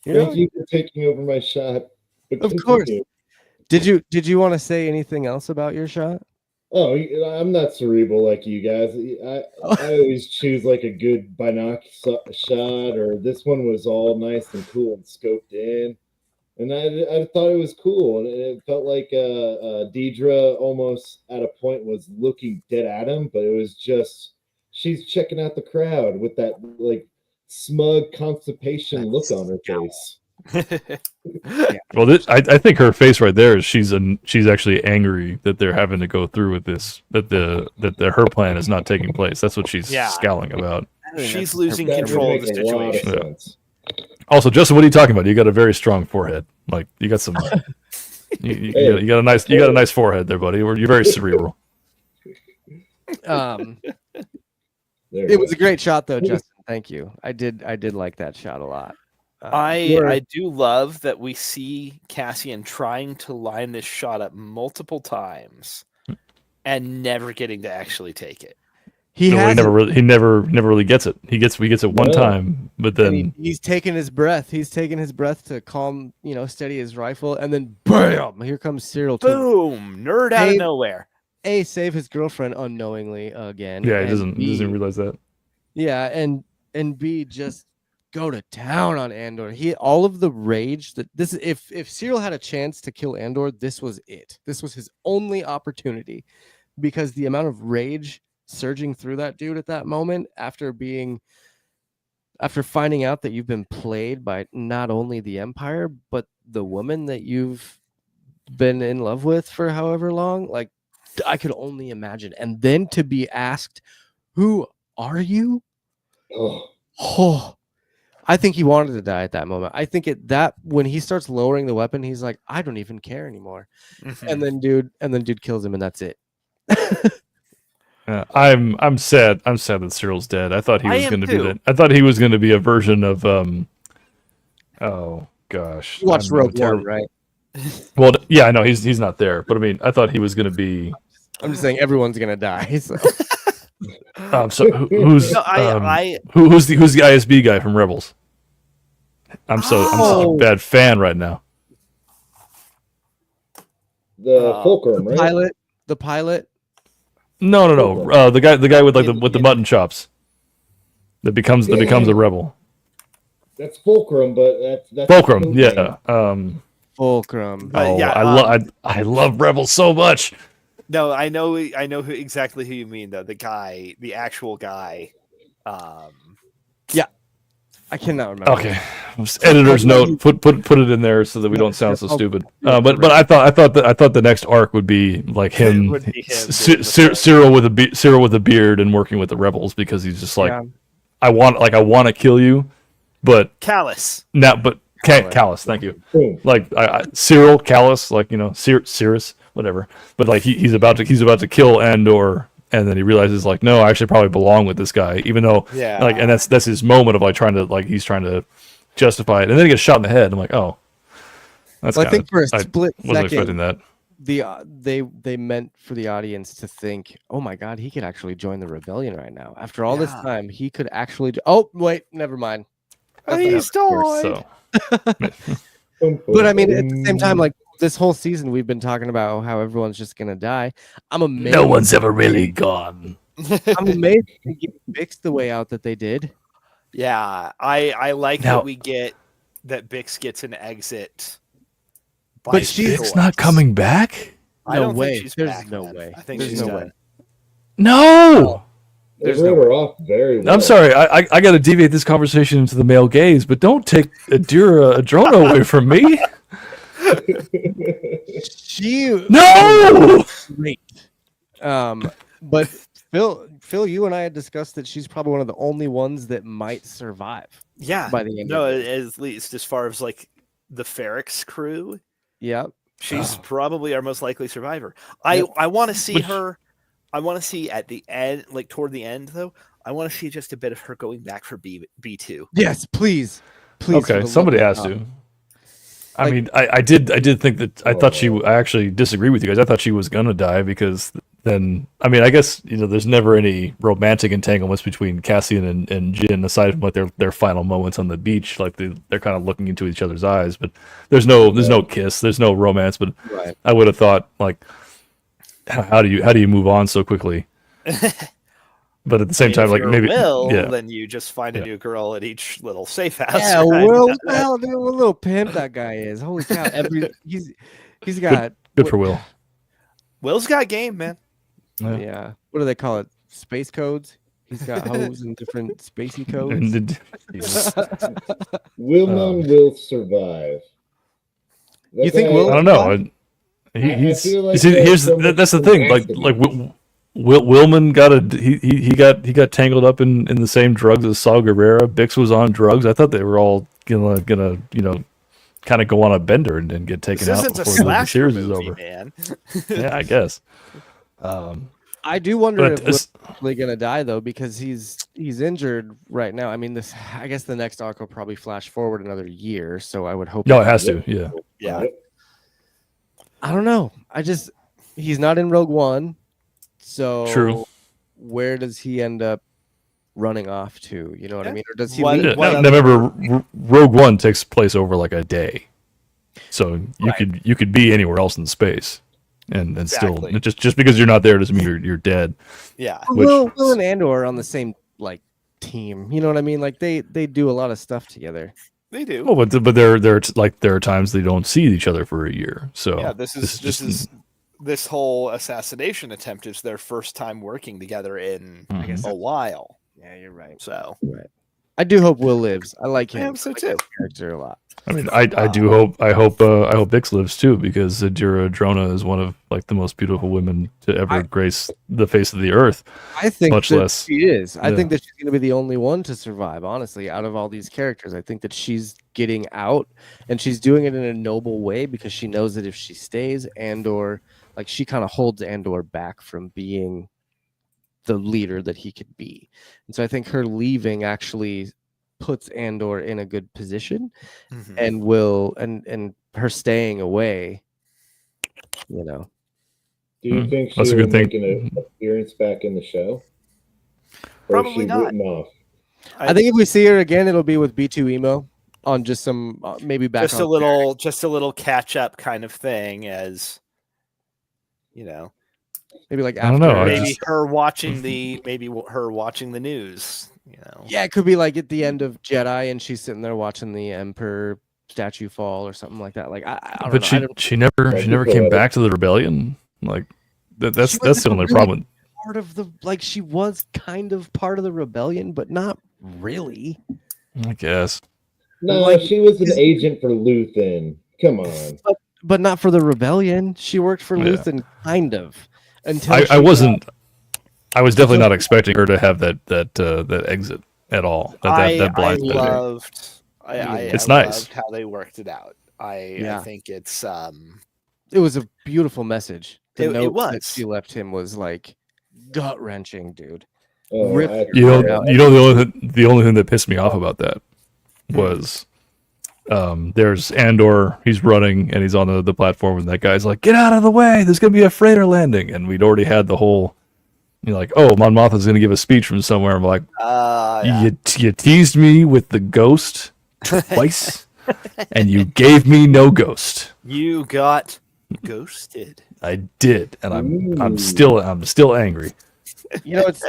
Thank you for taking over my shot. But of course. Did you want to say anything else about your shot? Oh, I'm not cerebral like you guys. I always choose like a good binoc shot, or this one was all nice and cool and scoped in, and I thought it was cool, and it felt like Deidre almost at a point was looking dead at him, but it was just she's checking out the crowd with that like smug constipation look on her face. Well, I think her face right there is she's actually angry that they're having to go through with this, that her plan is not taking place. That's what she's scowling about. She's losing control of the situation. Also, Justin, what are you talking about? You got a very strong forehead. Like you got some, you got a nice forehead there, buddy. You're very cerebral. It was a great shot, though, Justin. Thank you. I did like that shot a lot. I do love that we see Cassian trying to line this shot up multiple times and never getting to actually take it. He never really gets it. He gets it one time, but then he's taking his breath. He's taking his breath to calm, steady his rifle, and then bam! Here comes Cyril. Boom! Nerd out of nowhere. A, save his girlfriend unknowingly again. Yeah, he doesn't realize that. Yeah, and B, just go to town on Andor. All of the rage that if Cyril had a chance to kill Andor, this was it. This was his only opportunity, because the amount of rage surging through that dude at that moment after finding out that you've been played by not only the Empire but the woman that you've been in love with for however long, like I could only imagine. And then to be asked, "Who are you?" Oh, I think he wanted to die at that moment. I think when he starts lowering the weapon, he's like, I don't even care anymore. And then dude kills him, and that's it. I'm sad. I'm sad that Cyril's dead. I thought he was going to be that. I thought he was going to be a version of oh gosh. You watched Rogue One, right? Well, yeah, I know he's not there, but I mean, I thought he was going to be. I'm just saying everyone's going to die. So. So who's the ISB guy from Rebels? I'm such a bad fan right now. The Fulcrum, right? The pilot. No. The guy with the mutton chops that becomes a rebel. That's Fulcrum, but that's Fulcrum. Yeah. Fulcrum. I love Rebels so much. No, I know exactly who you mean though. The actual guy. Yeah, I cannot remember. Okay, editor's note. Put it in there so that we don't sound so stupid. But I thought the next arc would be like him, Cyril with a beard and working with the rebels, because he's just like, I want to kill you, but Callus. Callus. Thank you. Like Cyril Callus, like Cirrus. Whatever, but like he's about to kill Andor, and then he realizes like, no, I actually probably belong with this guy, even though and that's his moment of like he's trying to justify it, and then he gets shot in the head. I'm like, oh, that's. Well, I think for a split wasn't expecting that. They meant for the audience to think, oh my god, he could actually join the rebellion right now. After all this time, he could actually. Oh wait, never mind. He's died. So. But I mean, at the same time, like. This whole season, we've been talking about how everyone's just gonna die. I'm amazed. No one's ever really gone. I'm amazed they give Bix the way out that they did. Yeah, I like that we get that Bix gets an exit. But she's not coming back. I don't way. think she's There's back. no man. way. I think There's she's no done. way. No. They wrote her off very well. I'm sorry. I got to deviate this conversation into the male gaze, but don't take Adira Adrona away from me. Great. But Phil, you and I had discussed that she's probably one of the only ones that might survive. Yeah. By the end. No, at least as far as like the Ferrex crew. Yeah. She's probably our most likely survivor. I want to see her. I want to see at the end, like toward the end, though. I want to see just a bit of her going back for B2. Yes, please. Okay, somebody has to. I mean, I did think that I actually disagree with you guys. I thought she was gonna die because then, I mean, I guess there's never any romantic entanglements between Cassian and Jin aside from like their final moments on the beach. Like they're kind of looking into each other's eyes, but there's no kiss, there's no romance. But Right. I would have thought like, how do you move on so quickly? But at the same time, if like you're maybe then you just find a new girl at each little safe house. Yeah, right? Will, what the hell, dude, what a little pimp that guy is. Holy cow. He's got good for Will. Will's got game, man. Yeah. What do they call it? Space codes? He's got hoes and different spacey codes. Will None will survive. You think Will? I don't know. He's feel like that's the thing. Like Willman got tangled up in the same drugs as Saw Gerrera. Bix was on drugs. I thought they were all gonna kind of go on a bender and get taken out before the series is over. Man. Yeah, I guess. I do wonder if Will's really gonna die though, because he's injured right now. I mean, I guess the next arc will probably flash forward another year, so I would hope. No, it has to. Yeah. Yeah. I don't know. He's not in Rogue One, so True. Where does he end up running off to? You know what I mean? Or does he? Remember, Rogue One takes place over like a day, so you could be anywhere else in space, and still just because you're not there doesn't mean you're dead. Yeah. Will and Andor are on the same team. You know what I mean? Like they do a lot of stuff together. They do. Well, but there are times they don't see each other for a year. So yeah, this whole assassination attempt is their first time working together in a while. Yeah, you're right. So I do hope Will lives. I like him. I hope so too. Character a lot. I mean, I hope Bix lives too, because Adira Drona is one of like the most beautiful women to ever grace the face of the earth. I think much that less she is. I think that she's going to be the only one to survive. Honestly, out of all these characters, I think that she's getting out, and she's doing it in a noble way because she knows that if she stays, Andor, like she kind of holds Andor back from being the leader that he could be, and so I think her leaving actually puts Andor in a good position, and and her staying away, Do you think That's a she'll good thing. make an appearance back in the show? Probably not. Off? I think if we see her again, it'll be with B2 Emo on just some maybe back just a little catch up kind of thing, as maybe like I don't know. maybe her watching the news. Yeah, it could be like at the end of Jedi, and she's sitting there watching the Emperor statue fall or something like that. Like I don't know. But she never came back to the rebellion. Like that's the only problem. Part of the she was kind of part of the rebellion, but not really. I guess. No, she was an agent for Luthen. Come on. But not for the rebellion. She worked for Luthen, kind of. Until I wasn't. I was definitely not expecting her to have that exit at all. That blind it's nice. Loved how they worked it out. I think it's it was a beautiful message. The note it was. that she left him was like gut wrenching, dude. The only thing that pissed me off about that was there's Andor, he's running and he's on the platform, and that guy's like, "Get out of the way, there's gonna be a freighter landing," and we'd already had the whole like, oh, Mon Mothma's gonna give a speech from somewhere. I'm like, you teased me with the ghost twice and you gave me no ghost. You got ghosted. I did, and I'm still angry. It's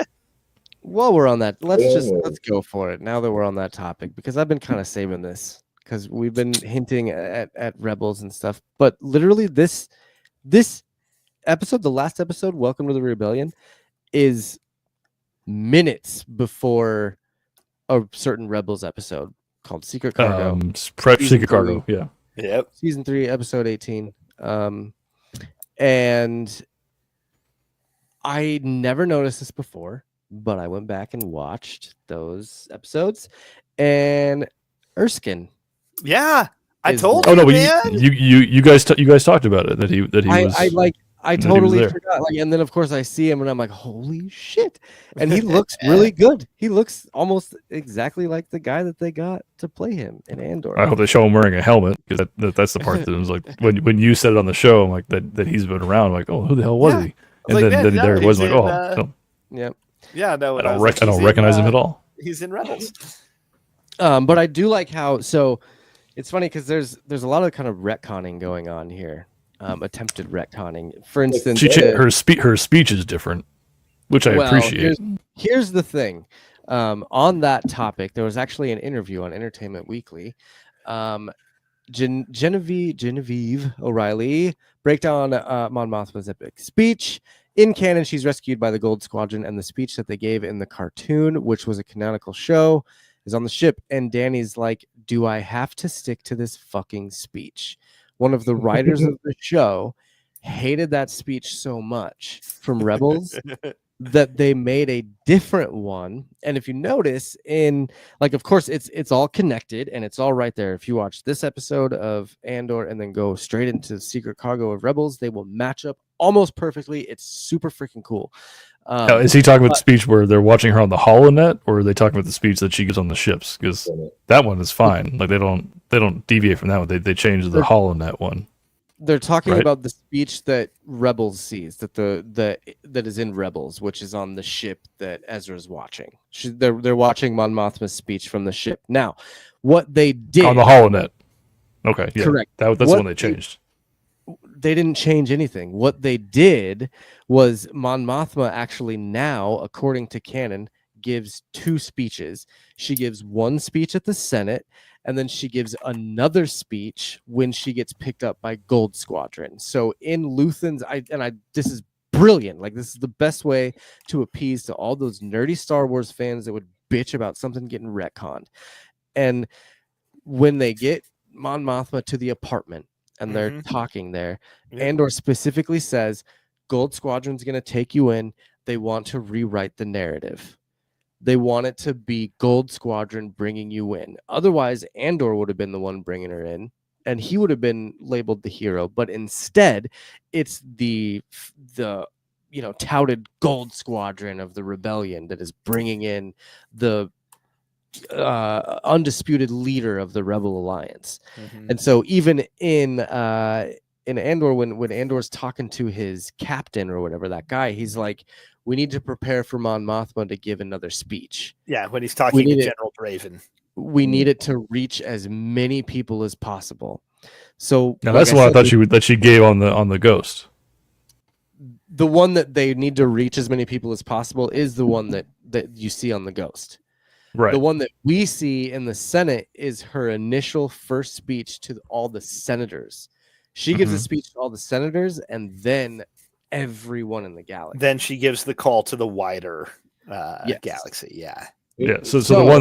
while we're on that, let's go for it now that we're on that topic, because I've been kind of saving this because we've been hinting at Rebels and stuff, but literally this episode, the last episode, Welcome to the Rebellion, is minutes before a certain Rebels episode called Secret Cargo. Secret Cargo, yeah. Yep. Season 3, episode 18. And I never noticed this before, but I went back and watched those episodes, and Erskine. Yeah, I told you. Oh no, you guys talked about it that he was. that he was totally there. forgot. Like, and then of course I see him, and I'm like, holy shit! And he looks really good. He looks almost exactly like the guy that they got to play him in Andor. I hope they show him wearing a helmet because that's the part that was like when you said it on the show, I'm like that he's been around. I'm like, oh, who the hell was Yeah. he? I was And like, then man, no, there it was he's like, in, oh, no, Yep. Yeah, no, I and don't, was like, I don't he's in, recognize him at all. He's in Rebels. But I do like how it's funny because there's a lot of kind of retconning going on here, attempted retconning. For instance, Her speech is different, which I appreciate. Here's the thing. On that topic, there was actually an interview on Entertainment Weekly. Genevieve O'Reilly breakdown Mon Mothma's epic speech. In canon, she's rescued by the Gold Squadron, and the speech that they gave in the cartoon, which was a canonical show, is on the ship. And Danny's like, do I have to stick to this fucking speech? One of the writers of the show hated that speech so much from Rebels that they made a different one. And if you notice, in like, of course, it's all connected and it's all right there. If you watch this episode of Andor and then go straight into the Secret Cargo of Rebels, they will match up almost perfectly. It's super freaking cool. Now, is he talking about the speech where they're watching her on the holonet, or are they talking about the speech that she gives on the ships? Because that one is fine. Like they don't deviate from that one. They change the holonet one. They're talking right? about the speech that Rebels sees, that is in Rebels, which is on the ship that Ezra's watching. They're watching Mon Mothma's speech from the ship. Now, what they did on the holonet. Okay, yeah, correct. That's the one they changed. They didn't change anything. What they did was Mon Mothma actually now, according to canon, gives two speeches. She gives one speech at the Senate, and then she gives another speech when she gets picked up by Gold Squadron. So in Luthen's, this is brilliant. Like, this is the best way to appease to all those nerdy Star Wars fans that would bitch about something getting retconned. And when they get Mon Mothma to the apartment and they're talking there, Andor specifically says, Gold Squadron's going to take you in. They want to rewrite the narrative. They want it to be Gold Squadron bringing you in. Otherwise, Andor would have been the one bringing her in, and he would have been labeled the hero. But instead, it's the touted Gold Squadron of the rebellion that is bringing in the undisputed leader of the Rebel Alliance. And so even in Andor, when Andor's talking to his captain or whatever, that guy, he's like, we need to prepare for Mon Mothma to give another speech. Yeah, when he's talking to General Draven. We need it to reach as many people as possible. So now that's the one I thought that she gave on the Ghost. The one that they need to reach as many people as possible is the one that you see on the Ghost. Right. The one that we see in the Senate is her initial first speech to all the senators. She gives a speech to all the senators and then everyone in the galaxy. Then she gives the call to the wider galaxy. Yeah. Yeah. So the one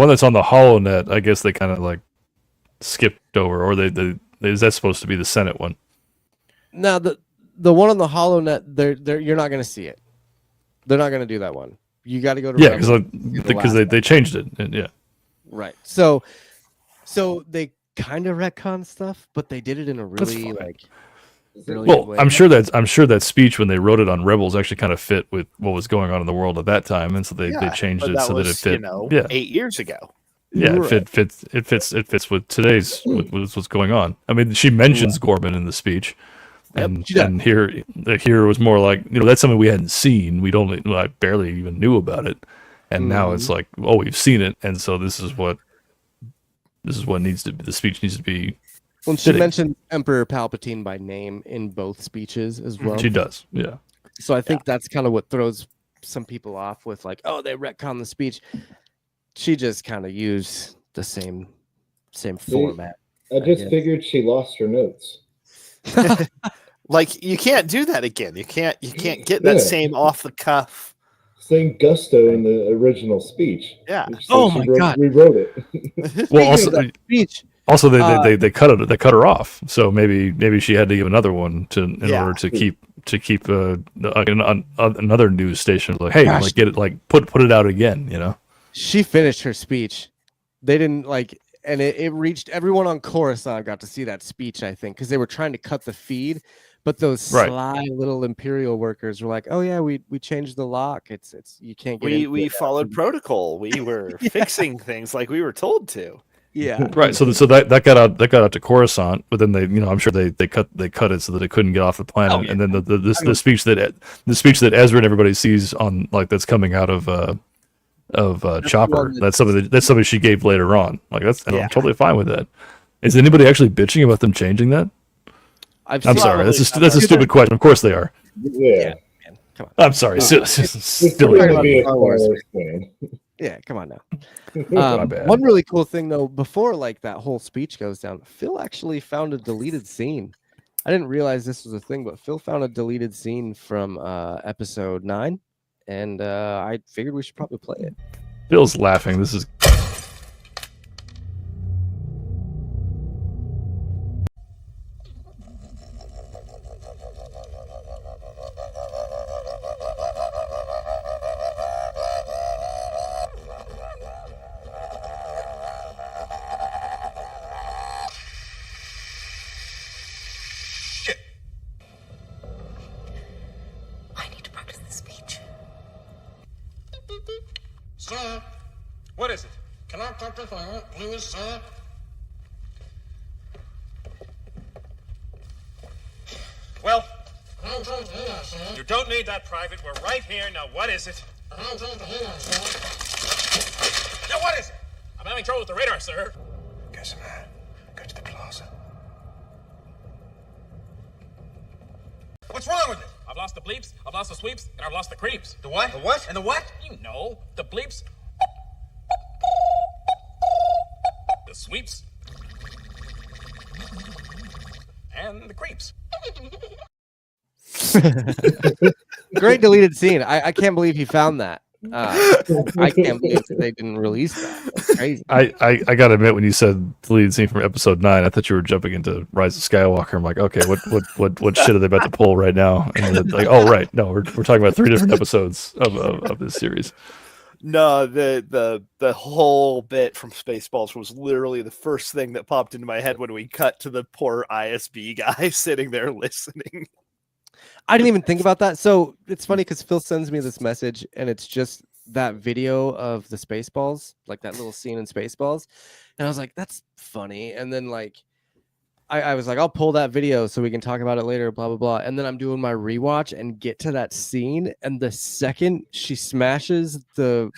that's on the holonet, I guess they kind of like skipped over, or they is that supposed to be the Senate one? Now the one on the holonet, you're not going to see it. They're not going to do that one. You got to go to because they changed it. And, yeah. Right. So they kind of retcon stuff, but they did it in a really brilliant way. I'm sure that speech when they wrote it on Rebels actually kind of fit with what was going on in the world at that time, and so they changed it so that it fit. 8 years ago. Yeah, it fits with today's with what's going on. I mean, she mentions Gorman in the speech. And here it was more like, that's something we hadn't seen. I barely even knew about it, and now it's like, oh, we've seen it, and so this is what needs to be. The speech needs to be. Well, she mentioned Emperor Palpatine by name in both speeches as well. She does, yeah. So I think that's kind of what throws some people off with like, oh, they retcon the speech. She just kind of used the same format. I just figured she lost her notes. Like, you can't do that again. You can't get that same off the cuff. Same gusto in the original speech. Yeah. Oh my God. Rewrote it. Well, also they cut it. They cut her off. So maybe she had to give another one in order to keep another news station like, hey, like get it, like put it out again. She finished her speech. They didn't like. And it reached everyone on Coruscant got to see that speech, I think, because they were trying to cut the feed, But those Right. sly little Imperial workers were like, "Oh yeah, we changed the lock. It's you can't get into We it now." followed protocol. We were fixing things like we were told to. Yeah. Right. So that got out to Coruscant, but then I'm sure they cut it so that it couldn't get off the planet. Oh, yeah. And then the speech that Ezra and everybody sees on like that's coming out of Chopper. one That's something she gave later on. Like and Yeah. I'm totally fine with that. Is anybody actually bitching about them changing that? I'm seen- sorry. That's Probably a stupid question. Of course they are. Yeah. Man, come on. I'm sorry. It's Silly. going to be a Star Star Wars. Wars fan. Yeah, come on now. My bad. One really cool thing though, before like that whole speech goes down, Phil actually found a deleted scene. I didn't realize this was a thing, but Phil found a deleted scene from episode 9, and I figured we should probably play it. Phil's laughing. This is I need to practice the speech. Sir, what is it? Can I talk to Clara, please, sir? Well, you don't need that, Private. We're right here. Now, what is it? Now, what is it? I'm having trouble with the radar, sir. Guess man. Go to the plaza. What's wrong with it? I've lost the bleeps, I've lost the sweeps, and I've lost the creeps. The what? The what? And the what? You know, the bleeps, the sweeps, and the creeps. Great deleted scene. I can't believe he found that. I can't believe they didn't release that. That's crazy. I gotta admit, when you said the lead scene from episode 9, I thought you were jumping into Rise of Skywalker. I'm like, okay, what shit are they about to pull right now? And then like, oh right, no, we're talking about 3 different episodes of this series. No, the whole bit from Spaceballs was literally the first thing that popped into my head when we cut to the poor ISB guy sitting there listening. I didn't even think about that. So it's funny because Phil sends me this message, and it's just that video of the Spaceballs, like that little scene in Spaceballs, and I was like, "That's funny." And then like, I was like, "I'll pull that video so we can talk about it later." Blah blah blah. And then I'm doing my rewatch and get to that scene, and the second she smashes the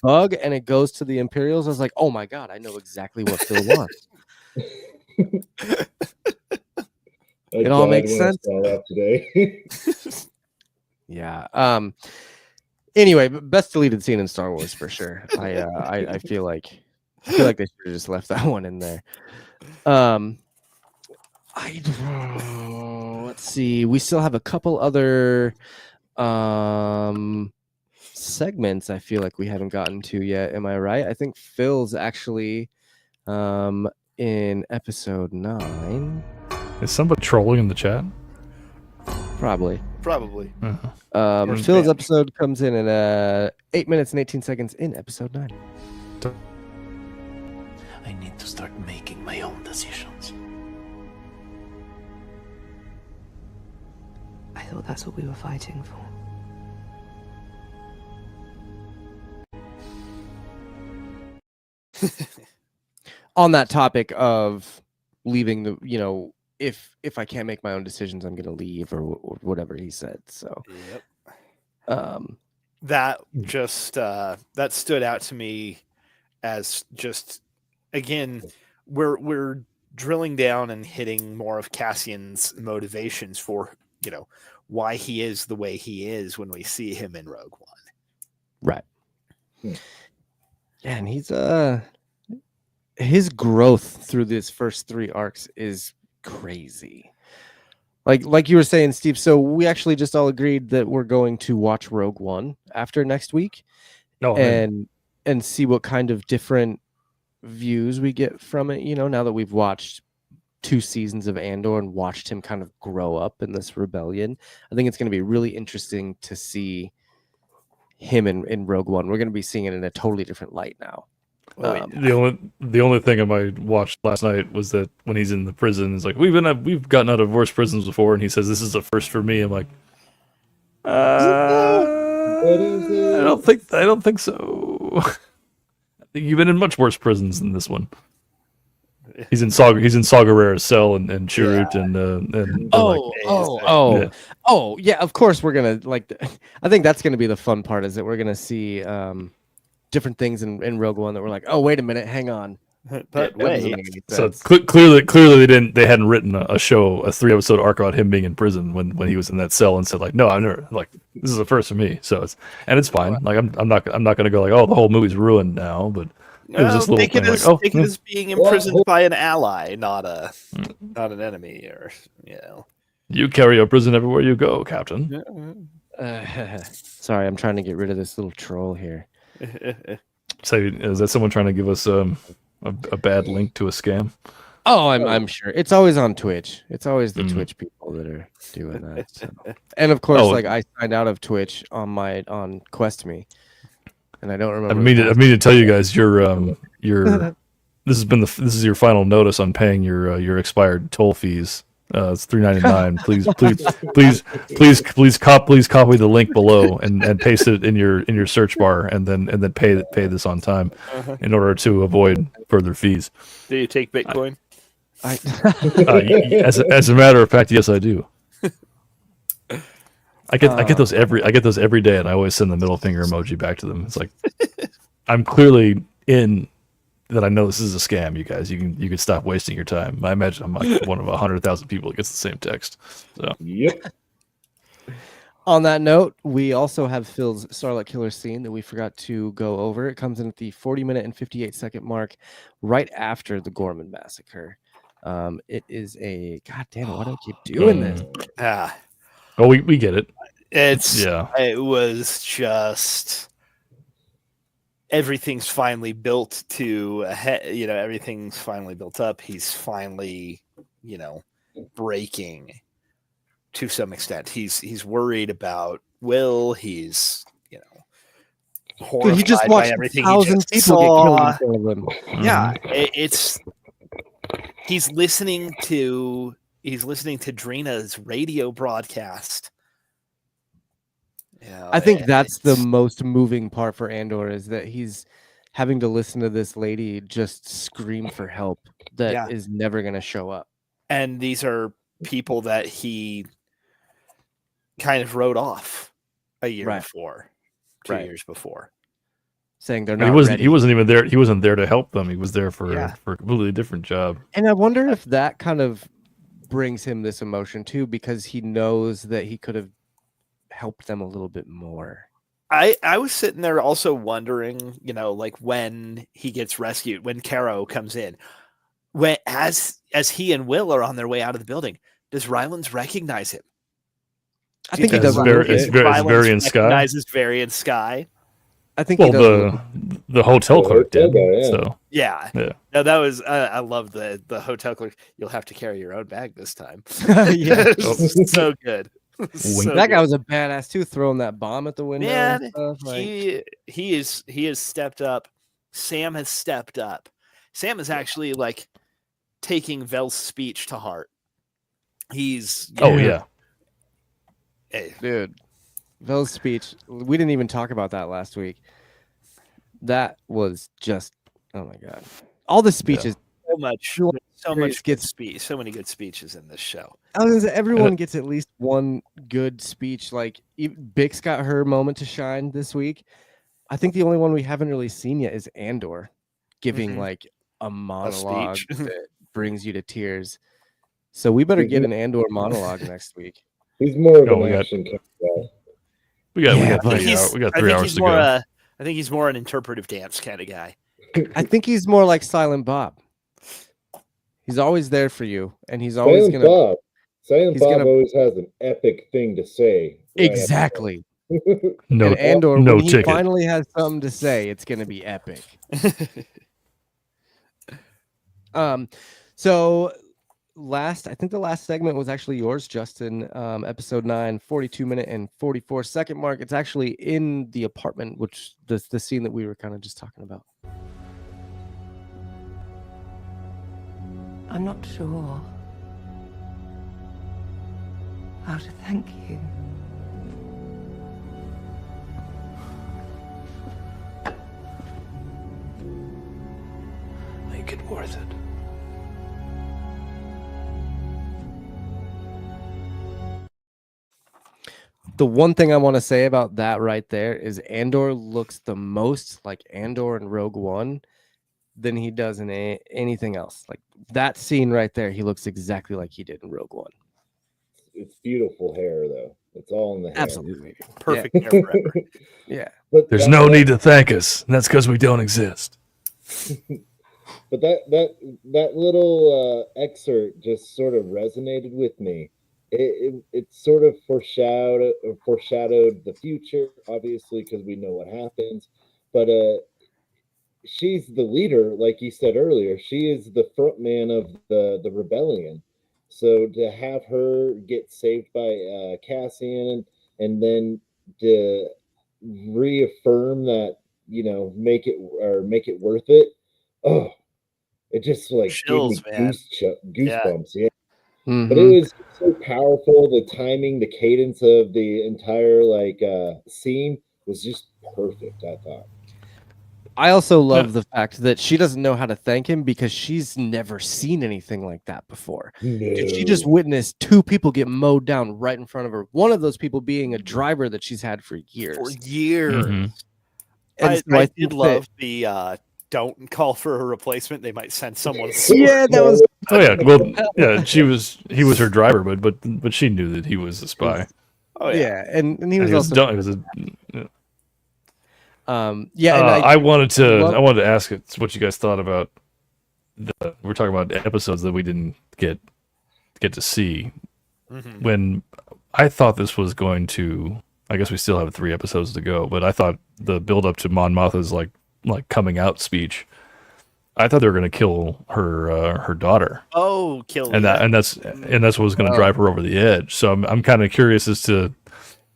bug and it goes to the Imperials, I was like, "Oh my god, I know exactly what Phil wants." It all makes sense. Today. Yeah. Anyway, best deleted scene in Star Wars for sure. I feel like they should have just left that one in there. Let's see. We still have a couple other segments. I feel like we haven't gotten to yet. Am I right? I think Phil's actually in episode 9. Is somebody trolling in the chat? Probably. Uh-huh. Phil's episode comes in at 8 minutes and 18 seconds in episode 9. I need to start making my own decisions. I thought that's what we were fighting for. On that topic of leaving the, if I can't make my own decisions, I'm gonna leave or whatever he said. So, That just that stood out to me as just, again, we're drilling down and hitting more of Cassian's motivations for why he is the way he is when we see him in Rogue One. right. Yeah, and he's his growth through these first 3 arcs is crazy. Like you were saying, Steve. So we actually just all agreed that we're going to watch Rogue One after next week, and see what kind of different views we get from it. Now that we've watched 2 seasons of Andor and watched him kind of grow up in this rebellion, I think it's going to be really interesting to see him in Rogue One. We're going to be seeing it in a totally different light now. The only thing I watched last night was that when he's in the prison, it's like we've gotten out of worse prisons before, and he says this is a first for me. I'm like, What is it? I don't think so. I think you've been in much worse prisons than this one. He's in Saw Gerrera's cell and Chirrut and yeah. Of course, we're gonna I think that's gonna be the fun part, is that we're gonna see different things in Rogue One that we're like, oh, wait a minute, hang on. But wait, so clearly they hadn't written a 3-episode arc about him being in prison when he was in that cell and said like, no, I've never, like, this is the first for me. So it's fine. Like I'm not gonna go like, oh, the whole movie's ruined now, but it was this little thing like, take it as being imprisoned by an ally, not an enemy, or you carry a prison everywhere you go, Captain. Sorry, I'm trying to get rid of this little troll here. So is that someone trying to give us a bad link to a scam? Oh, I'm sure it's always on Twitch. It's always the Twitch people that are doing that. So. And of course, I signed out of Twitch on Quest Me, and I don't remember. I mean to tell you guys, your this is your final notice on paying your expired toll fees. It's $3.99. Please copy the link below and paste it in your search bar, and then pay this on time in order to avoid further fees. Do you take Bitcoin? As a matter of fact, yes, I do. I get those every day, and I always send the middle finger emoji back to them. It's like, I'm clearly in that. I know this is a scam, you guys. You can stop wasting your time. I imagine I'm like one of 100,000 people that gets the same text. So yep. On that note, we also have Phil's Starlight Killer scene that we forgot to go over. It comes in at the 40-minute and 58-second mark, right after the Gorman massacre. It is a goddamn. Why do I keep doing this? Oh, we get it. It was just everything's finally built to everything's finally built up. He's finally, breaking to some extent. He's worried about Will. He's, horrified he just watched by everything 1,000 he just people saw. get killed in front of him. Yeah, he's listening to Drina's radio broadcast. Yeah, I think that's the most moving part for Andor, is that he's having to listen to this lady just scream for help that is never going to show up. And these are people that he kind of wrote off a year before, 2 years before, saying they're not. He wasn't even there. He wasn't there to help them. He was there for a completely different job. And I wonder if that kind of brings him this emotion too, because he knows that he could have helped them a little bit more. I was sitting there also wondering, like when he gets rescued, when Caro comes in, as he and Will are on their way out of the building, does Rylance recognize him? I think he does. It's Varian Sky. Recognizes Varian Sky. I think he does. The hotel clerk did. So yeah. No, that was. I love the hotel clerk. You'll have to carry your own bag this time. Yeah, so good. That guy was a badass too, throwing that bomb at the window. Man, and stuff. he has stepped up. Sam has stepped up. Sam is actually like taking Vel's speech to heart. He's hey, dude, Vel's speech. We didn't even talk about that last week. That was just, oh my god, all the speeches. So much good speech. So many good speeches in this show. Everyone gets at least one good speech. Like Bix got her moment to shine this week. I think the only one we haven't really seen yet is Andor giving like a monologue that brings you to tears. So we better get an Andor monologue next week. He's more of an action guy. We got 3 hours to go. I think he's more an interpretive dance kind of guy. I think he's more like Silent Bob. He's always there for you, and he's always gonna. Silent Bob always has an epic thing to say. Exactly. No, and Andor, no when he ticket. finally has something to say, it's gonna be epic. So I think the last segment was actually yours, Justin. Episode 9, 42-minute and 44-second mark. It's actually in the apartment, which the scene that we were kind of just talking about. I'm not sure how to thank you. Make it worth it. The one thing I want to say about that right there is Andor looks the most like Andor in Rogue One than he does in anything else. Like that scene right there, he looks exactly like he did in Rogue One. It's beautiful hair, though. It's all in the hair. Absolutely. Perfect hair forever. Yeah. But There's no need to thank us, and that's because we don't exist. But that little excerpt just sort of resonated with me. It sort of foreshadowed the future, obviously, because we know what happens. But she's the leader, like you said earlier. She is the front man of the rebellion. So to have her get saved by Cassian, and then to reaffirm that, make it worth it. Oh, it just like Chills, gave man. me goosebumps. Yeah. Mm-hmm. But it was so powerful. The timing, the cadence of the entire scene was just perfect, I thought. I also love the fact that she doesn't know how to thank him because she's never seen anything like that before. Dude, she just witnessed 2 people get mowed down right in front of her. One of those people being a driver that she's had for years. For years. Mhm. And so I think did that- love the don't call for a replacement. They might send someone. Yeah, that was. Oh yeah, well, yeah. He was her driver, but she knew that he was a spy. Oh Yeah, and he And was he also. dumb. He was a, Yeah, and I wanted love- to ask what you guys thought about we're talking about episodes that we didn't get to see. Mhm. When I thought this was going to, I guess we still have 3 episodes to go, but I thought the build up to Mon Mothma's like coming out speech, I thought they were going to kill her daughter. Oh, kill And that's what was going to drive her over the edge. So I'm kind of curious as to,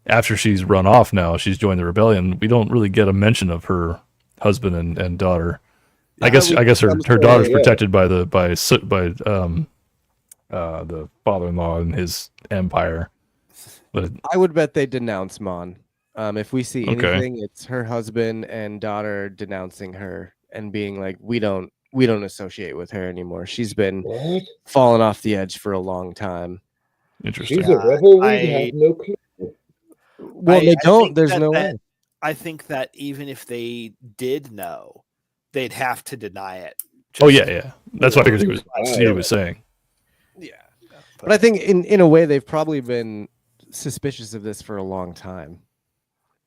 after she's run off now, she's joined the rebellion. We don't really get a mention of her husband and daughter. I guess her daughter's protected by the father-in-law and his empire. But I would bet they denounce Mon. If we see Okay. anything, it's her husband and daughter denouncing her and being like, we don't associate with her anymore. She's been falling off the edge for a long time. Interesting. She's a rebel. We have no clue. Well, they don't. think There's that- no that- way. I think that even if they did know, they'd have to deny it. Oh yeah. That's what I figured he was saying. But I think in a way they've probably been suspicious of this for a long time.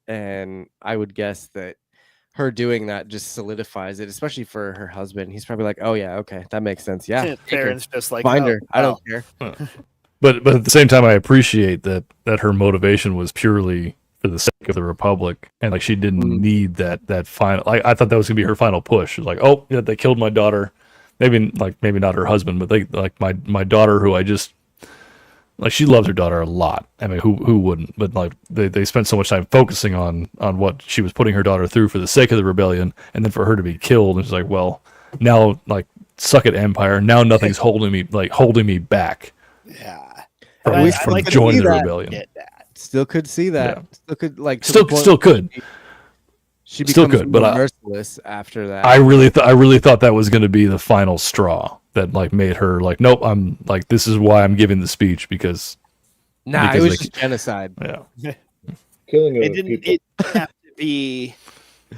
And I would guess that her doing that just solidifies it, especially for her husband. He's probably like, "Oh yeah, okay, that makes sense. Yeah, take her. Theron's just like, Find "Oh, her. I don't well." care." But at the same time, I appreciate that her motivation was purely for the sake of the Republic, and like she didn't need that final. I thought that was gonna be her final push. Like, oh yeah, they killed my daughter. Maybe not her husband, but they like my daughter, who I just like. She loves her daughter a lot. I mean, who wouldn't? But like they spent so much time focusing on what she was putting her daughter through for the sake of the rebellion, and then for her to be killed, it's like, well, now like suck it, Empire. Now nothing's holding me back. Yeah. From joining the rebellion. Still could see that. Yeah. Still could like to Still the point still where could. She Still becomes could, but merciless after that. I really thought that was going to be the final straw that like made her like, nope, I'm like, this is why I'm giving the speech because it was just genocide. Yeah. Killing It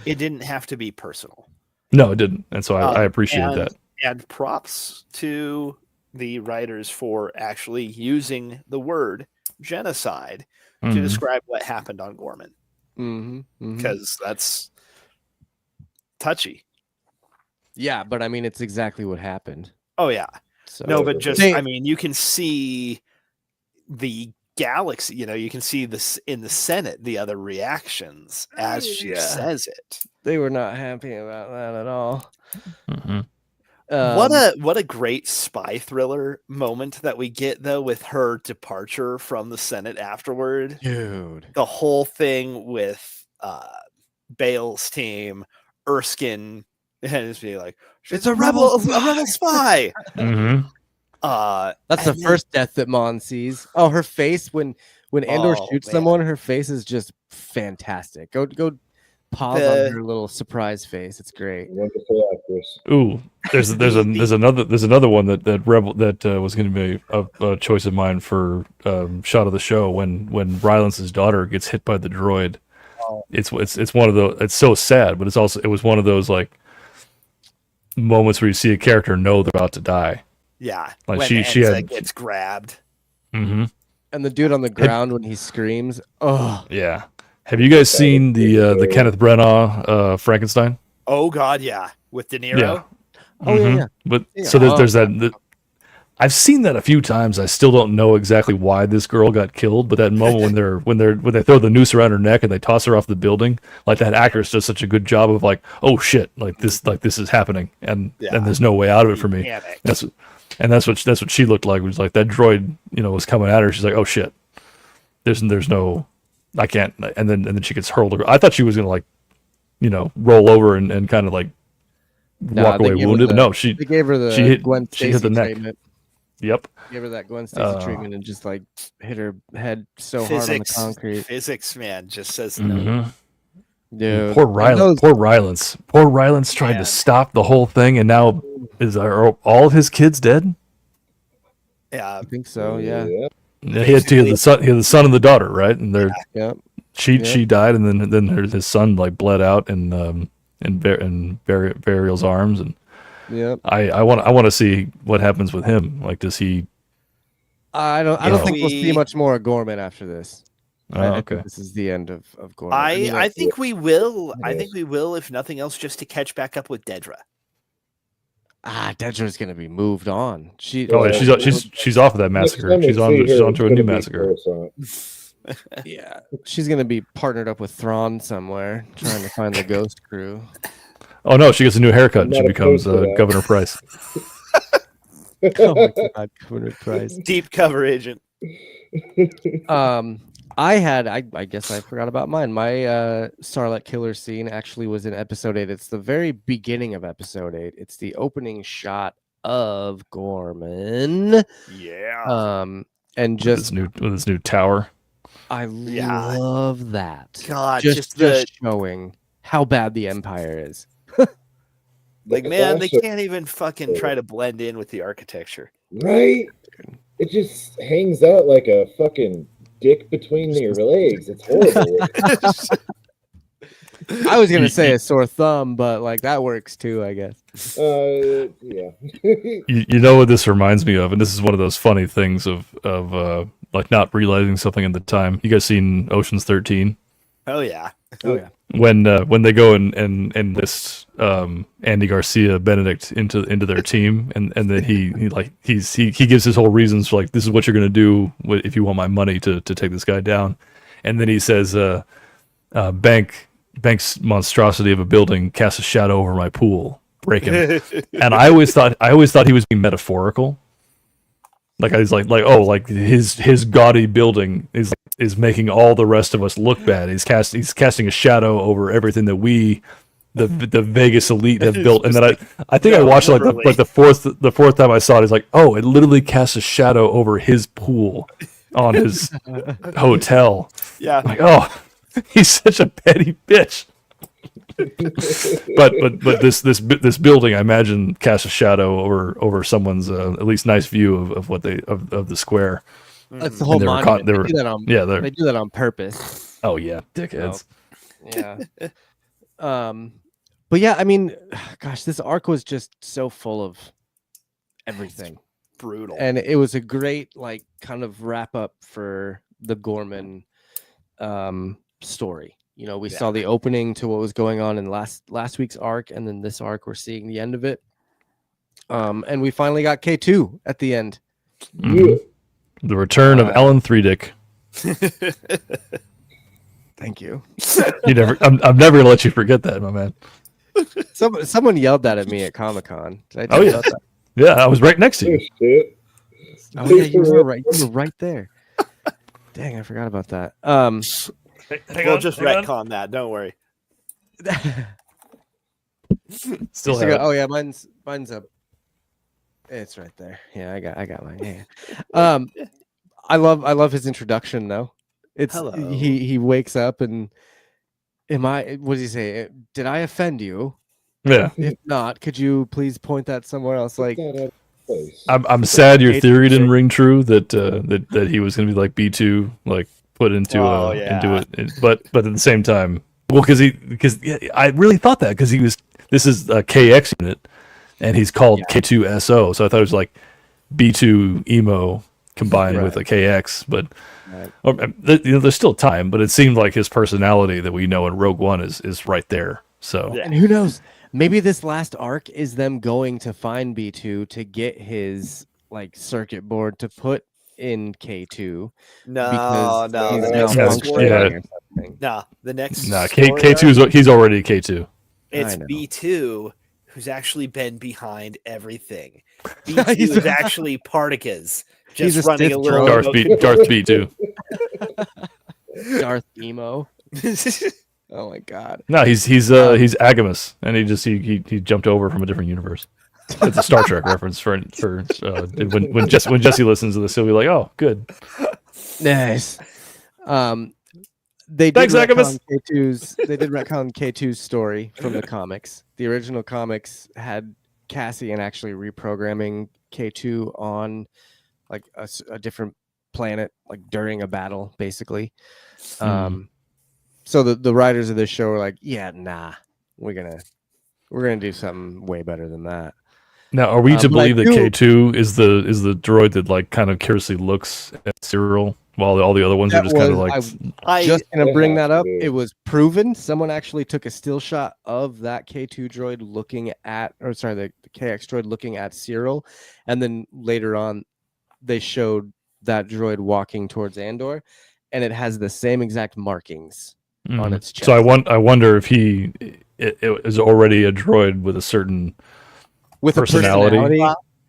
didn't have to be personal. No, it didn't, and so I appreciate that. And props to the writers for actually using the word genocide to Mhm. describe what happened on Gorman, because that's touchy. Yeah, but I mean, it's exactly what happened. Oh yeah. So, No, but just I mean, you can see the galaxy. You can see this in the Senate, the other reactions as she says it. They were not happy about that at all. Mm-hmm. What a great spy thriller moment that we get though with her departure from the Senate afterward. Dude, the whole thing with Bale's team, Erskine, and it's being like, it's a rebel spy. Mm-hmm. That's the and then- first death that Mon sees. Oh, her face when Andor Oh, shoots man. someone, her face is just fantastic. Go pause on her little surprise face. It's great. Wonderful actress. Ooh, there's another one that was going to be a choice of mine for shot of the show when Rylance's daughter gets hit by the droid. Oh. It's one of those. It's so sad, but it was one of those like moments where you see a character know they're about to die. Yeah, Like when she Enza gets grabbed. Mm-hmm. And the dude on the ground when he screams. Oh Yeah. Have you guys seen the Kenneth Branagh Frankenstein? Oh God, yeah, with De Niro. Yeah. Oh yeah. But Yeah. so there's that. I've seen that a few times. I still don't know exactly why this girl got killed, but that moment when they throw the noose around her neck and they toss her off the building, like that actress does such a good job of like, oh shit, like this is happening, and there's no way out of it for me. Panic. That's what she looked like. It was like that droid, was coming at her. She's like, oh shit, there's no, I can't. And then she gets hurled. I thought she was gonna like, roll over and kind of like walk away wounded. But no, they gave her the Gwen Stacy hit the neck. treatment. Yep. Gave her that Gwen Stacy treatment and just like hit her head so hard on the concrete. Physics, man, just says Mm-hmm. no. Dude, Poor Rylance. Poor Rylance tried to stop the whole thing, and now are all of his kids dead? Yeah, I think so. Yeah. He had the son and the daughter, right? And they're Yep. she died, and then his son like bled out in Burial's arms, and Yep. I want to see what happens with him. Like, does he? I don't think we'll see much more of Gorman after this. Oh, I okay. think this is the end of Gorman. I think we will. I think we will, if nothing else, just to catch back up with Dedra. Dedra's gonna be moved on. She's off of that massacre. She's on to a new massacre. Yeah, she's gonna be partnered up with Thrawn somewhere, trying to find the Ghost Crew. Oh no, she gets a new haircut and she becomes Governor Price. Oh my God, Governor Price. Deep cover agent. I guess I forgot about mine. My Starlight Killer scene actually was in episode 8. It's the very beginning of episode 8. It's the opening shot of Gorman. Yeah. And just with his new tower. I love that. God, just showing how bad the Empire is. Like, man, they can't even fucking try to blend in with the architecture. Right? It just hangs out like a fucking dick between your legs. It's horrible. I was gonna say a sore thumb, but like that works too, I guess. Yeah. You know what this reminds me of, and this is one of those funny things of like not realizing something at the time. You guys seen Ocean's 13? Oh yeah. Oh yeah. When they go and enlist Andy Garcia Benedict into their team, and then he gives his whole reasons for like, this is what you're gonna do if you want my money to take this guy down, and then he says Bank's monstrosity of a building casts a shadow over my pool, break him. And I always thought he was being metaphorical. Like I was like his gaudy building is making all the rest of us look bad. He's casting a shadow over everything that we, the Vegas elite, have built. And then I think I watched like the fourth time I saw it. It's like, oh, it literally casts a shadow over his pool on his hotel. Yeah. Like, oh, he's such a petty bitch. but this building, I imagine, casts a shadow over someone's at least nice view of what of the square. That's the whole monument. They do that on purpose. Oh yeah, dickheads. Yeah. But yeah, I mean, gosh, this arc was just so full of everything. Brutal. And it was a great like kind of wrap up for the Gorman story. We saw the opening to what was going on in last week's arc, and then this arc we're seeing the end of it. And we finally got K2 at the end. Mm-hmm. The return of Ellen Threedick. Thank you. I'm never gonna let you forget that, my man. Someone yelled that at me at Comic-Con. Did I tell you about that? Yeah, I was right next to you. Oh yeah, you were right. You were right there. Dang, I forgot about that. We'll just retcon that. Don't worry. Still oh yeah, mine's up. It's right there. Yeah, I got mine. Yeah. I love his introduction though. It's Hello. he wakes up and what does he say? Did I offend you? Yeah. If not, could you please point that somewhere else? Like, I'm sad your theory didn't ring true that he was gonna be like B2, like put into into it. But at the same time, well, because I really thought that because this is a KX unit and he's called K2SO, so I thought it was like B2 emo combined with a KX, but there's still time. But it seemed like his personality that we know in Rogue One is right there. So and who knows? Maybe this last arc is them going to find B2 to get his like circuit board to put in K2. No, the next story. The next K2 he's already K2. It's B2 who's actually been behind everything. B2 is actually Partagas. Just running a little Darth B2. Darth Emo. Oh my god. No, he's Agamus, and he jumped over from a different universe. It's a Star Trek reference for when Jesse listens to this, he'll be like, "Oh, good, nice." They did retcon K2's. They did retcon K2's story from the comics. The original comics had Cassian actually reprogramming K2 on like a different planet, like during a battle, basically. So the writers of this show were like, "Yeah, nah, we're gonna do something way better than that." Now, are we to believe that K2 is the droid that like kind of curiously looks at Cyril while all the other ones are just kind of like? I just gonna bring that up. It was proven. Someone actually took a still shot of that K2 droid looking at, or sorry, the KX droid looking at Cyril, and then later on, they showed that droid walking towards Andor, and it has the same exact markings on its chest. So I wonder if it is already a droid with a certain personality.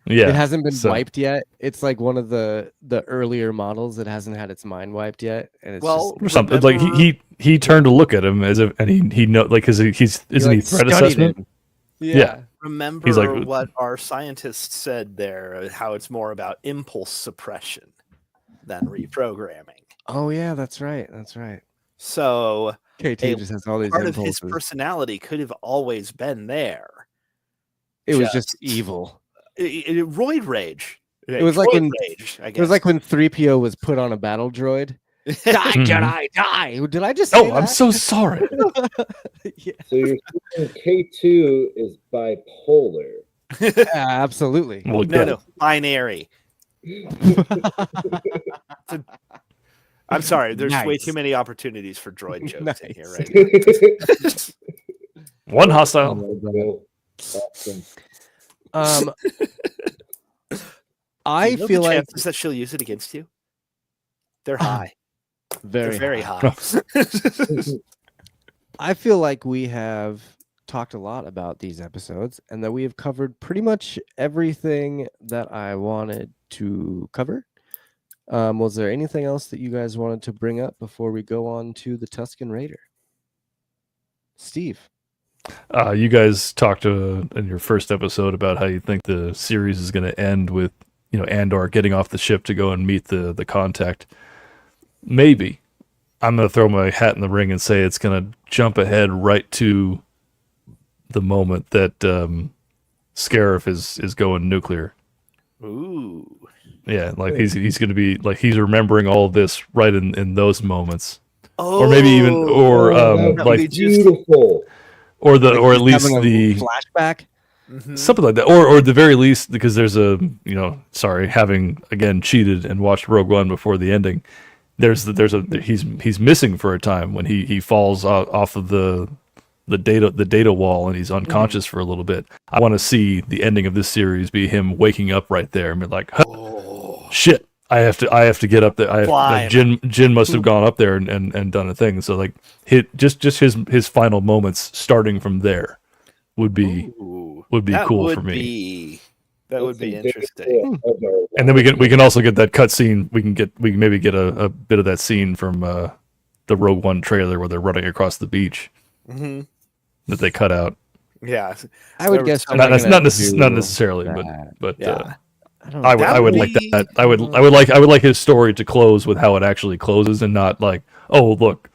Yeah, it hasn't been wiped yet. It's like one of the earlier models that hasn't had its mind wiped yet, and it's or something. Like he turned to look at him as if, and he know like because isn't he threat assessment? Yeah. Remember he's like, what our scientists said there, how it's more about impulse suppression than reprogramming. Oh yeah, that's right. That's right. So K2 just has all these part impulses. of his personality could have always been there. It was just evil. Roid rage. It was like when rage, it was like when 3PO was put on a battle droid. Die, Jedi, die! Did I just say that? I'm so sorry. Yeah. So you're saying K2 is bipolar? Yeah, absolutely. Well, no, binary. I'm sorry. There's way too many opportunities for droid jokes in here right now. One hostile. I feel like chances that she'll use it against you, they're high. They're very high. I feel like we have talked a lot about these episodes and that we have covered pretty much everything that I wanted to cover. Was there anything else that you guys wanted to bring up before we go on to the Tusken Raider? Steve. You guys talked in your first episode about how you think the series is going to end with, Andor getting off the ship to go and meet the contact. Maybe. I'm going to throw my hat in the ring and say it's going to jump ahead right to the moment that Scarif is going nuclear. Ooh. Yeah, like he's going to be like he's remembering all of this right in those moments. Oh, or maybe even like beautiful. Or at least the flashback. Something like that, or at the very least, because there's having again cheated and watched Rogue One before the ending, he's missing for a time when he falls off of the data wall and he's unconscious for a little bit. I want to see the ending of this series be him waking up right there and be like, shit, I have to get up there. Jin must have gone up there and done a thing. So like just his final moments starting from there would be cool for me. That would be interesting. And then we can also get that cut scene. We can maybe get a bit of that scene from the Rogue One trailer where they're running across the beach that they cut out. Yeah, I would There guess was- they're Not, gonna not do necessarily, that. but yeah. I don't I know. would like that. I would like his story to close with how it actually closes, and not like, oh look,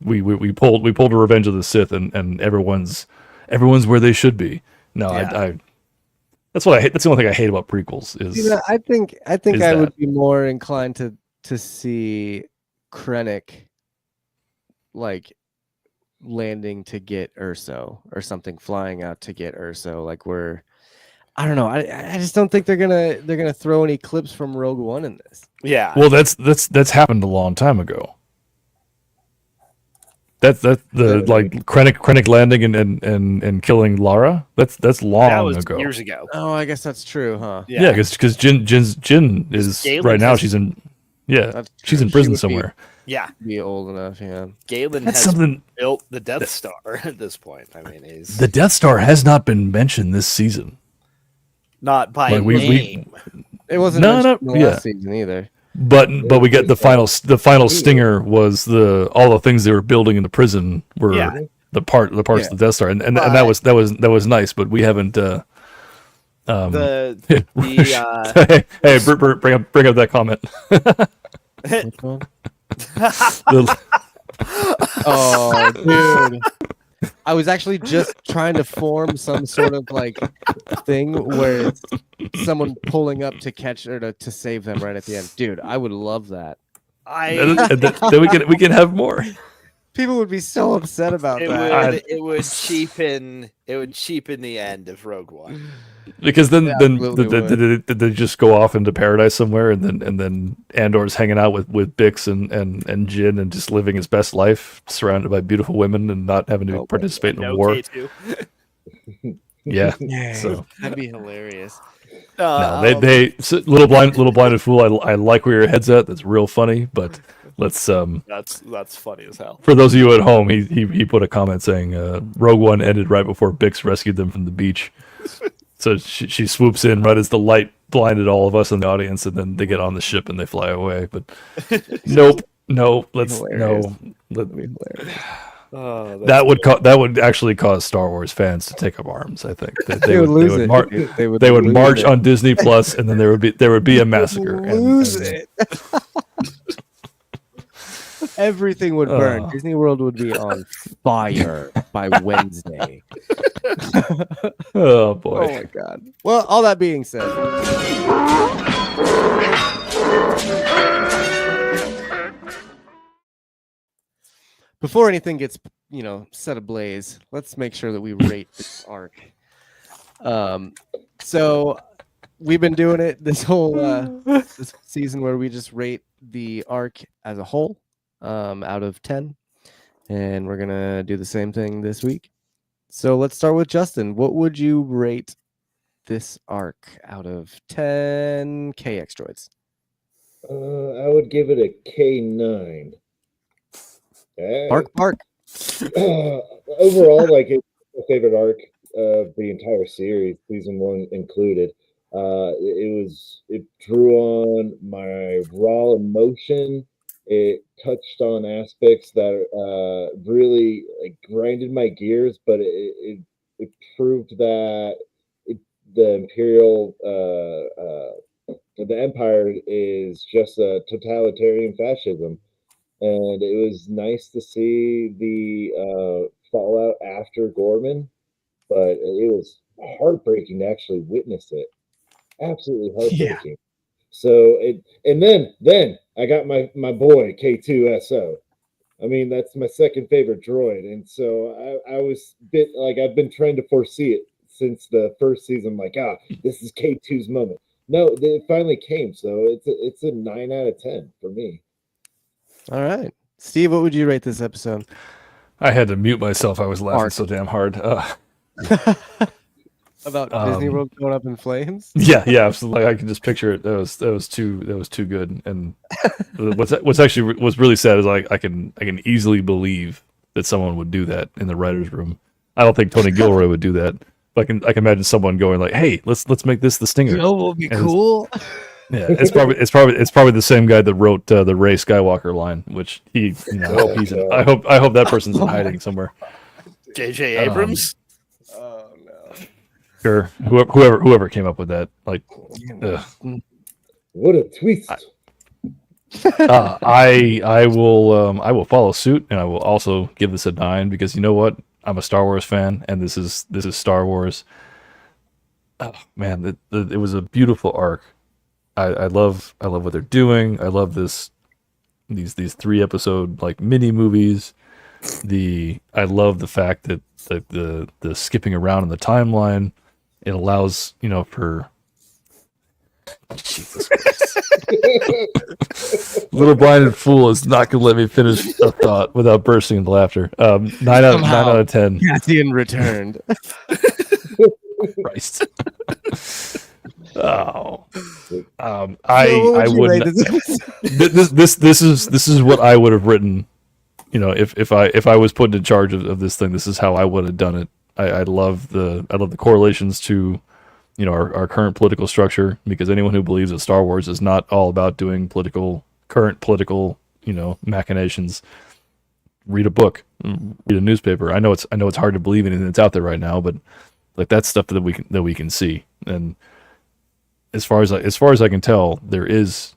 we pulled a Revenge of the Sith, and everyone's where they should be. No, Yeah. I that's what I hate. That's the only thing I hate about prequels is You know, I think is I would that. be more inclined to see Krennic like landing to get Urso or something, flying out to get Urso. Like I don't know. I just don't think they're gonna throw any clips from Rogue One in this. Yeah. Well, that's happened a long time ago. That the like Krennic landing and killing Lara. That's long that was ago. years ago. Oh, I guess that's true, huh? Yeah, because Jin is Galen right now. has- She's in yeah, That's she's true. in She prison would be- somewhere. Yeah, Be old enough, yeah. Galen That's has something. built the Death Star at this point. I mean, he's The Death Star has not been mentioned this season. not by Like, we- name. It wasn't No, mentioned no, in the yeah. last season either. But we get the final stinger was all the things they were building in the prison were Yeah. the parts of the Death Star, and that was nice. But we haven't. The hey, bring up that comment. Which one? The- Oh, dude. I was actually just trying to form some sort of like thing where it's someone pulling up to catch or to save them right at the end. Dude, I would love that. then we can have more. People would be so upset about it that. would cheapen the end of Rogue One. Because then Yeah, then absolutely did they just go off into paradise somewhere, and then Andor's hanging out with Bix and Jin and just living his best life, surrounded by beautiful women and not having to participate in No war. K2. Yeah, Yeah, so that'd be hilarious. no, they little blinded fool. I like where your head's at. That's real funny, but let's That's funny as hell. for those of you at home, he put a comment saying Rogue One ended right before Bix rescued them from the beach. So she swoops in right as the light blinded all of us in the audience, and then they get on the ship and they fly away. But nope, let's Hilarious. no. That'd be hilarious. That would actually cause Star Wars fans to take up arms. I think They would lose it. they would lose march it. on Disney Plus, and then there would be a massacre. Lose it. Everything would burn. Oh. Disney World would be on fire by Wednesday. Oh boy. Oh my god. Well, all that being said, before anything gets, set ablaze, let's make sure that we rate this arc. So we've been doing it this whole this season where we just rate the arc as a whole out of 10, and we're gonna do the same thing this week. So let's start with Justin. What would you rate this arc out of 10 KX droids? I would give it a K9. Bark. Overall, like it's my favorite arc of the entire series, season 1 included. It drew on my raw emotion. It touched on aspects that really like grinded my gears, but it proved that the Imperial the Empire is just a totalitarian fascism. And it was nice to see the fallout after Gorman, but it was heartbreaking to actually witness it. Absolutely heartbreaking. So and then I got my boy K2SO. I mean, that's my second favorite droid, and so I was I've been trying to foresee it since the first season. Like, this is K2's moment. No, it finally came. So it's a 9 out of 10 for me. All right. Steve, what would you rate this episode? I had to mute myself. I was laughing Arc. so damn hard. About Disney World going up in flames? Yeah, absolutely. I can just picture it. That was too good. And what's actually really sad is I can easily believe that someone would do that in the writers' room. I don't think Tony Gilroy would do that. But I can imagine someone going like, "Hey, let's make this the stinger." Will be cool. Yeah, it's probably the same guy that wrote the Rey Skywalker line, which I hope that person's in hiding somewhere. J.J. Abrams. Oh Sure, whoever came up with that, like, What a twist! I will follow suit, and I will also give this a 9 because you know what? I'm a Star Wars fan, and this is Star Wars. Oh man, it was a beautiful arc. I love what they're doing. I love these 3-episode like mini movies. I love the fact that the skipping around in the timeline, it allows, for Jesus Christ. Little blinded fool is not going to let me finish a thought without bursting into laughter. 9 out of 10. Cassian returned. Christ. Oh, I would. This is what I would have written. If I was put in charge of this thing, this is how I would have done it. I love the correlations to, our current political structure, because anyone who believes that Star Wars is not all about doing current political, machinations, read a book, read a newspaper. I know it's hard to believe anything that's out there right now, but like that's stuff that we can see. And as far as I can tell, there is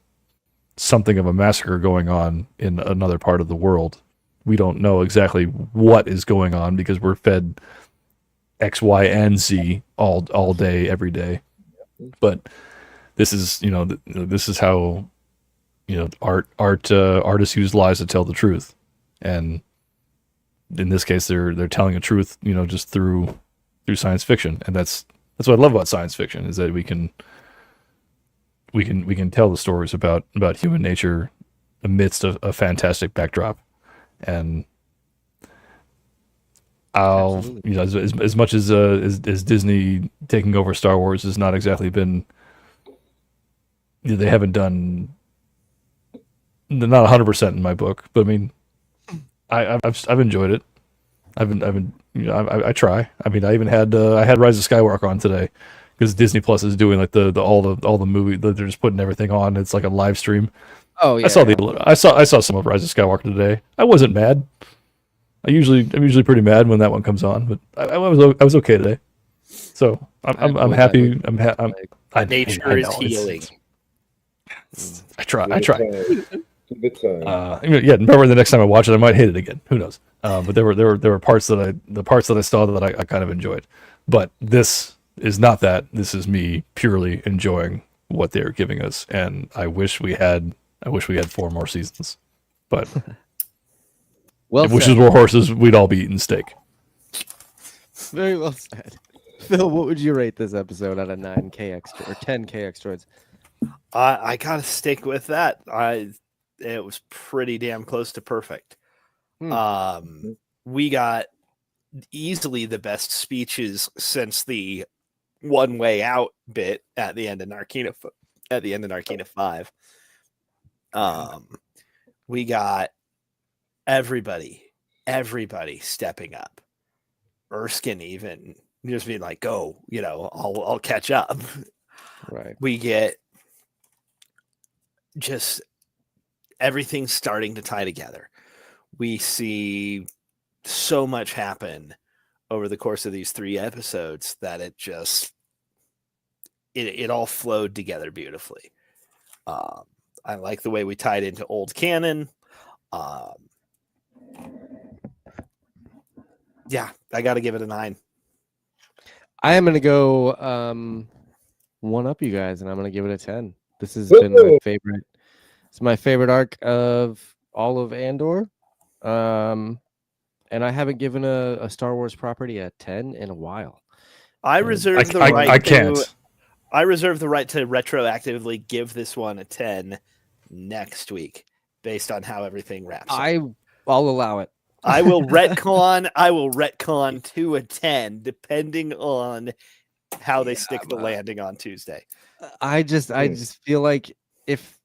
something of a massacre going on in another part of the world. We don't know exactly what is going on because we're fed X, Y, and Z all day, every day. But this is, this is how, artists use lies to tell the truth, and in this case, they're telling a truth, just through science fiction, and that's what I love about science fiction, is that we can tell the stories about human nature amidst a fantastic backdrop. And as much as Disney taking over Star Wars has not exactly been, they haven't done, not 100% in my book, but I mean, I've enjoyed it. I try. I mean, I even had I had Rise of Skywalker on today because Disney Plus is doing like all the movie, they're just putting everything on. It's like a live stream. Oh yeah. I saw some of Rise of Skywalker today. I wasn't mad. I'm usually pretty mad when that one comes on, but I was okay today. So I'm happy. Nature is healing. I try. Good time. Yeah, remember the next time I watch it, I might hate it again. Who knows? But there were parts that I saw that I kind of enjoyed. But this is not that. This is me purely enjoying what they're giving us, and I wish we had 4 more seasons. But if wishes were horses, we'd all be eating steak. Very well said. Phil, what would you rate this episode out of 9K extra or 10K extras? I gotta stick with that. It was pretty damn close to perfect. We got easily the best speeches since the one way out bit at the end of Narkina 5. We got everybody stepping up. Erskine even just being like, "Go, I'll catch up." Right. We get just everything's starting to tie together. We see so much happen over the course of these 3 episodes that it all flowed together beautifully. I like the way we tied into old canon. Yeah, I got to give it a 9. I am going to go one up you guys, and I'm going to give it a 10. This has been my favorite. It's my favorite arc of all of Andor. And I haven't given a Star Wars property a 10 in a while. I reserve the right to retroactively give this one a 10 next week based on how everything wraps up. I'll allow it. I will retcon to a 10 depending on how they stick the landing on Tuesday. I just feel like if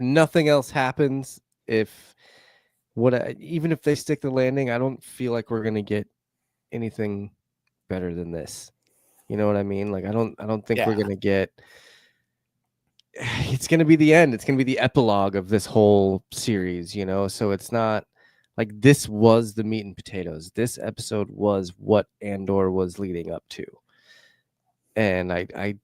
nothing else happens, even if they stick the landing, I don't feel like we're gonna get anything better than this. You know what I mean? Like I don't think we're gonna get. It's gonna be the end. It's gonna be the epilogue of this whole series. So it's not. Like this was the meat and potatoes. This episode was what Andor was leading up to. And I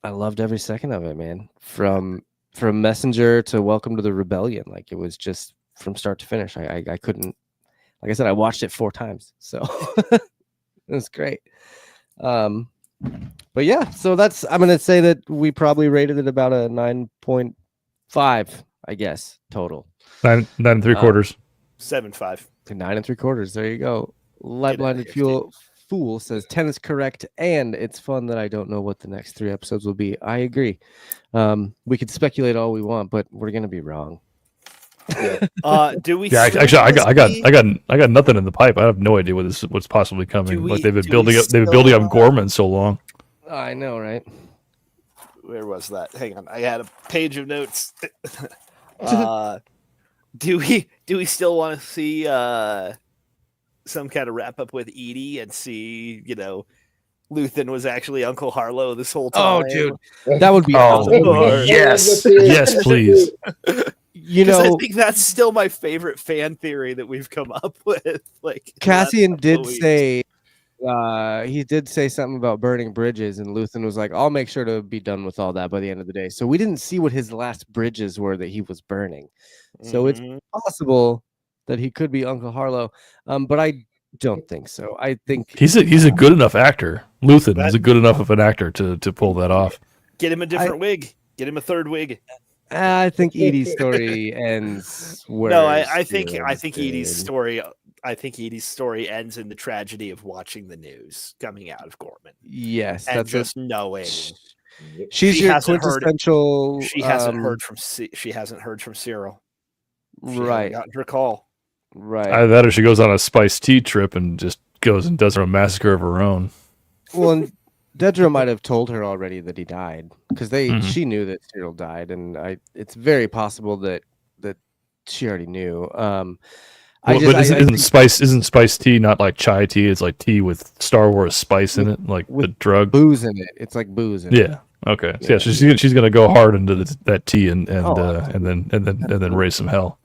loved every second of it, man. From Messenger to Welcome to the Rebellion. Like it was just from start to finish. I couldn't, like I said, I watched it 4 times. So it was great. But yeah, so I'm gonna say that we probably rated it about a 9.5, I guess, total. 9 3/4. 7.5. 9 3/4. There you go. Light Get outta blinded here, fool says 10 is correct, and it's fun that I don't know what the next 3 episodes will be. I agree. We could speculate all we want, but we're gonna be wrong. Do we? Yeah, actually, I got nothing in the pipe. I have no idea what's possibly coming. Like they've been building up Gorman so long. I know, right? Where was that? Hang on, I had a page of notes. Do we still want to see some kind of wrap up with Edie and see, Luthen was actually Uncle Harlow this whole time? Oh, dude, that would be awesome. Yes, please. I think that's still my favorite fan theory that we've come up with. Like Cassian did say, he did say something about burning bridges, and Luthen was like, "I'll make sure to be done with all that by the end of the day." So we didn't see what his last bridges were that he was burning. So it's possible that he could be Uncle Harlow, but I don't think so. I think he's a good enough actor. Luthen is a good enough of an actor to pull that off. Get him a different wig. Get him a third wig. I think Edie's story ends where. No, I think Edie's story. I think Edie's story ends in the tragedy of watching the news coming out of Gorman. Yes, and that's just knowing she's your quintessential. She hasn't heard from Cyril. She right. Gotten her call. Right. Either that, or she goes on a spiced tea trip and just goes and does her own massacre of her own. Well, and Dedra might have told her already that he died because she knew that Cyril died, and it's very possible that she already knew. Isn't spiced tea not like chai tea? It's like tea with Star Wars spice in it, like the drug booze in it. It's like booze in it. Yeah. Okay. So yeah, she's gonna go hard into that tea and then raise some hell.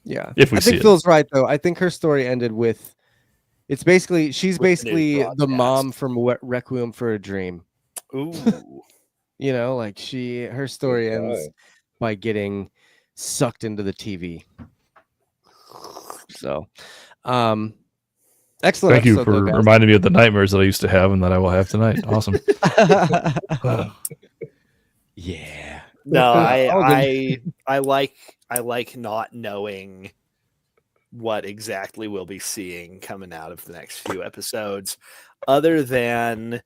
Yeah. If we I see think it. Phil's right though. I think her story ended with. She's basically the mom from Requiem for a Dream. Ooh. Like her story ends by getting sucked into the TV. So, excellent. Thank you for reminding me of the nightmares that I used to have and that I will have tonight. Awesome. Yeah. No, I like not knowing what exactly we'll be seeing coming out of the next few episodes, other than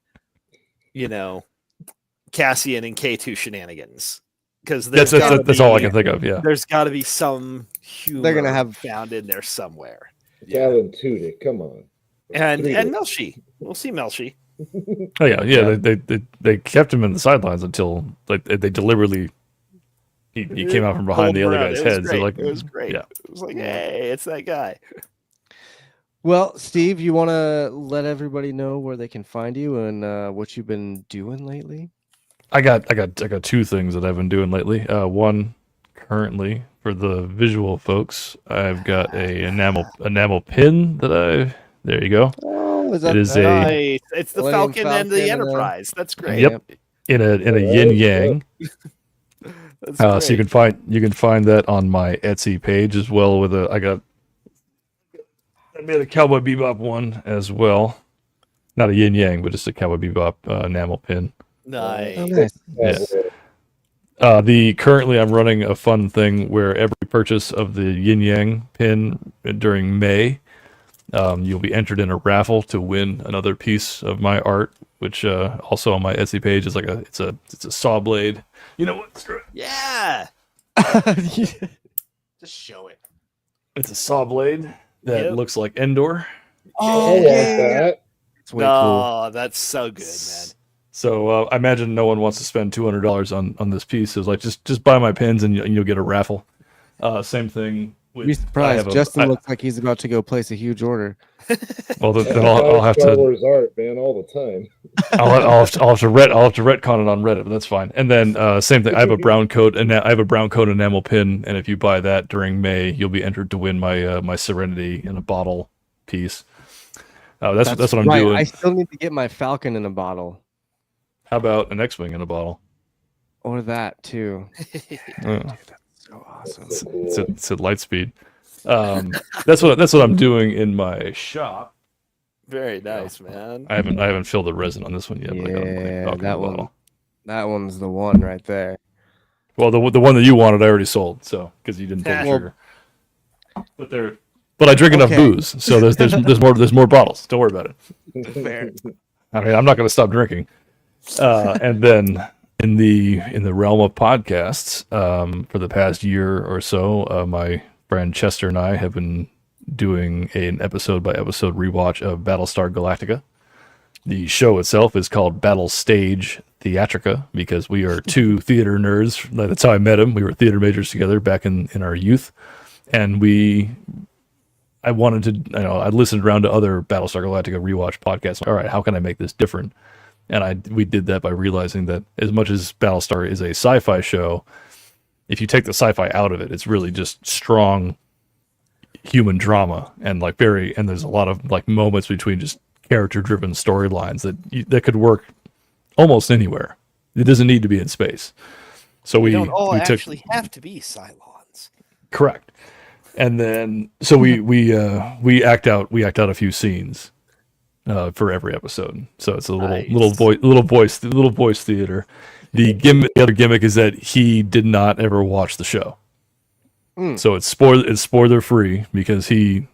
Cassian and K2 shenanigans. Because that's all I can think of. Yeah, there's got to be some humor they're gonna have found in there somewhere. Alan Tudyk, come on. And Melshi, we'll see Melshi. Oh yeah. They kept him in the sidelines until they deliberately he came out from behind the other guy's head. So it was great. Yeah. It was like, hey, it's that guy. Well, Steve, you want to let everybody know where they can find you and what you've been doing lately? I got 2 things that I've been doing lately. One, currently for the visual folks, I've got a enamel pin that there you go. Oh, it is nice. It's the Falcon and the Enterprise. That's great. Yep. In a yin yang. So you can find that on my Etsy page as well. I made a Cowboy Bebop one as well. Not a yin yang, but just a Cowboy Bebop enamel pin. Nice. Oh, nice. Yeah. Currently I'm running a fun thing where every purchase of the yin yang pin during May, you'll be entered in a raffle to win another piece of my art, which also on my Etsy page is it's a saw blade. You know what? Screw it. Yeah. Just show it. It's a saw blade that looks like Andor. Oh, yeah. It's way cool. Oh, that's so good, man. So I imagine no one wants to spend $200 on this piece. So it's like just buy my pins and you'll get a raffle. Same thing Be surprised. Justin looks like he's about to go place a huge order. Well, then I'll have Star to. Wars art, man, all the time. I'll have to retcon it on Reddit, but that's fine. And then same thing. I have a brown coat enamel pin, and if you buy that during May, you'll be entered to win my Serenity in a bottle piece. That's what I'm doing. I still need to get my Falcon in a bottle. How about an X-wing in a bottle? Or that too. Dude, that's so awesome. It's at light speed. That's what I'm doing in my shop. Very nice, man. I haven't filled the resin on this one yet. Yeah, but I got my Falcon that one. bottle. That one's the one right there. Well, the one that you wanted, I already sold. So because you didn't pull the trigger. But I drink enough booze, so there's more bottles. Don't worry about it. Fair. I mean, I'm not going to stop drinking. And then in the realm of podcasts, for the past year or so, my friend Chester and I have been doing an episode by episode rewatch of Battlestar Galactica. The show itself is called Battle Stage Theatrica because we are two theater nerds. That's how I met him. We were theater majors together back in our youth, and I wanted to, I listened around to other Battlestar Galactica rewatch podcasts. All right, how can I make this different? And we did that by realizing that as much as Battlestar is a sci-fi show, if you take the sci-fi out of it, it's really just strong human drama and there's a lot of like moments between just character-driven storylines that could work almost anywhere. It doesn't need to be in space. So we don't all took, actually have to be Cylons. Correct. And then so we act out a few scenes for every episode. So it's a little voice theater. The other gimmick is that he did not ever watch the show. So it's spoiler free because I'm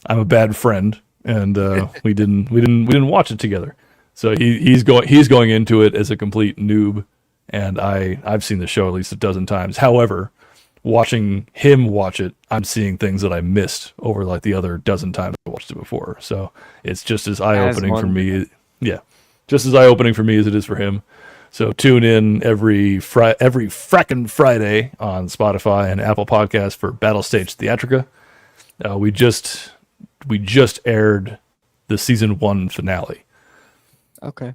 a bad friend and we didn't watch it together. So he's going into it as a complete noob, and I've seen the show at least a dozen times. However, watching him watch it, I'm seeing things that I missed over like the other dozen times I watched it before. So it's just as eye-opening for me. Yeah, just as eye-opening for me as it is for him. So tune in every frackin' Friday on Spotify and Apple Podcasts for Battle Stage Theatrica. We just aired the season 1 finale. Okay.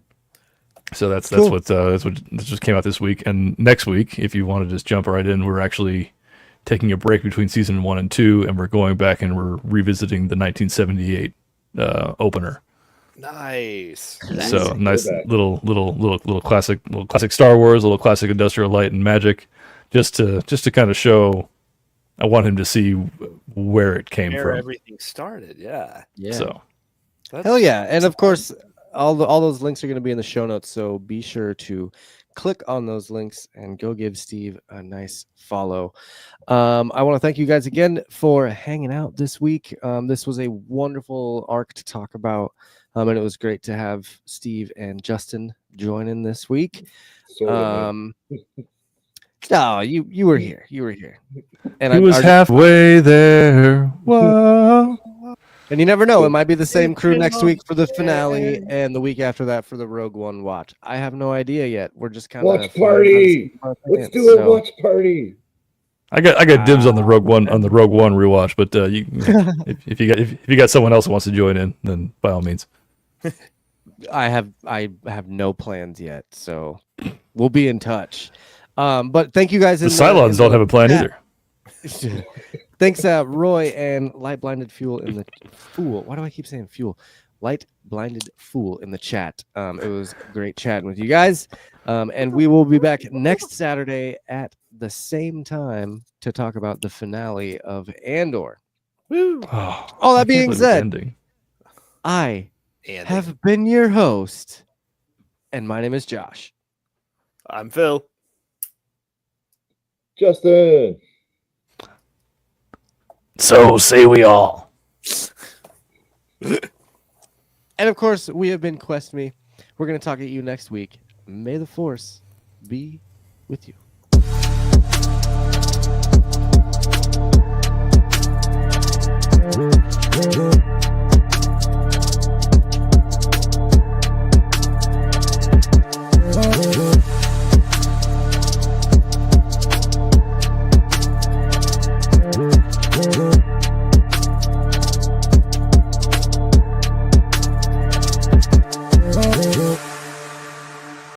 So that's Cool. what just came out this week. And next week, if you want to just jump right in, we're actually taking a break between season 1 and 2, and we're going back and we're revisiting the 1978 opener. Nice. So nice little classic Star Wars, little classic Industrial Light and Magic, just to kind of show. I want him to see where it came Where from. everything started, yeah. So Hell yeah. And of course, all those links are going to be in the show notes, so be sure to click on those links and go give Steve a nice follow. I want to thank you guys again for hanging out this week. This was a wonderful arc to talk about, and it was great to have Steve and Justin join in this week. No, you were here. You were here. And he was halfway there. Whoa. And you never know. It might be the same crew next week for the finale and the week after that for the Rogue One watch. I have no idea yet. We're just kind of watch party. Let's do a watch party. I got dibs on the Rogue One rewatch, but if you got someone else who wants to join in, then by all means. I have no plans yet, so we'll be in touch. But thank you guys. The Cylons don't have a plan either. Thanks, Roy and Light Blinded Fuel in the Fool. Why do I keep saying Fuel? Light Blinded Fool in the chat. It was great chatting with you guys. And we will be back next Saturday at the same time to talk about the finale of Andor. Woo! All that being said, I have been your host, and my name is Josh. I'm Phil. Justin. So say we all. And of course, we have been Quest Me. We're going to talk at you next week. May the Force be with you.